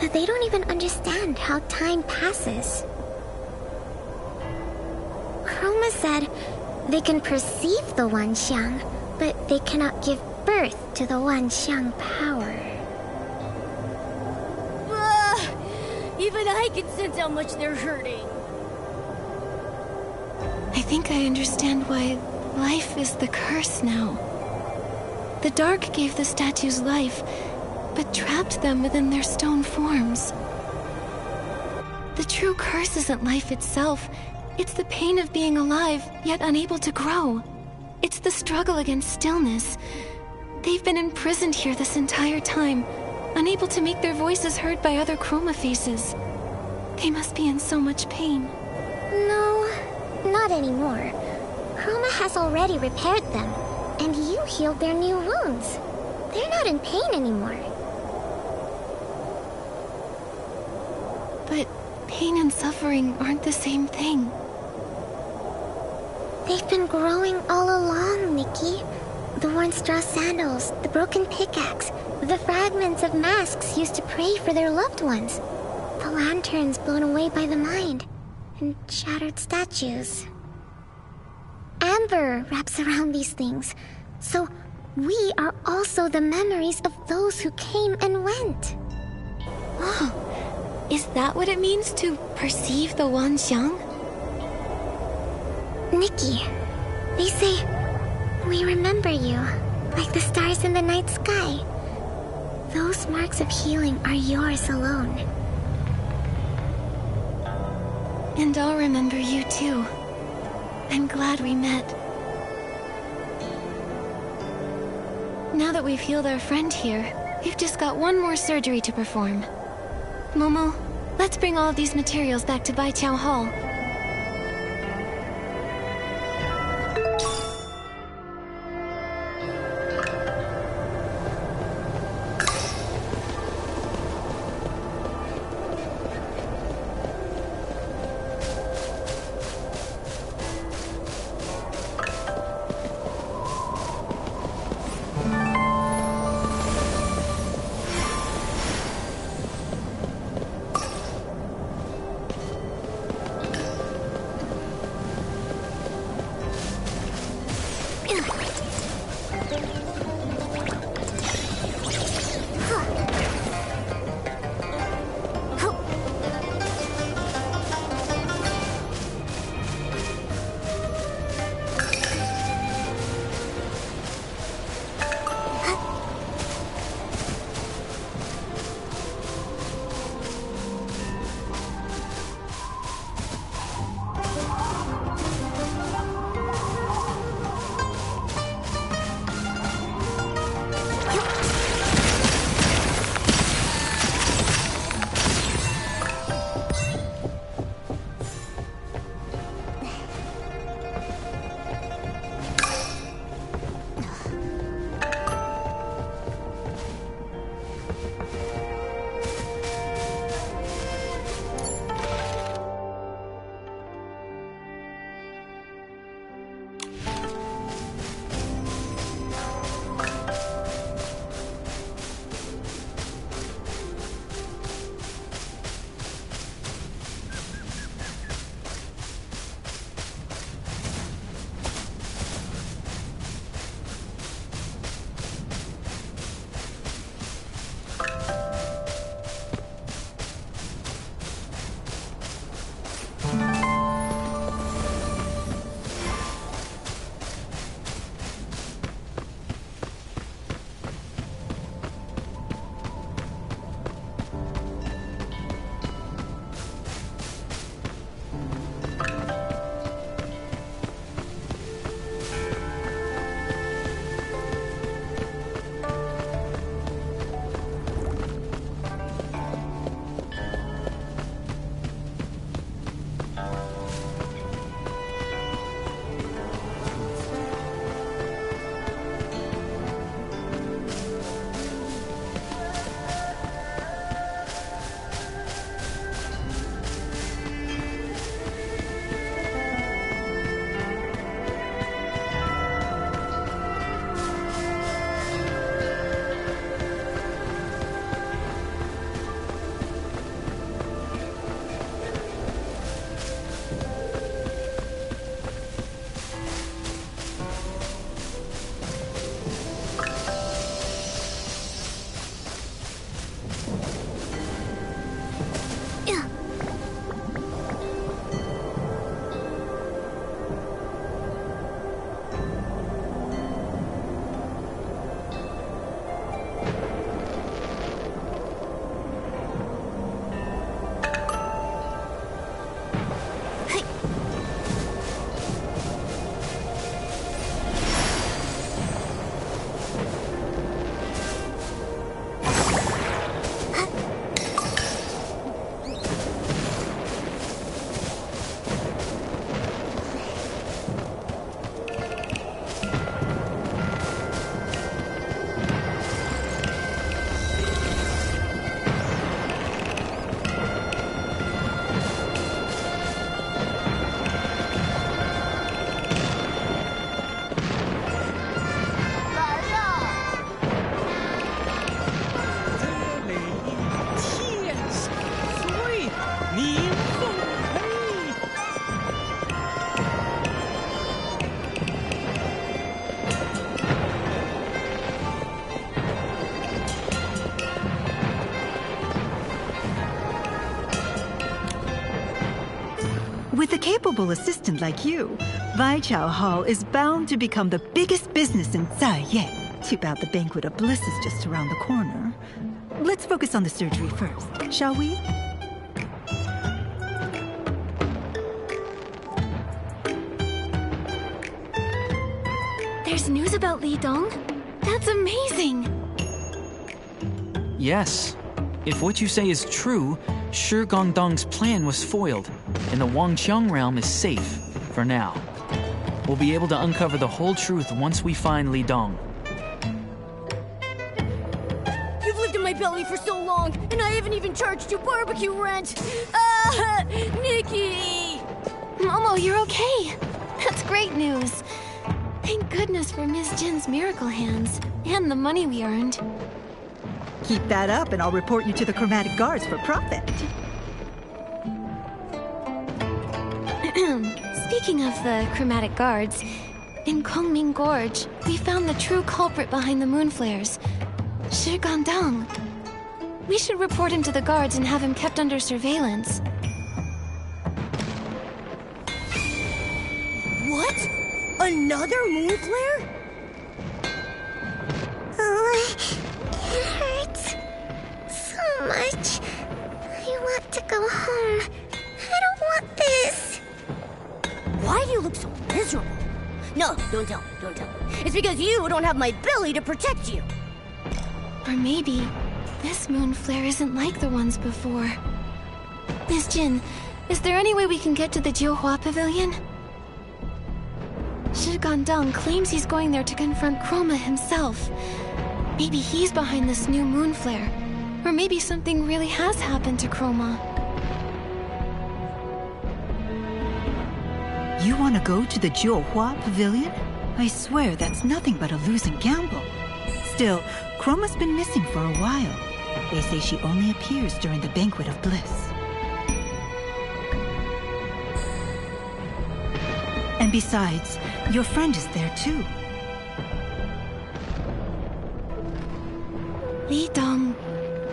that they don't even understand how time passes. Chroma said they can perceive the Wan Xiang, but they cannot give birth to the Wan Xiang power. Even I can sense how much they're hurting. I think I understand why life is the curse now. The Dark gave the statues life, but trapped them within their stone forms. The true curse isn't life itself. It's the pain of being alive, yet unable to grow. It's the struggle against stillness. They've been imprisoned here this entire time, unable to make their voices heard by other Chroma faces. They must be in so much pain. No, not anymore. Chroma has already repaired them, and you healed their new wounds. They're not in pain anymore. But pain and suffering aren't the same thing. They've been growing all along, Nikki. The worn straw sandals, the broken pickaxe, the fragments of masks used to pray for their loved ones, the lanterns blown away by the mind, and shattered statues. Amber wraps around these things, so we are also the memories of those who came and went. Oh, is that what it means to perceive the Wan Xiang? Nikki, they say, we remember you, like the stars in the night sky. Those marks of healing are yours alone. And I'll remember you too. I'm glad we met. Now that we've healed our friend here, we've just got one more surgery to perform. Momo, let's bring all of these materials back to Baiqiao Hall. With a capable assistant like you, Vaichao Hall is bound to become the biggest business in Zaiye. Too bad the Banquet of Bliss is just around the corner. Let's focus on the surgery first, shall we? There's news about Li Dong? That's amazing! Yes. If what you say is true, Shi Gongdong's plan was foiled, and the Wangqiang realm is safe, for now. We'll be able to uncover the whole truth once we find Li Dong. You've lived in my belly for so long, and I haven't even charged you barbecue rent! Nikki! Momo, you're okay! That's great news! Thank goodness for Miss Jin's miracle hands, and the money we earned. Keep that up and I'll report you to the Chromatic Guards for profit. Speaking of the Chromatic Guards, in Kongming Gorge, we found the true culprit behind the moon flares, Shi Gongdong. We should report him to the guards and have him kept under surveillance. What? Another moon flare? Oh, it hurts so much. I want to go home. I don't want this. Why do you look so miserable? No, don't tell. It's because you don't have my belly to protect you. Or maybe this moon flare isn't like the ones before. Miss Jin, is there any way we can get to the Jiuhua Pavilion? Shi Gongdong claims he's going there to confront Chroma himself. Maybe he's behind this new moon flare. Or maybe something really has happened to Chroma. You want to go to the Jiuhua Pavilion? I swear that's nothing but a losing gamble. Still, Chroma's been missing for a while. They say she only appears during the Banquet of Bliss. And besides, your friend is there too. Li Dong,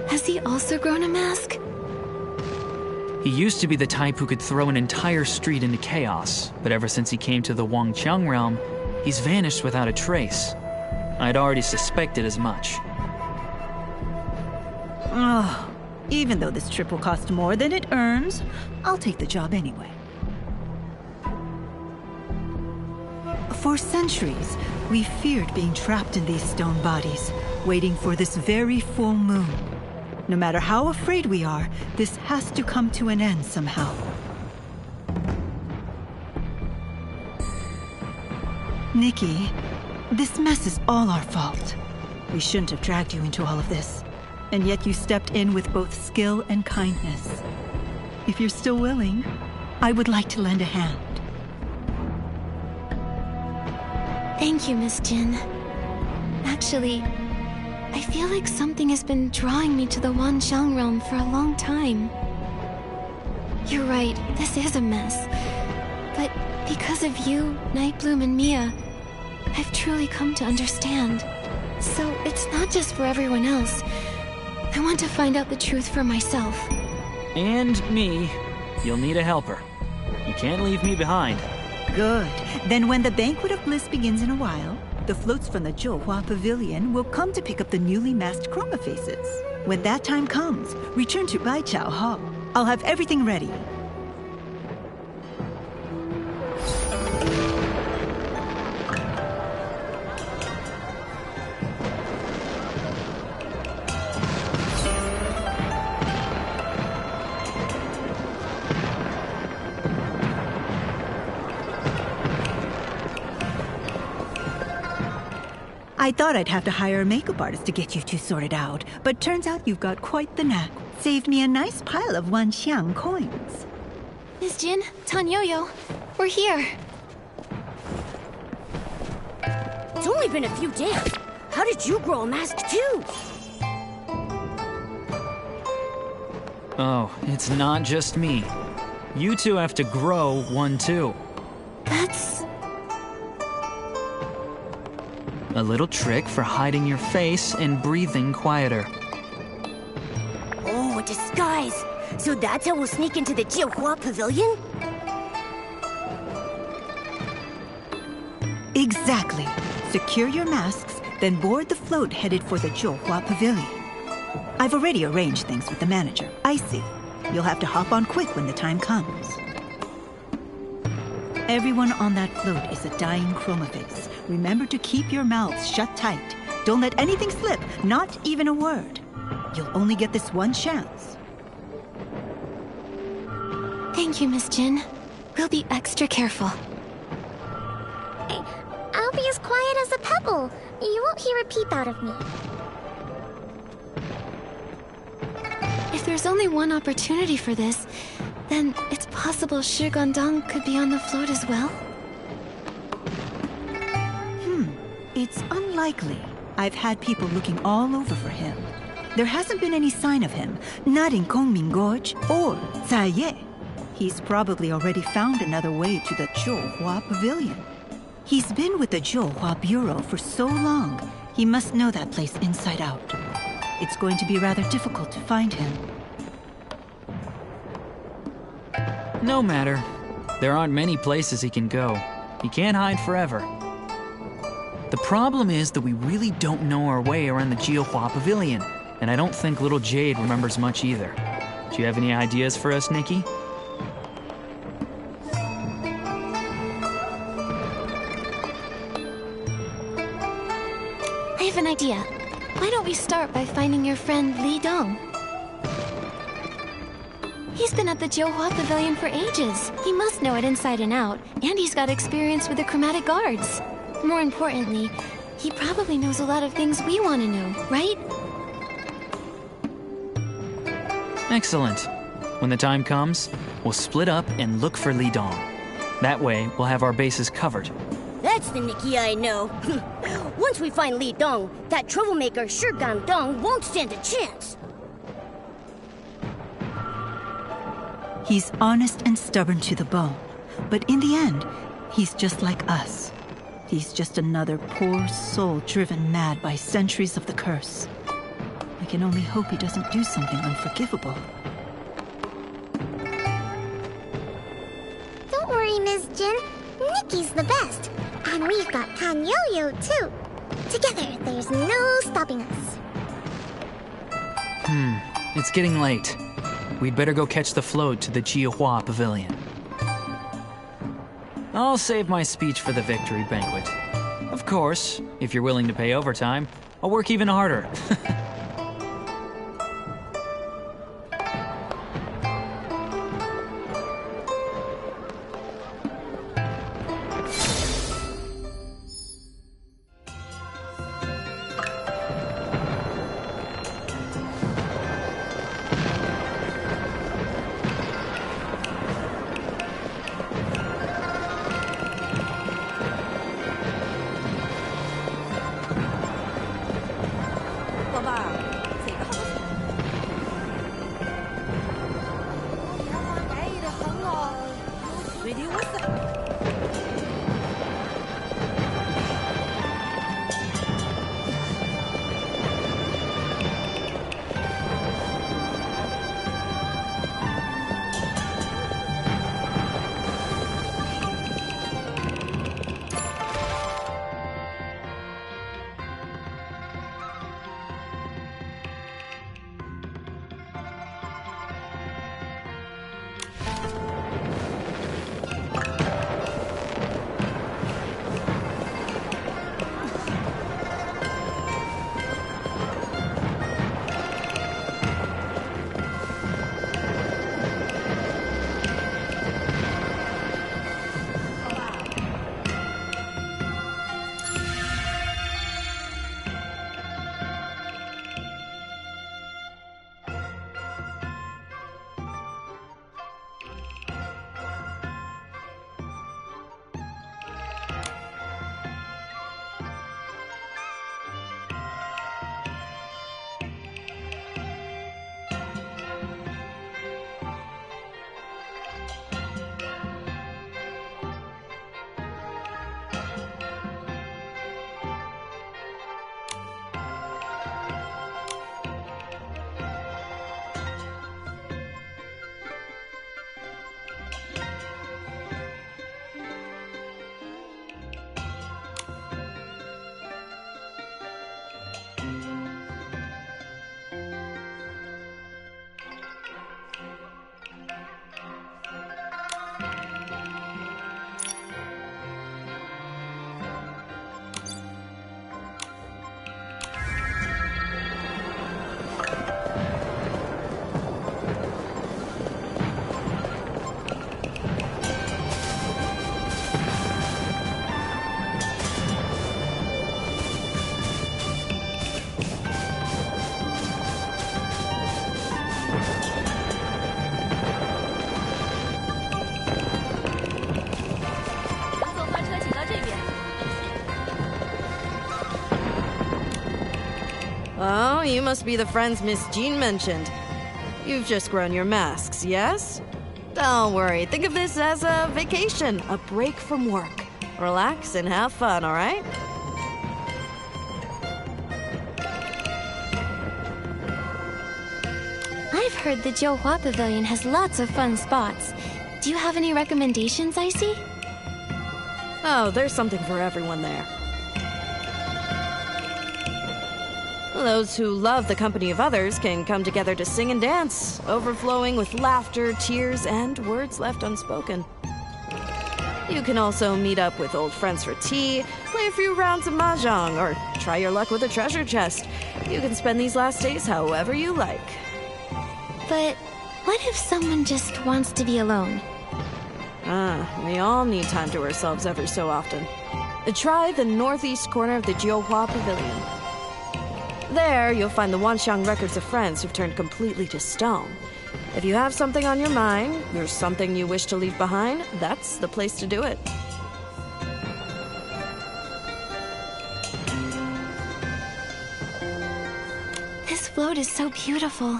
has he also grown a mask? He used to be the type who could throw an entire street into chaos, but ever since he came to the Wangqiang realm, he's vanished without a trace. I'd already suspected as much. Oh, even though this trip will cost more than it earns, I'll take the job anyway. For centuries, we feared being trapped in these stone bodies, waiting for this very full moon. No matter how afraid we are, this has to come to an end somehow. Nikki, this mess is all our fault. We shouldn't have dragged you into all of this. And yet you stepped in with both skill and kindness. If you're still willing, I would like to lend a hand. Thank you, Miss Jin. Actually, I feel like something has been drawing me to the Wanxiang realm for a long time. You're right, this is a mess. But because of you, Nightbloom, and Mia, I've truly come to understand. So it's not just for everyone else. I want to find out the truth for myself. And me. You'll need a helper. You can't leave me behind. Good. Then when the Banquet of Bliss begins in a while, the floats from the Jiuhua Pavilion will come to pick up the newly masked Chroma faces. When that time comes, return to Baichao Hall. I'll have everything ready. I thought I'd have to hire a makeup artist to get you two sorted out, but turns out you've got quite the knack. Saved me a nice pile of Wanxiang coins. Miss Jin, Tan Yo-Yo, we're here. It's only been a few days. How did you grow a mask too? Oh, it's not just me. You two have to grow one too. That's... a little trick for hiding your face and breathing quieter. Oh, a disguise. So that's how we'll sneak into the Jiuhua Pavilion? Exactly. Secure your masks, then board the float headed for the Jiuhua Pavilion. I've already arranged things with the manager, Icy. You'll have to hop on quick when the time comes. Everyone on that float is a dying Chroma face. Remember to keep your mouths shut tight. Don't let anything slip, not even a word. You'll only get this one chance. Thank you, Miss Jin. We'll be extra careful. I'll be as quiet as a pebble. You won't hear a peep out of me. If there's only one opportunity for this, then it's possible Shi Gondong could be on the float as well? It's unlikely. I've had people looking all over for him. There hasn't been any sign of him, not in Kongming Gorge or Zaiye. He's probably already found another way to the Jiuhua Pavilion. He's been with the Jiuhua Bureau for so long, he must know that place inside out. It's going to be rather difficult to find him. No matter. There aren't many places he can go. He can't hide forever. The problem is that we really don't know our way around the Jiuhua Pavilion, and I don't think little Jade remembers much either. Do you have any ideas for us, Nikki? I have an idea. Why don't we start by finding your friend Li Dong? He's been at the Jiuhua Pavilion for ages. He must know it inside and out, and he's got experience with the chromatic guards. More importantly, he probably knows a lot of things we want to know, right? Excellent. When the time comes, we'll split up and look for Li Dong. That way, we'll have our bases covered. That's the Nikki I know. Once we find Li Dong, that troublemaker Shi Gondong won't stand a chance. He's honest and stubborn to the bone, but in the end, he's just like us. He's just another poor soul driven mad by centuries of the curse. I can only hope he doesn't do something unforgivable. Don't worry, Miss Jin. Nikki's the best. And we've got Tan Yo-Yo, too. Together, there's no stopping us. It's getting late. We'd better go catch the float to the Jiuhua Pavilion. I'll save my speech for the victory banquet. Of course, if you're willing to pay overtime, I'll work even harder. you must be the friends Miss Jean mentioned. You've just grown your masks, yes? Don't worry, think of this as a vacation, a break from work. Relax and have fun, alright? I've heard the Johua Pavilion has lots of fun spots. Do you have any recommendations, Icy? Oh, there's something for everyone there. Those who love the company of others can come together to sing and dance, overflowing with laughter, tears, and words left unspoken. You can also meet up with old friends for tea, play a few rounds of mahjong, or try your luck with a treasure chest. You can spend these last days however you like. But what if someone just wants to be alone? We all need time to ourselves every so often. Try the northeast corner of the Johua Pavilion. There, you'll find the Wanxiang records of friends who've turned completely to stone. If you have something on your mind, there's something you wish to leave behind, that's the place to do it. This float is so beautiful.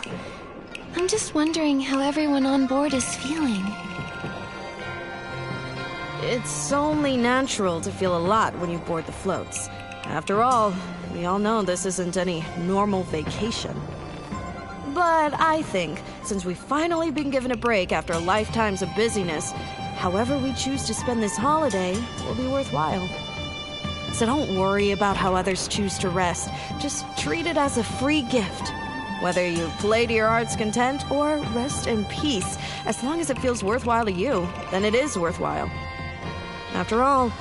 I'm just wondering how everyone on board is feeling. It's only natural to feel a lot when you board the floats. After all, we all know this isn't any normal vacation. But I think, since we've finally been given a break after lifetimes of busyness, however we choose to spend this holiday will be worthwhile. So don't worry about how others choose to rest. Just treat it as a free gift. Whether you play to your heart's content or rest in peace, as long as it feels worthwhile to you, then it is worthwhile. After all,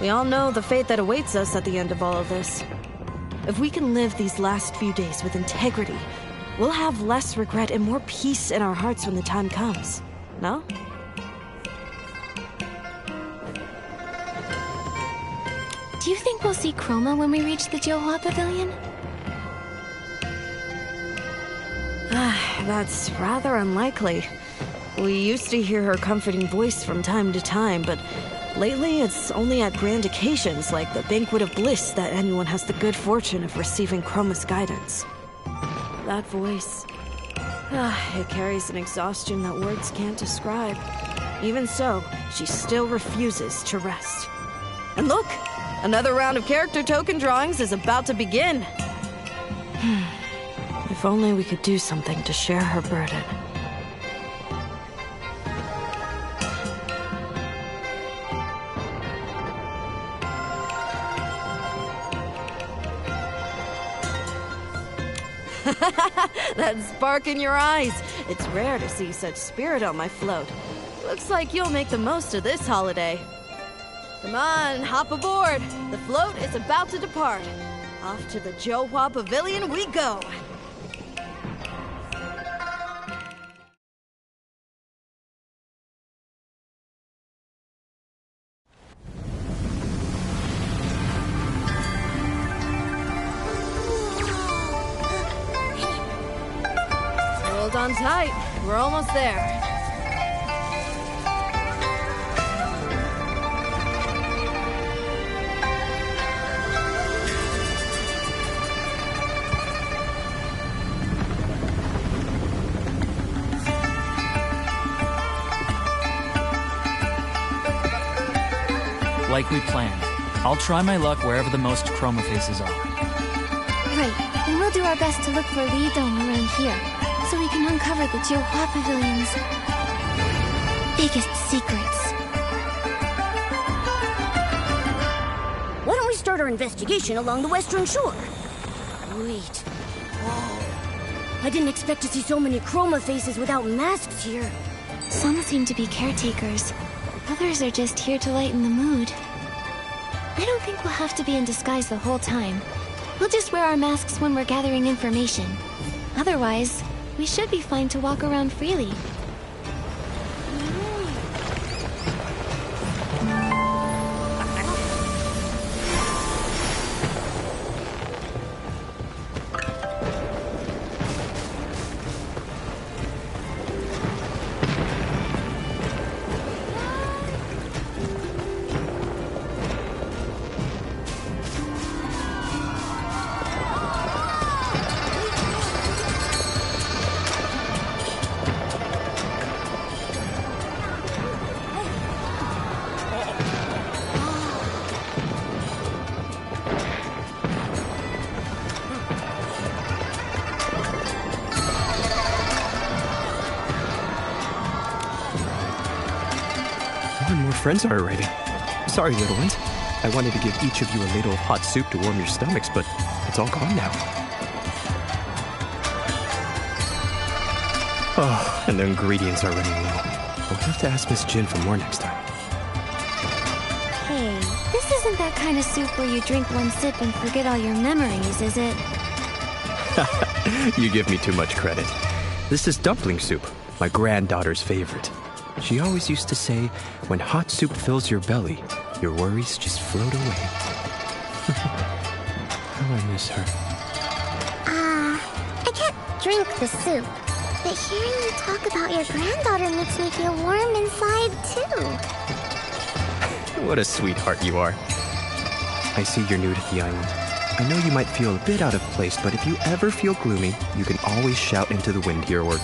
we all know the fate that awaits us at the end of all of this. If we can live these last few days with integrity, we'll have less regret and more peace in our hearts when the time comes. No? Do you think we'll see Chroma when we reach the Johua Pavilion? That's rather unlikely. We used to hear her comforting voice from time to time, but lately it's only at grand occasions like the Banquet of Bliss that anyone has the good fortune of receiving Chroma's guidance. That voice... it carries an exhaustion that words can't describe. Even so, she still refuses to rest. And look! Another round of character token drawings is about to begin! If only we could do something to share her burden. That spark in your eyes. It's rare to see such spirit on my float. Looks like you'll make the most of this holiday. Come on, hop aboard. The float is about to depart. Off to the Johua Pavilion we go. Hold on tight. We're almost there. Like we planned. I'll try my luck wherever the most Chroma faces are. Right, and we'll do our best to look for Li Dong around here, so we can uncover the Johua Pavilion's biggest secrets. Why don't we start our investigation along the western shore? Wait. Whoa. I didn't expect to see so many Chroma faces without masks here. Some seem to be caretakers. Others are just here to lighten the mood. I don't think we'll have to be in disguise the whole time. We'll just wear our masks when we're gathering information. Otherwise, we should be fine to walk around freely. and more friends are arriving. Sorry, little ones. I wanted to give each of you a ladle of hot soup to warm your stomachs, but it's all gone now. Oh, and the ingredients are running low. I'll have to ask Miss Jin for more next time. Hey, this isn't that kind of soup where you drink one sip and forget all your memories, is it? You give me too much credit. This is dumpling soup, my granddaughter's favorite. She always used to say, when hot soup fills your belly, your worries just float away. How I miss her. I can't drink the soup, but hearing you talk about your granddaughter makes me feel warm inside, too. What a sweetheart you are. I see you're new to the island. I know you might feel a bit out of place, but if you ever feel gloomy, you can always shout into the wind here or...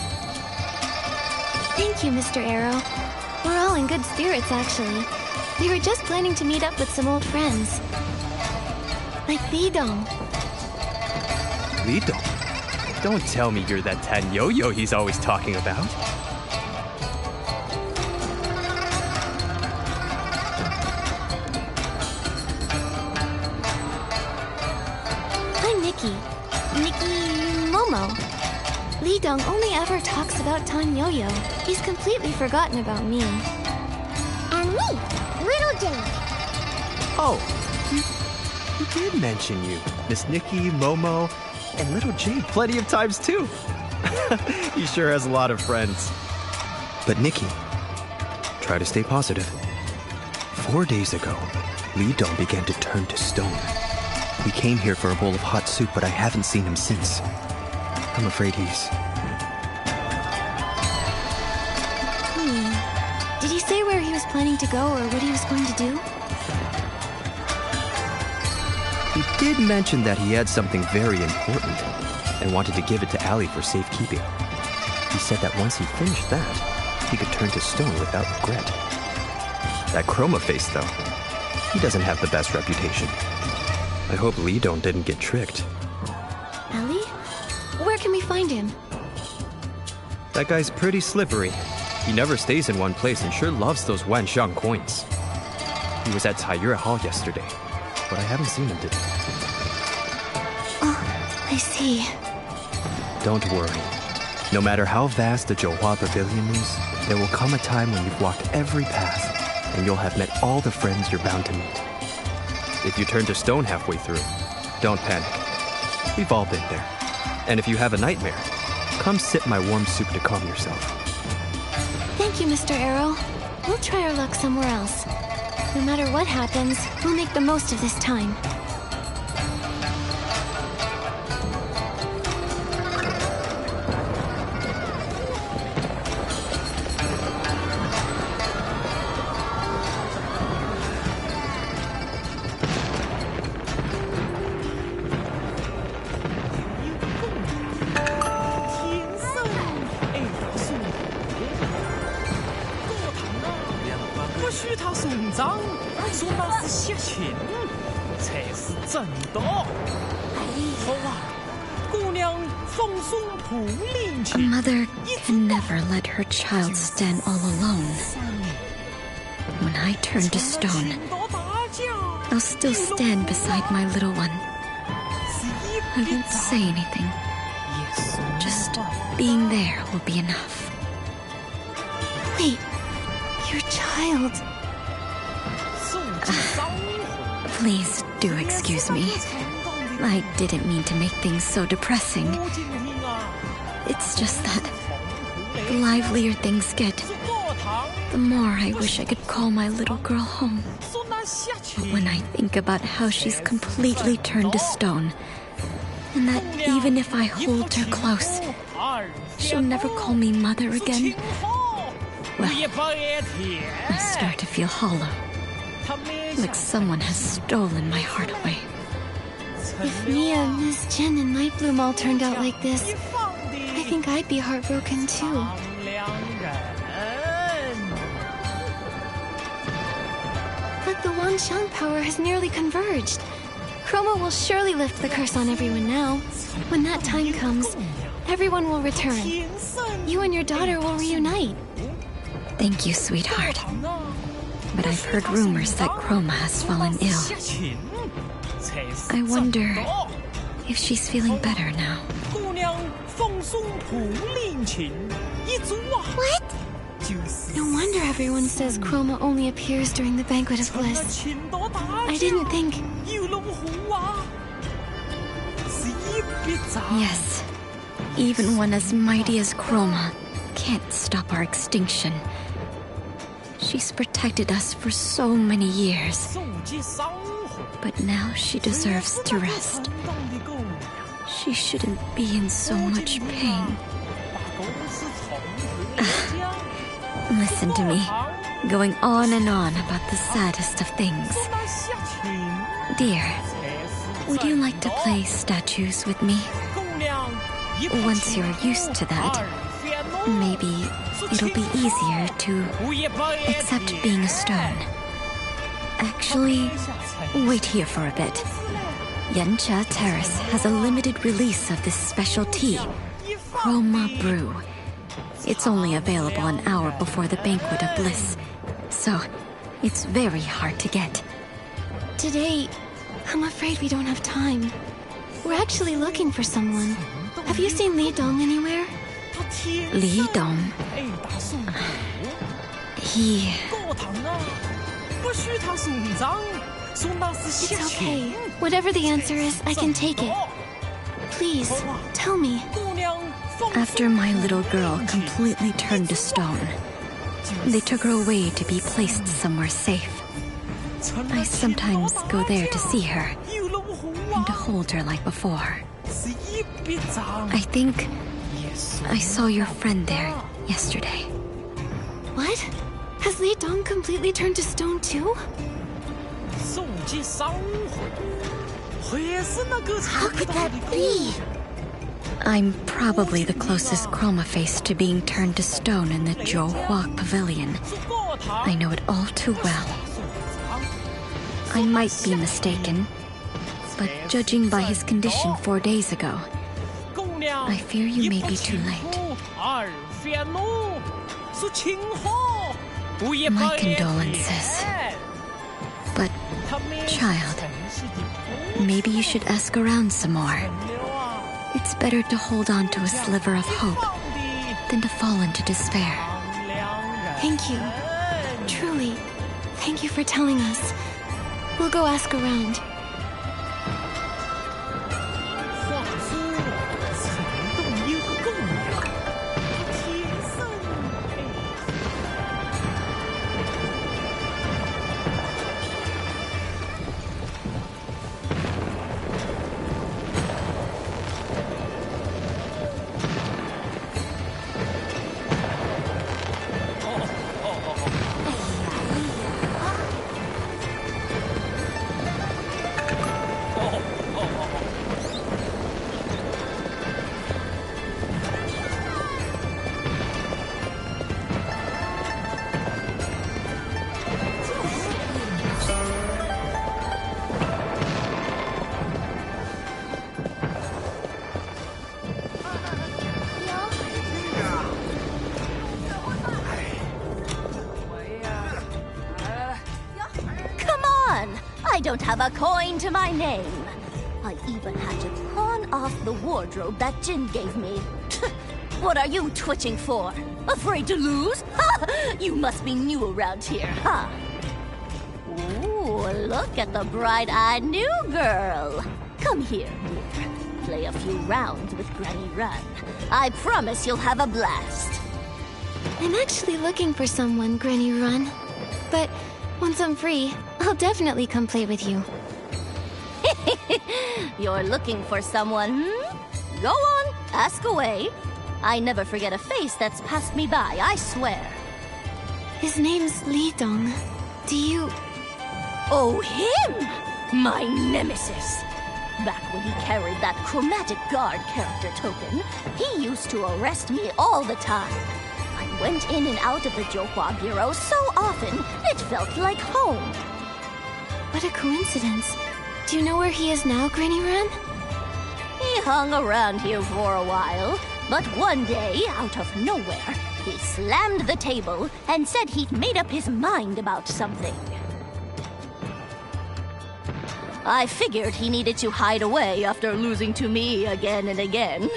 Thank you, Mr. Arrow. We're all in good spirits, actually. We were just planning to meet up with some old friends. Like Lidong. Lidong? Don't tell me you're that Tan Yo-Yo he's always talking about. I'm Nikki. Nikki Momo. Lidong only ever talks about Tan Yo-Yo. He's completely forgotten about me. And me, Little Jane. Oh, he did mention you. Miss Nikki, Momo, and Little Jade plenty of times too. He sure has a lot of friends. But Nikki, try to stay positive. 4 days ago, Lidong began to turn to stone. We came here for a bowl of hot soup, but I haven't seen him since. I'm afraid he's... Did he say where he was planning to go or what he was going to do? He did mention that he had something very important and wanted to give it to Allie for safekeeping. He said that once he finished that, he could turn to stone without regret. That Chroma face, though, he doesn't have the best reputation. I hope Lidong didn't get tricked. Ellie? Where can we find him? That guy's pretty slippery. He never stays in one place and sure loves those Wanxiang coins. He was at Taiyue Hall yesterday, but I haven't seen him today. Oh, I see. Don't worry. No matter how vast the Zhouhua Pavilion is, there will come a time when you've walked every path and you'll have met all the friends you're bound to meet. If you turn to stone halfway through, don't panic. We've all been there. And if you have a nightmare, come sip my warm soup to calm yourself. Thank you, Mr. Arrow. We'll try our luck somewhere else. No matter what happens, we'll make the most of this time. A mother can never let her child stand all alone. When I turn to stone, I'll still stand beside my little one. I won't say anything. Just being there will be enough. Wait, your child... Please do excuse me. I didn't mean to make things so depressing. It's just that the livelier things get, the more I wish I could call my little girl home. But when I think about how she's completely turned to stone, and that even if I hold her close, she'll never call me mother again, well, I start to feel hollow. Like someone has stolen my heart away. If Mia, Miss Jin, and Nightbloom all turned out like this, I think I'd be heartbroken too. But the Wanxiang power has nearly converged. Chroma will surely lift the curse on everyone now. When that time comes, everyone will return. You and your daughter will reunite. Thank you, sweetheart. but I've heard rumors that Chroma has fallen ill. I wonder if she's feeling better now. What? No wonder everyone says Chroma only appears during the Banquet of Bliss. I didn't think... Yes, even one as mighty as Chroma can't stop our extinction. She's protected us for so many years. But now she deserves to rest. She shouldn't be in so much pain. Listen to me, going on and on about the saddest of things. Dear, would you like to play statues with me? Once you're used to that, maybe it'll be easier to accept being a stone. Actually, wait here for a bit. Yancha Terrace has a limited release of this special tea, Chroma Brew. It's only available an hour before the Banquet of Bliss, so it's very hard to get. Today, I'm afraid we don't have time. We're actually looking for someone. Have you seen Li Dong anywhere? Li Dong? He... It's okay. Whatever the answer is, I can take it. Please, tell me. After my little girl completely turned to stone, they took her away to be placed somewhere safe. I sometimes go there to see her and to hold her like before. I think I saw your friend there yesterday. What? Has Li Dong completely turned to stone too? How could that be? I'm probably the closest Chroma face to being turned to stone in the Zhouhua Pavilion. I know it all too well. I might be mistaken, but judging by his condition 4 days ago, I fear you may be too late. My condolences. But, child, maybe you should ask around some more. It's better to hold on to a sliver of hope than to fall into despair. Thank you. Truly, thank you for telling us. We'll go ask around. I don't have a coin to my name. I even had to pawn off the wardrobe that Jin gave me. What are you twitching for? Afraid to lose? You must be new around here, huh? Ooh, look at the bright-eyed new girl. Come here, dear. Play a few rounds with Granny Run. I promise you'll have a blast. I'm actually looking for someone, Granny Run. But once I'm free, I'll definitely come play with you. You're looking for someone, hmm? Go on, ask away. I never forget a face that's passed me by, I swear. His name's Li Dong. Do you... Oh, him! My nemesis. Back when he carried that chromatic guard character token, he used to arrest me all the time. I went in and out of the Zhouhua Bureau so often, it felt like home. What a coincidence. Do you know where he is now, Granny Run? He hung around here for a while, but one day, out of nowhere, He slammed the table and said he'd made up his mind about something. I figured he needed to hide away after losing to me again and again.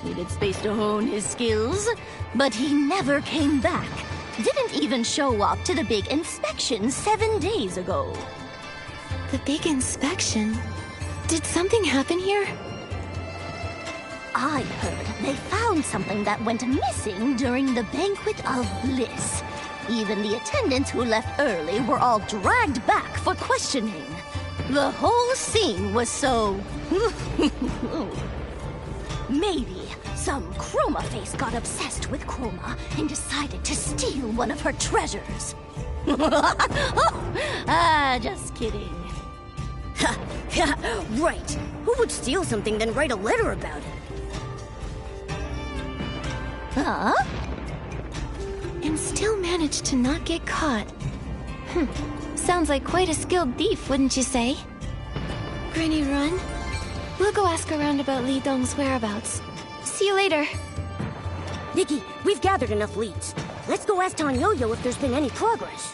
Needed space to hone his skills, but he never came back. Didn't even show up to the big inspection 7 days ago. The big inspection? Did something happen here? I heard they found something that went missing during the Banquet of Bliss. Even the attendants who left early were all dragged back for questioning. The whole scene was so... Maybe some Chroma face got obsessed with Chroma and decided to steal one of her treasures. Just kidding. Right. Who would steal something then write a letter about it? Huh? And still managed to not get caught. Sounds like quite a skilled thief, wouldn't you say? Granny, run. We'll go ask around about Li Dong's whereabouts. See you later. Nikki, we've gathered enough leads. Let's go ask Tan Yo-Yo if there's been any progress.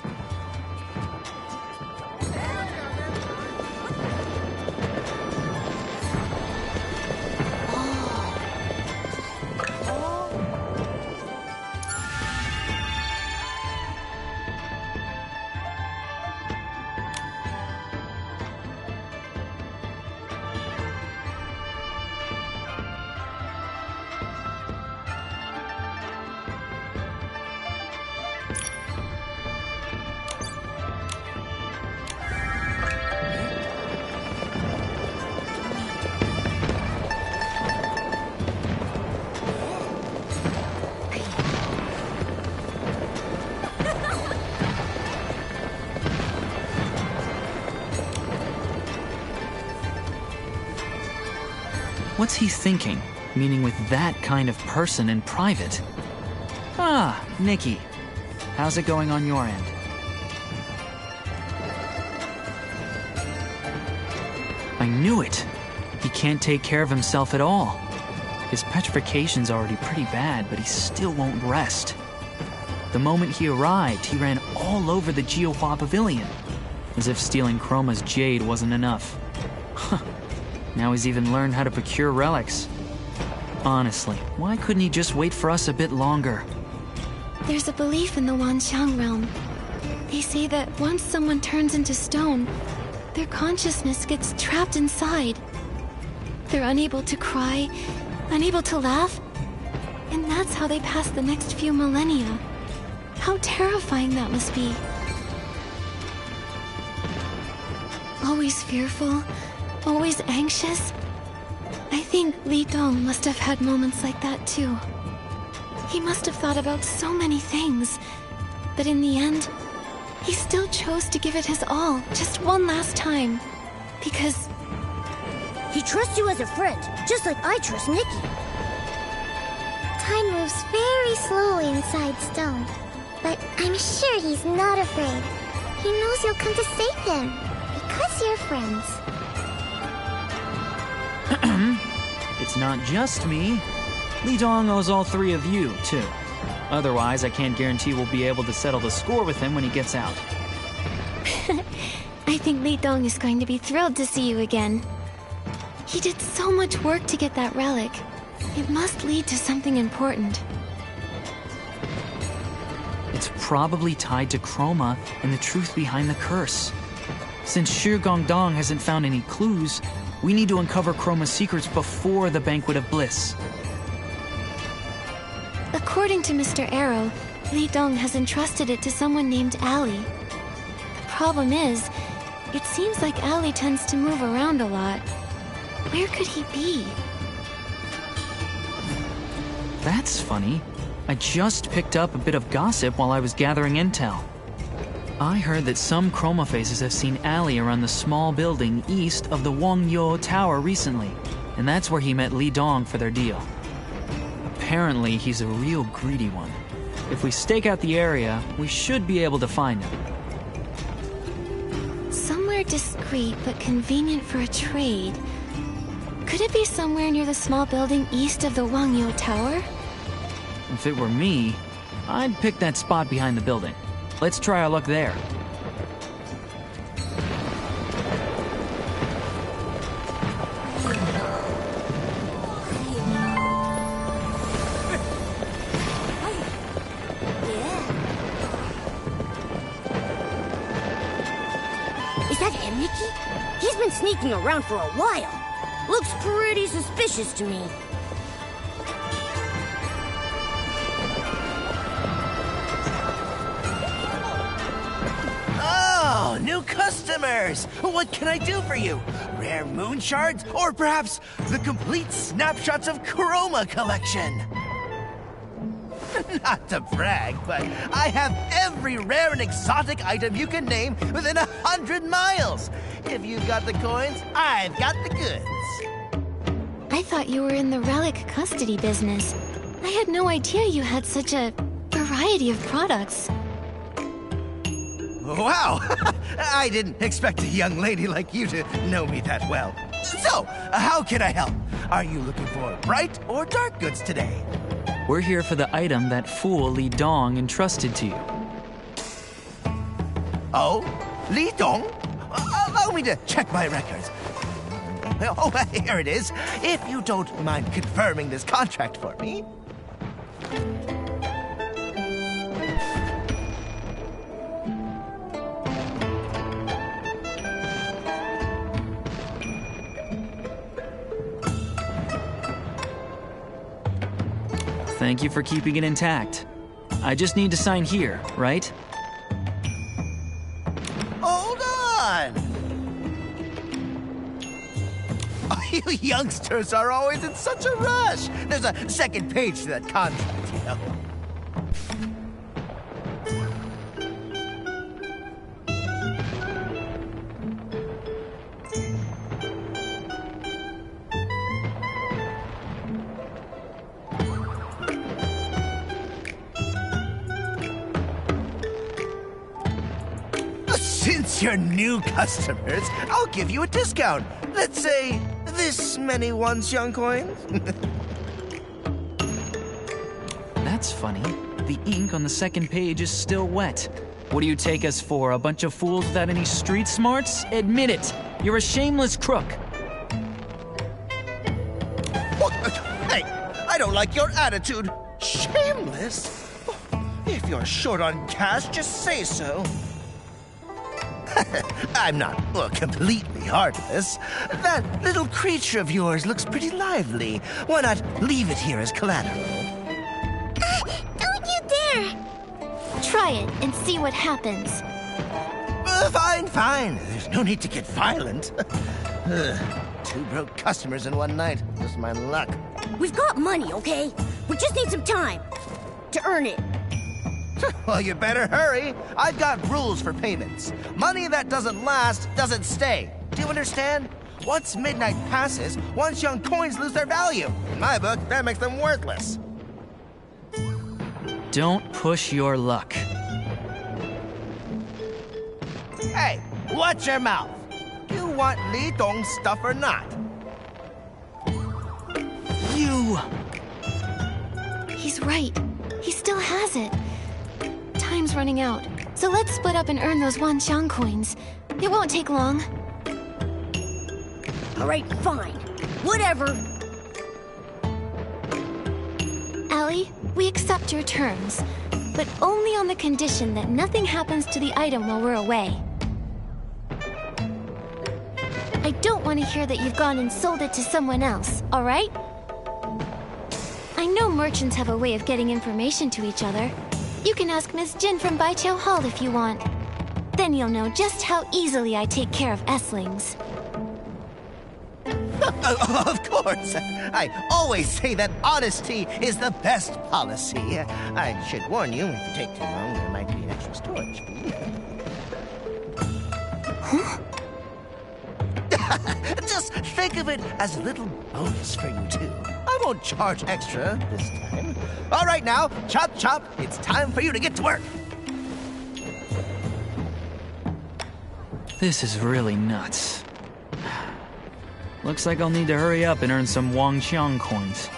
What's he thinking? Meaning with that kind of person in private? Ah, Nikki. How's it going on your end? I knew it. He can't take care of himself at all. His petrification's already pretty bad, but he still won't rest. The moment he arrived, he ran all over the Jiuhua Pavilion, as if stealing Chroma's jade wasn't enough. Huh. Now he's even learned how to procure relics. Honestly, why couldn't he just wait for us a bit longer? There's a belief in the Wanxiang realm. They say that once someone turns into stone, their consciousness gets trapped inside. They're unable to cry, unable to laugh, and that's how they pass the next few millennia. How terrifying that must be. Always fearful, always anxious. I think Li Dong must have had moments like that too. He must have thought about so many things, but in the end, he still chose to give it his all, just one last time. Because... he trusts you as a friend, just like I trust Nikki. Time moves very slowly inside stone, but I'm sure he's not afraid. He knows you'll come to save him, because you're friends. It's not just me. Li Dong owes all three of you, too. Otherwise, I can't guarantee we'll be able to settle the score with him when he gets out. I think Li Dong is going to be thrilled to see you again. He did so much work to get that relic. It must lead to something important. It's probably tied to Chroma and the truth behind the curse. Since Shi Gongdong hasn't found any clues, we need to uncover Chroma's secrets before the Banquet of Bliss. According to Mr. Arrow, Li Dong has entrusted it to someone named Allie. The problem is, it seems like Allie tends to move around a lot. Where could he be? That's funny. I just picked up a bit of gossip while I was gathering intel. I heard that some Chroma faces have seen Allie around the small building east of the Wangyo Tower recently, and that's where he met Li Dong for their deal. Apparently, he's a real greedy one. If we stake out the area, we should be able to find him. Somewhere discreet but convenient for a trade. Could it be somewhere near the small building east of the Wangyo Tower? If it were me, I'd pick that spot behind the building. Let's try our luck there. Is that him, Nikki? He's been sneaking around for a while. Looks pretty suspicious to me. Oh, new customers! What can I do for you? Rare moon shards? Or perhaps the complete snapshots of Chroma collection? Not to brag, but I have every rare and exotic item you can name within 100 miles. If you've got the coins, I've got the goods. I thought you were in the relic custody business. I had no idea you had such a variety of products. Wow! I didn't expect a young lady like you to know me that well. So, how can I help? Are you looking for bright or dark goods today? We're here for the item that fool Li Dong entrusted to you. Oh? Li Dong? Allow me to check my records. Oh, here it is. If you don't mind confirming this contract for me. Thank you for keeping it intact. I just need to sign here, right? Hold on! Oh, you youngsters are always in such a rush. There's a second page to that contract, you know. Since you're new customers, I'll give you a discount. Let's say this many Wanxiang coins. That's funny. The ink on the second page is still wet. What do you take us for, a bunch of fools without any street smarts? Admit it. You're a shameless crook. What? Hey, I don't like your attitude. Shameless? If you're short on cash, just say so. I'm not completely heartless. That little creature of yours looks pretty lively. Why not leave it here as collateral? Don't you dare! Try it and see what happens. Fine. There's no need to get violent. 2 broke customers in one night. Just my luck. We've got money, okay? We just need some time to earn it. Well, you better hurry. I've got rules for payments. Money that doesn't last doesn't stay. Do you understand? Once midnight passes, Wanxiang coins lose their value. In my book, that makes them worthless. Don't push your luck. Hey, watch your mouth. You want Li Dong's stuff or not? You... He's right. He still has it. Time's running out, so let's split up and earn those Wanxiang coins. It won't take long. All right, fine. Whatever. Allie, we accept your terms, but only on the condition that nothing happens to the item while we're away. I don't want to hear that you've gone and sold it to someone else, all right? I know merchants have a way of getting information to each other. You can ask Miss Jin from Baiqiao Hall if you want. Then you'll know just how easily I take care of S-lings. Of course. I always say that honesty is the best policy. I should warn you, if you take too long, there might be extra storage fee. Huh? Just think of it as a little bonus for you, too. I won't charge extra this time. All right, now, chop chop. It's time for you to get to work. This is really nuts. Looks like I'll need to hurry up and earn some Wanxiang coins.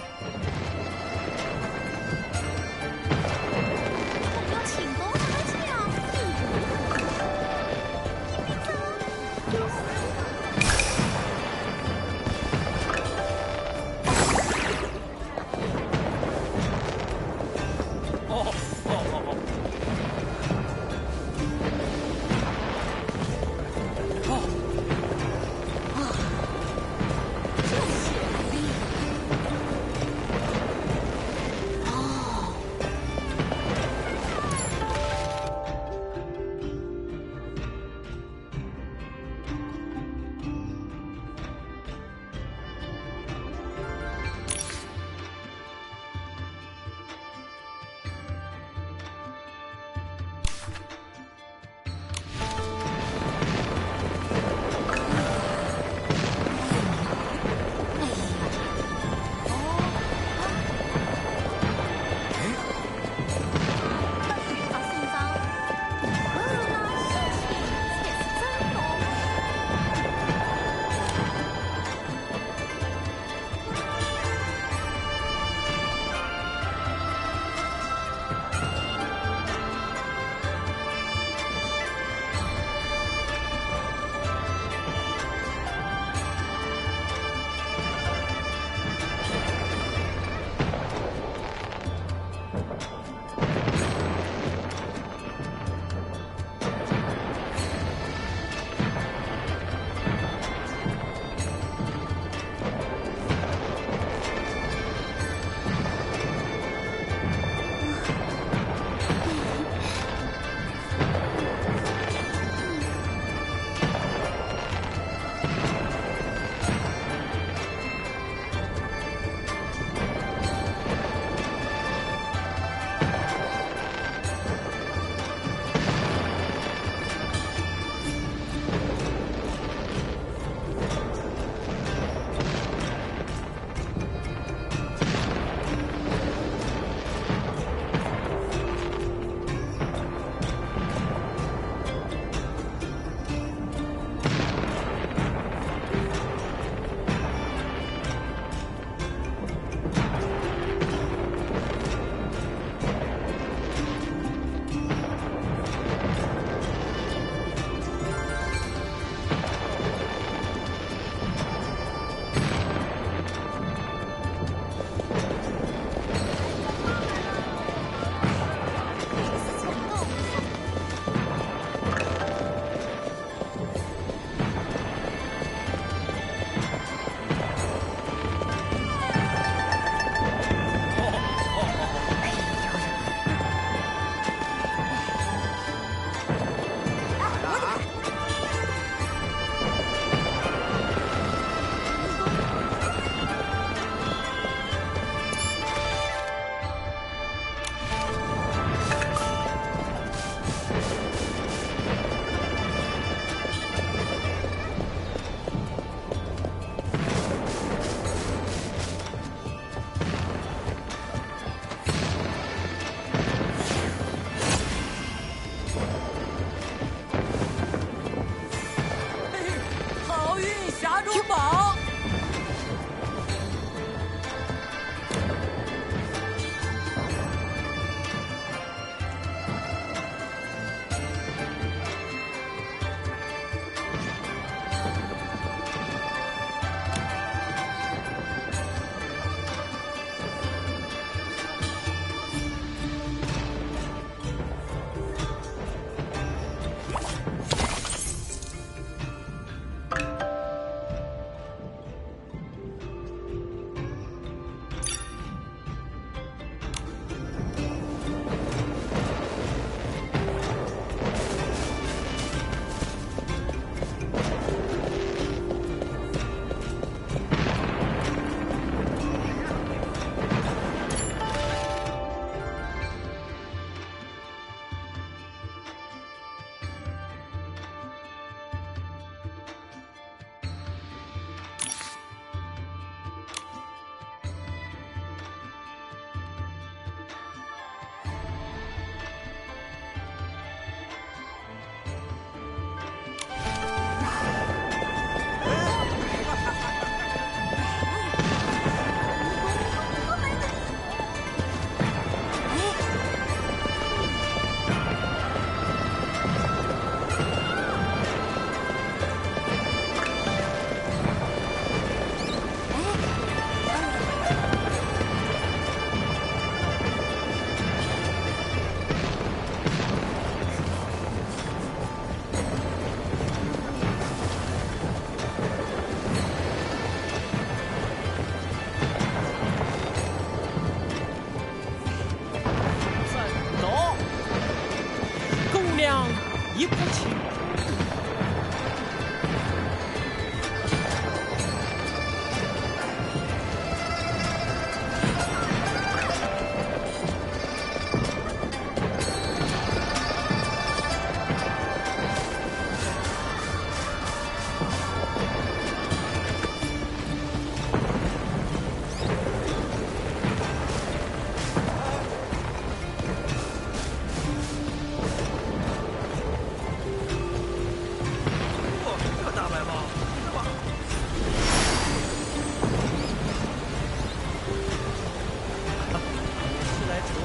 一步棋。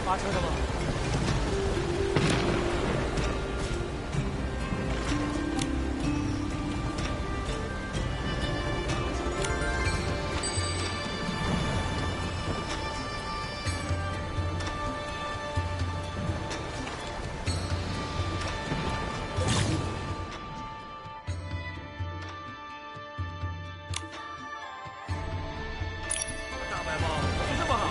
发车的吗？大白猫，就这么好？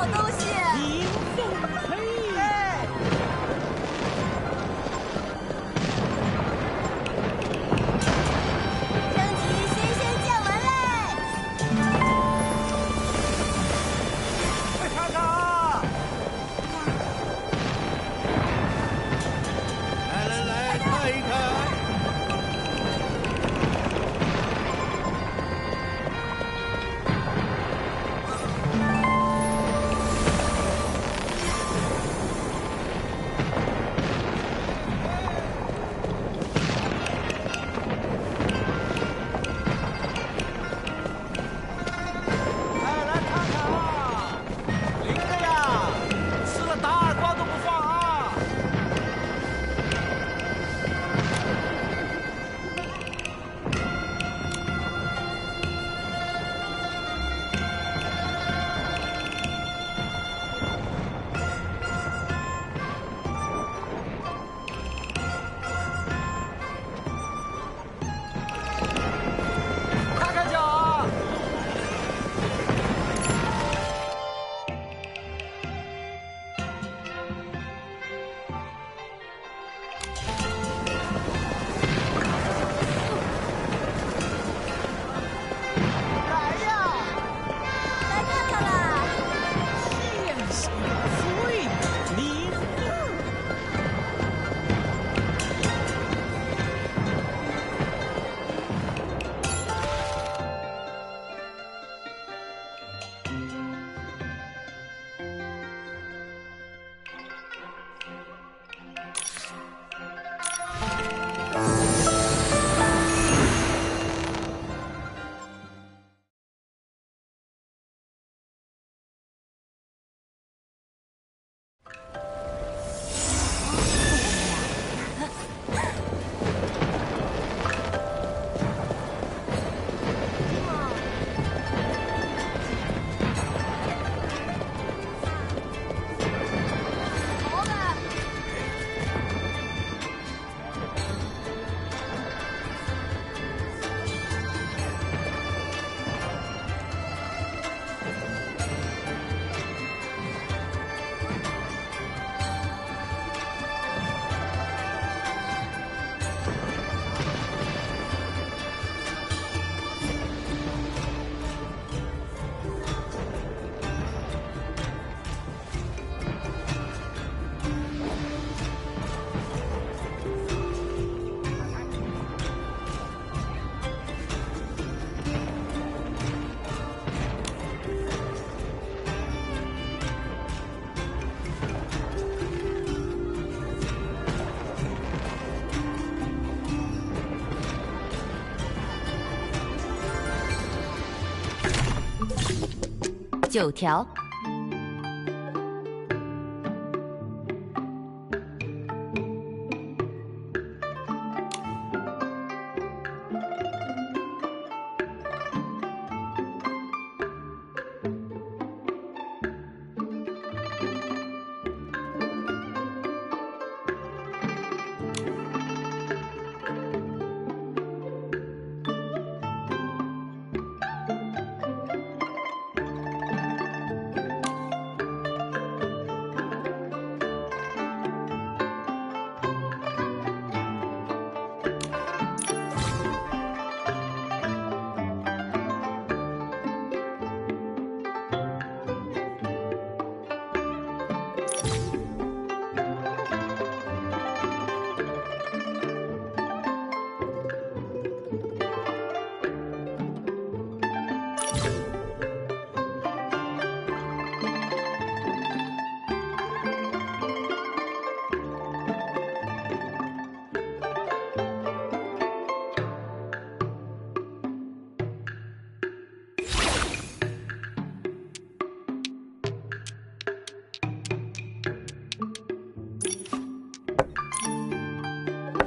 好东西。您送嘿。升级新鲜见闻嘞！快看看啊！来，看一看。9条。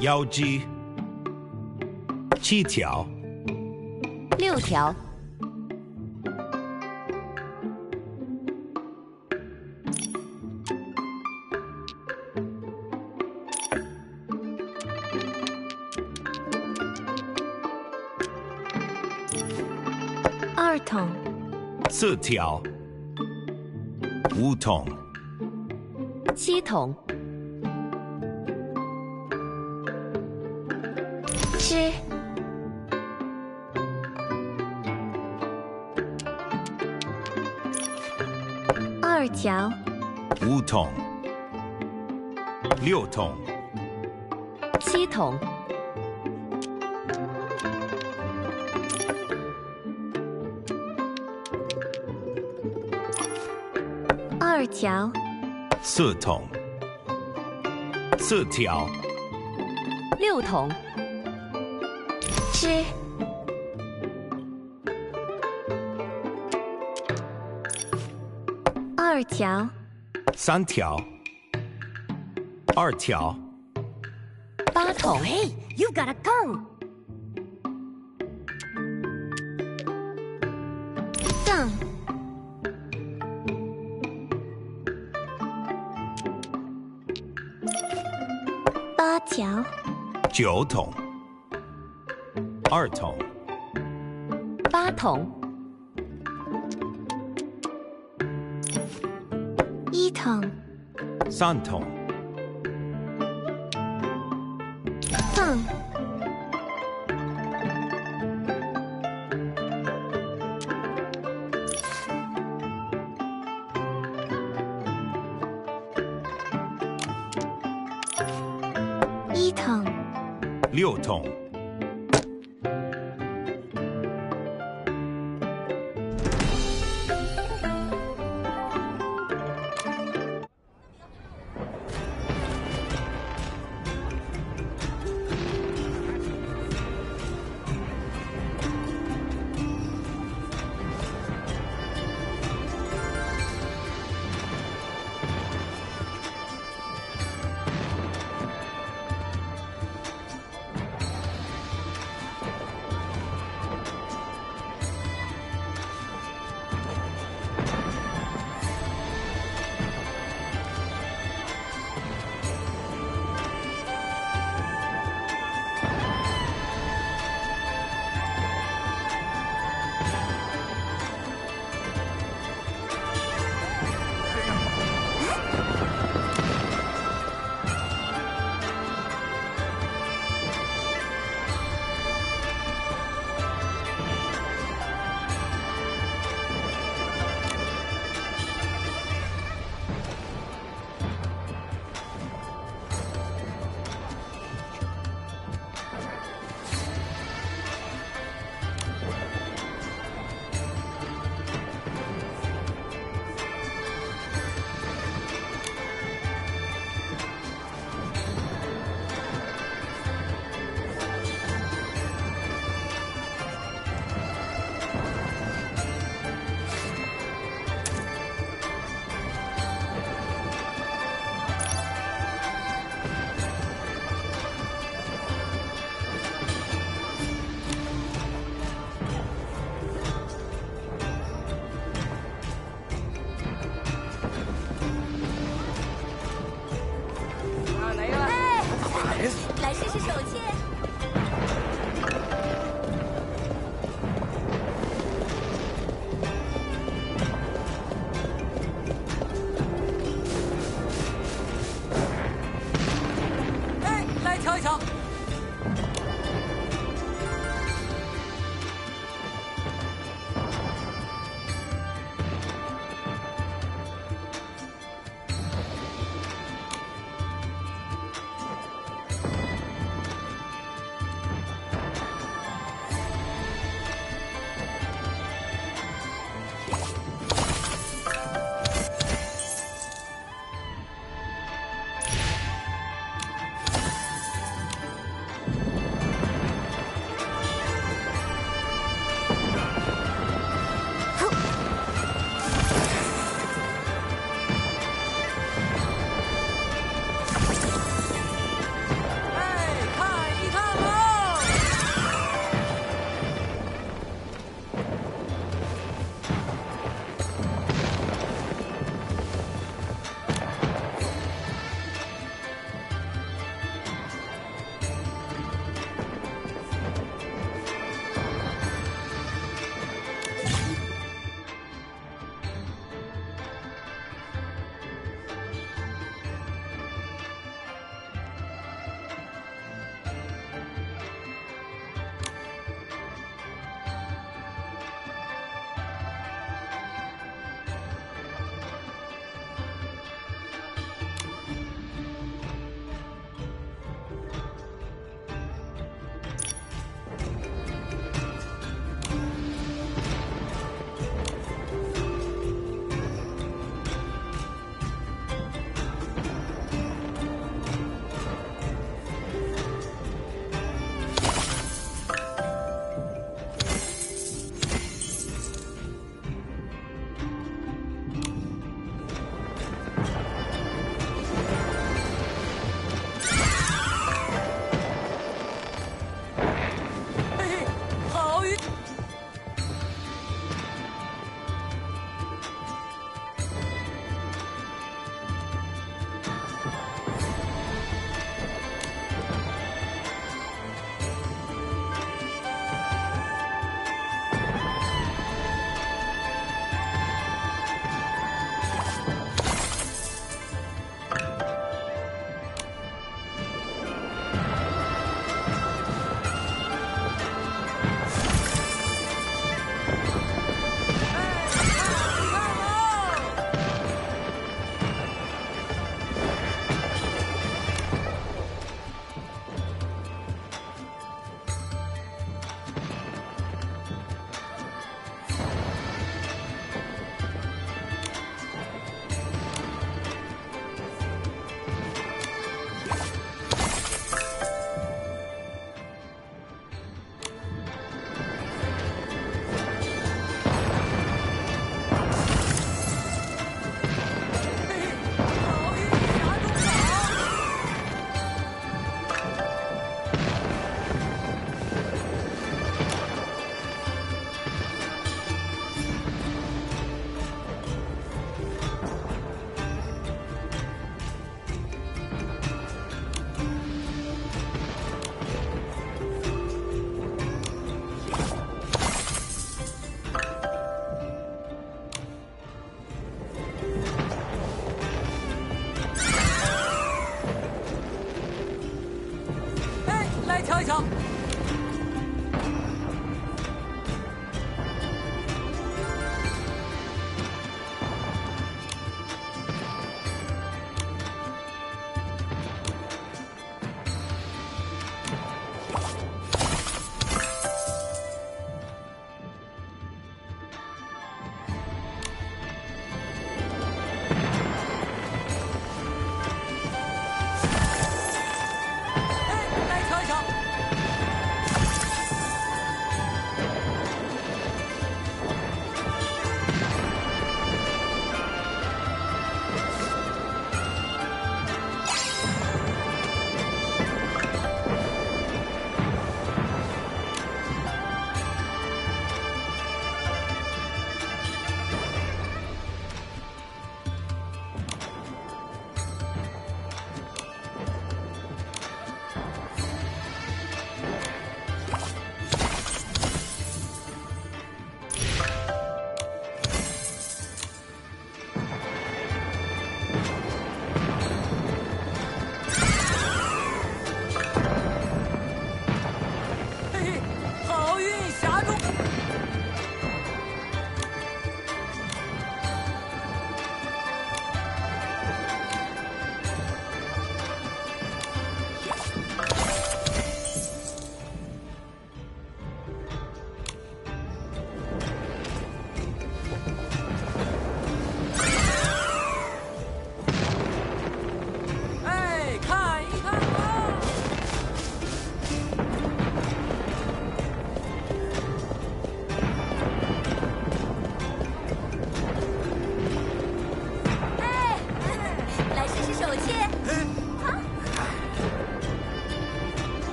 妖姬7条。6条。2筒。4条。5桶、 7桶、 吃。 2条、 5桶、 6桶、 7桶、 2条、 4桶、 4条、 6桶、 吃。 2条、 3条、 2条、 8桶。 Hey, you've got a gun. 杠、 8条、 9桶、 2桶、 8桶、 1桶、 3桶、 杠、 1桶、 6桶。 来试试手气。哎，来瞧一瞧。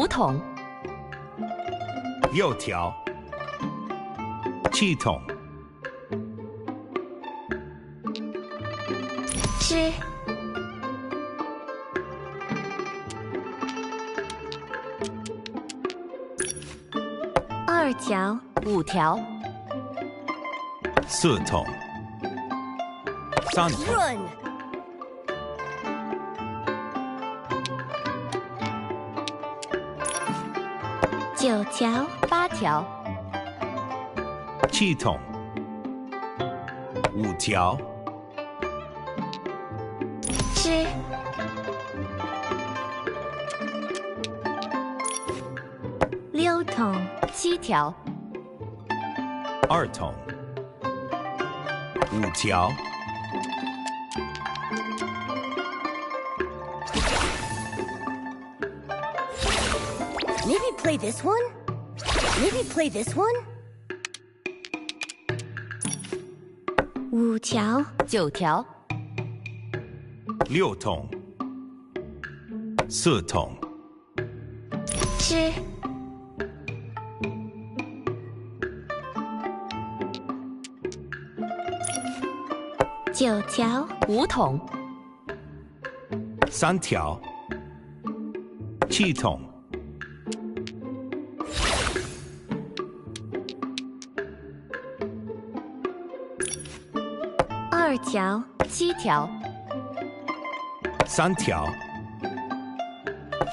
5桶。 6条。7桶。 吃。 2条。 5条。 4桶。3桶。 Run! 9条。 8条。 7桶。5条。 吃。 6桶。 7条。 2桶。5条。 Maybe play this one? Maybe play this one? 5条。 9条。 6桶。4桶。 吃。 9条。 5桶。 3条。 7桶。 2条。 7条。 3条。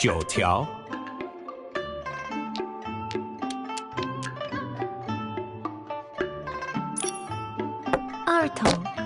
9条。 2桶。 1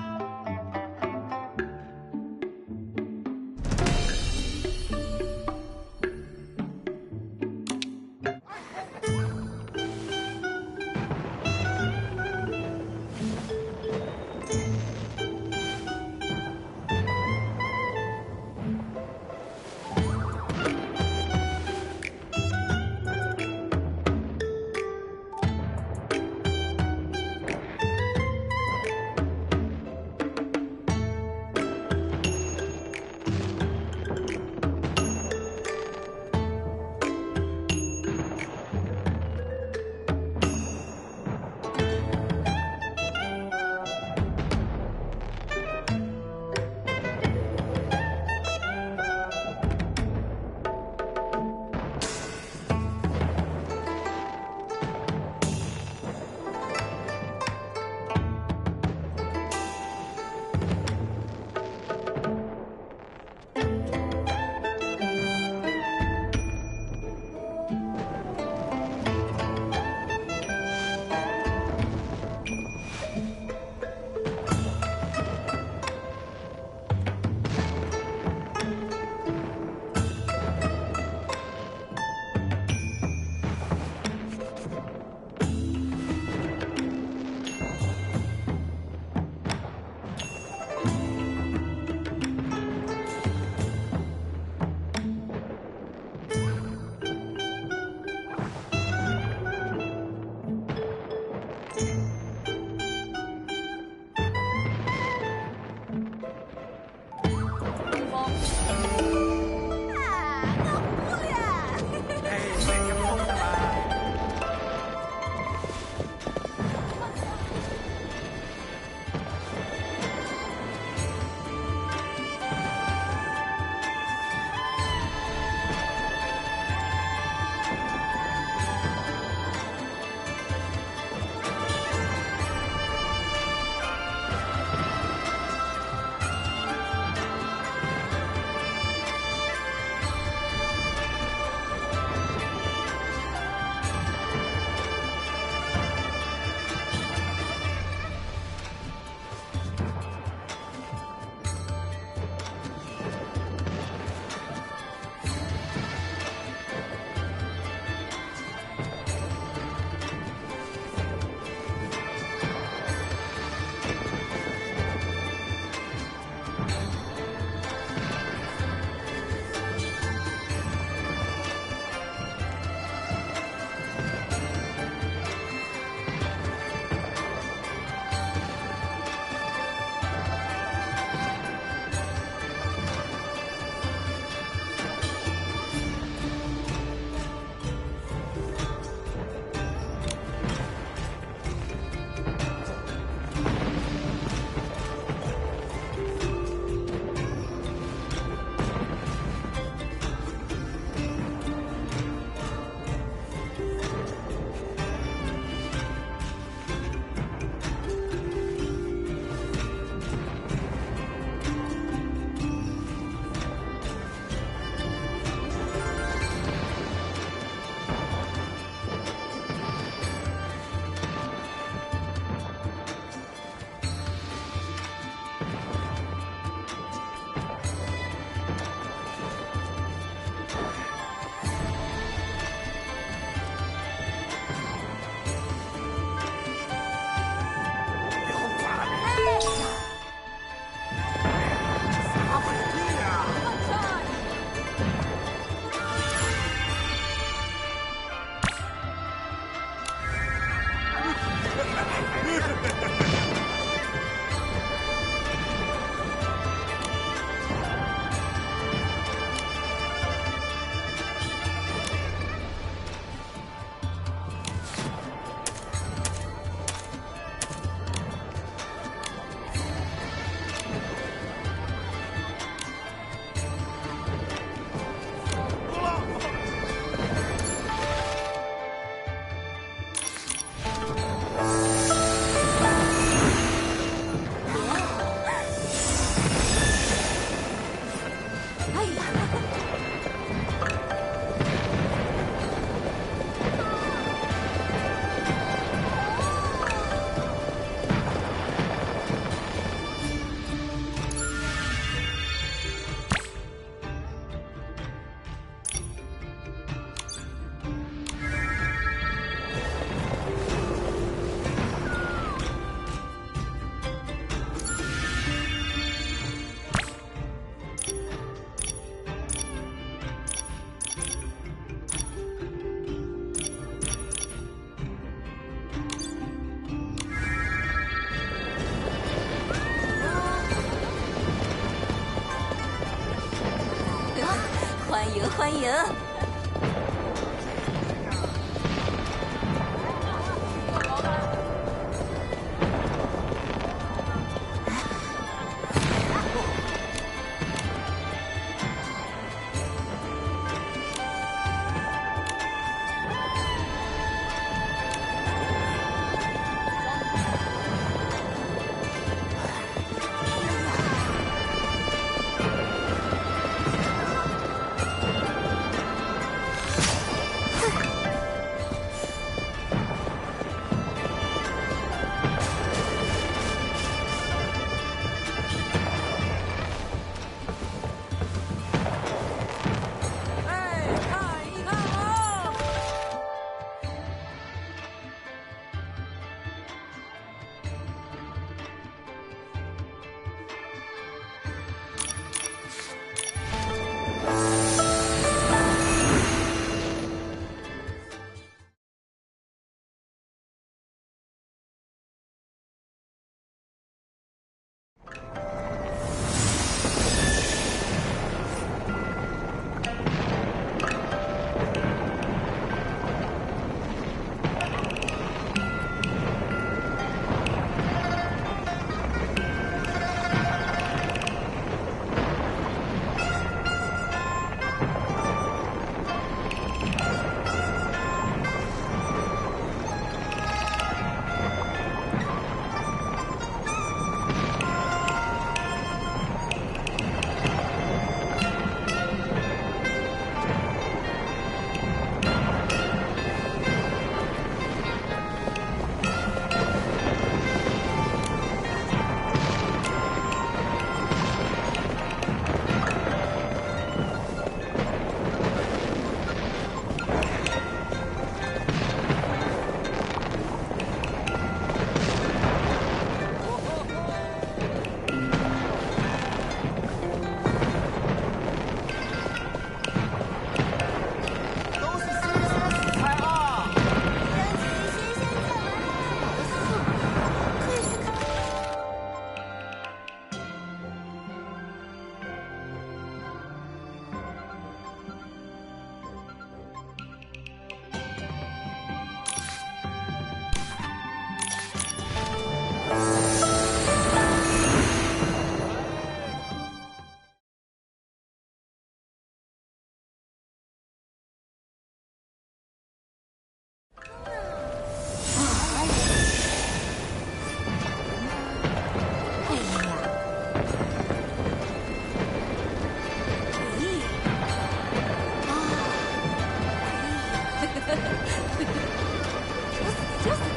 就死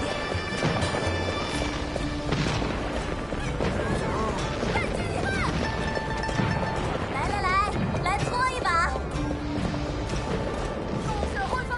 定！来搓一把！就是会发。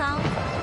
桑。